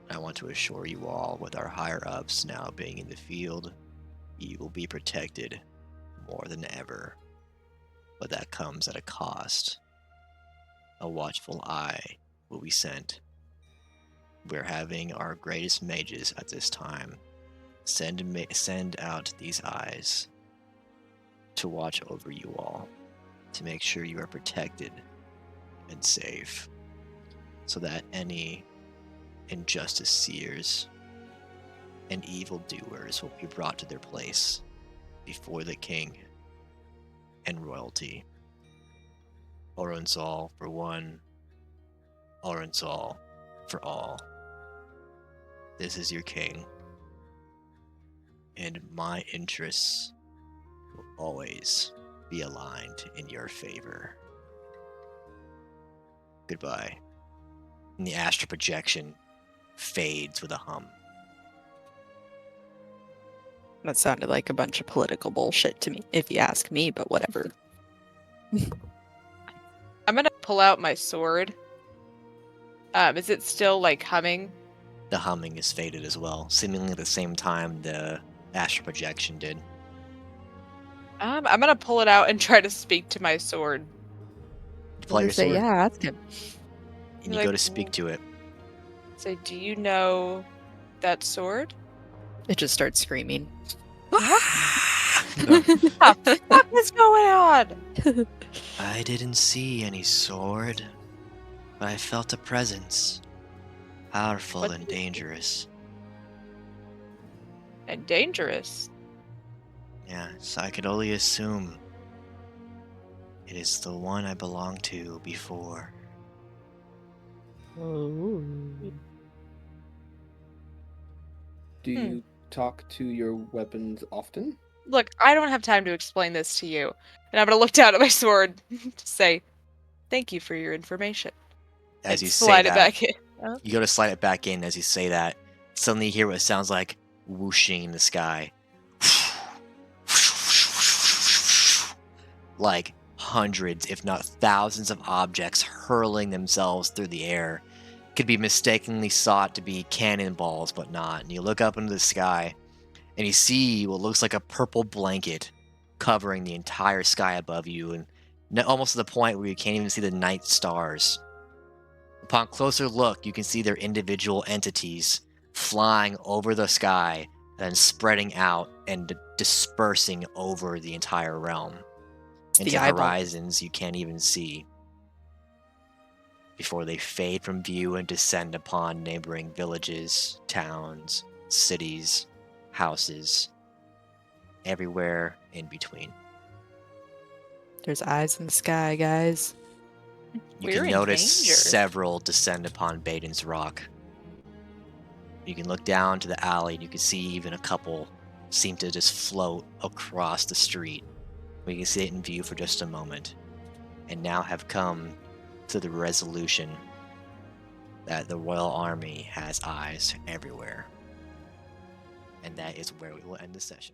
I want to assure you all, with our higher-ups now being in the field, you will be protected more than ever. But that comes at a cost. A watchful eye will be sent. We're having our greatest mages at this time send out these eyes to watch over you all, to make sure you are protected and safe, so that any injustice seers and evildoers will be brought to their place before the king and royalty. Oronsal for one, Oronsal for all. This is your king, and my interests will always be aligned in your favor. Goodbye. And the astral projection fades with a hum.
That sounded like a bunch of political bullshit to me, if you ask me, but whatever.
I'm gonna pull out my sword. Is it still like humming?
The humming is faded as well, seemingly at the same time the astral projection did.
I'm gonna pull it out and try to speak to my sword.
You pull out your sword,
Yeah, ask him.
and you
Like,
go to speak to it.
Say, do you know that sword?
It just starts screaming.
No.
What the fuck is going on?
I didn't see any sword, but I felt a presence. Powerful
What?
and dangerous.
And dangerous.
Yes, I could only assume it is the one I belonged to before.
Do you talk to your weapons often?
Look, I don't have time to explain this to you. And I'm gonna look down at my sword to say, thank you for your information.
As
And
you
slide
say
it
that,
back in.
you go to slide it back in. As you say that, suddenly you hear what sounds like whooshing in the sky. Like hundreds, if not thousands of objects hurling themselves through the air. Could be mistakenly thought to be cannonballs, but not. And you look up into the sky, and you see what looks like a purple blanket covering the entire sky above you, and almost to the point where you can't even see the night stars. Upon closer look, you can see their individual entities flying over the sky and then spreading out and dispersing over the entire realm into horizons you can't even see, before they fade from view and descend upon neighboring villages, towns, cities, houses, everywhere in between.
There's eyes in the sky, guys.
You
We're
can
in
notice
danger.
several descend upon Baden's rock. You can look down to the alley and you can see even a couple seem to just float across the street. We can see it in view for just a moment, and now have come to the resolution that the Royal Army has eyes everywhere. And that is where we will end the session.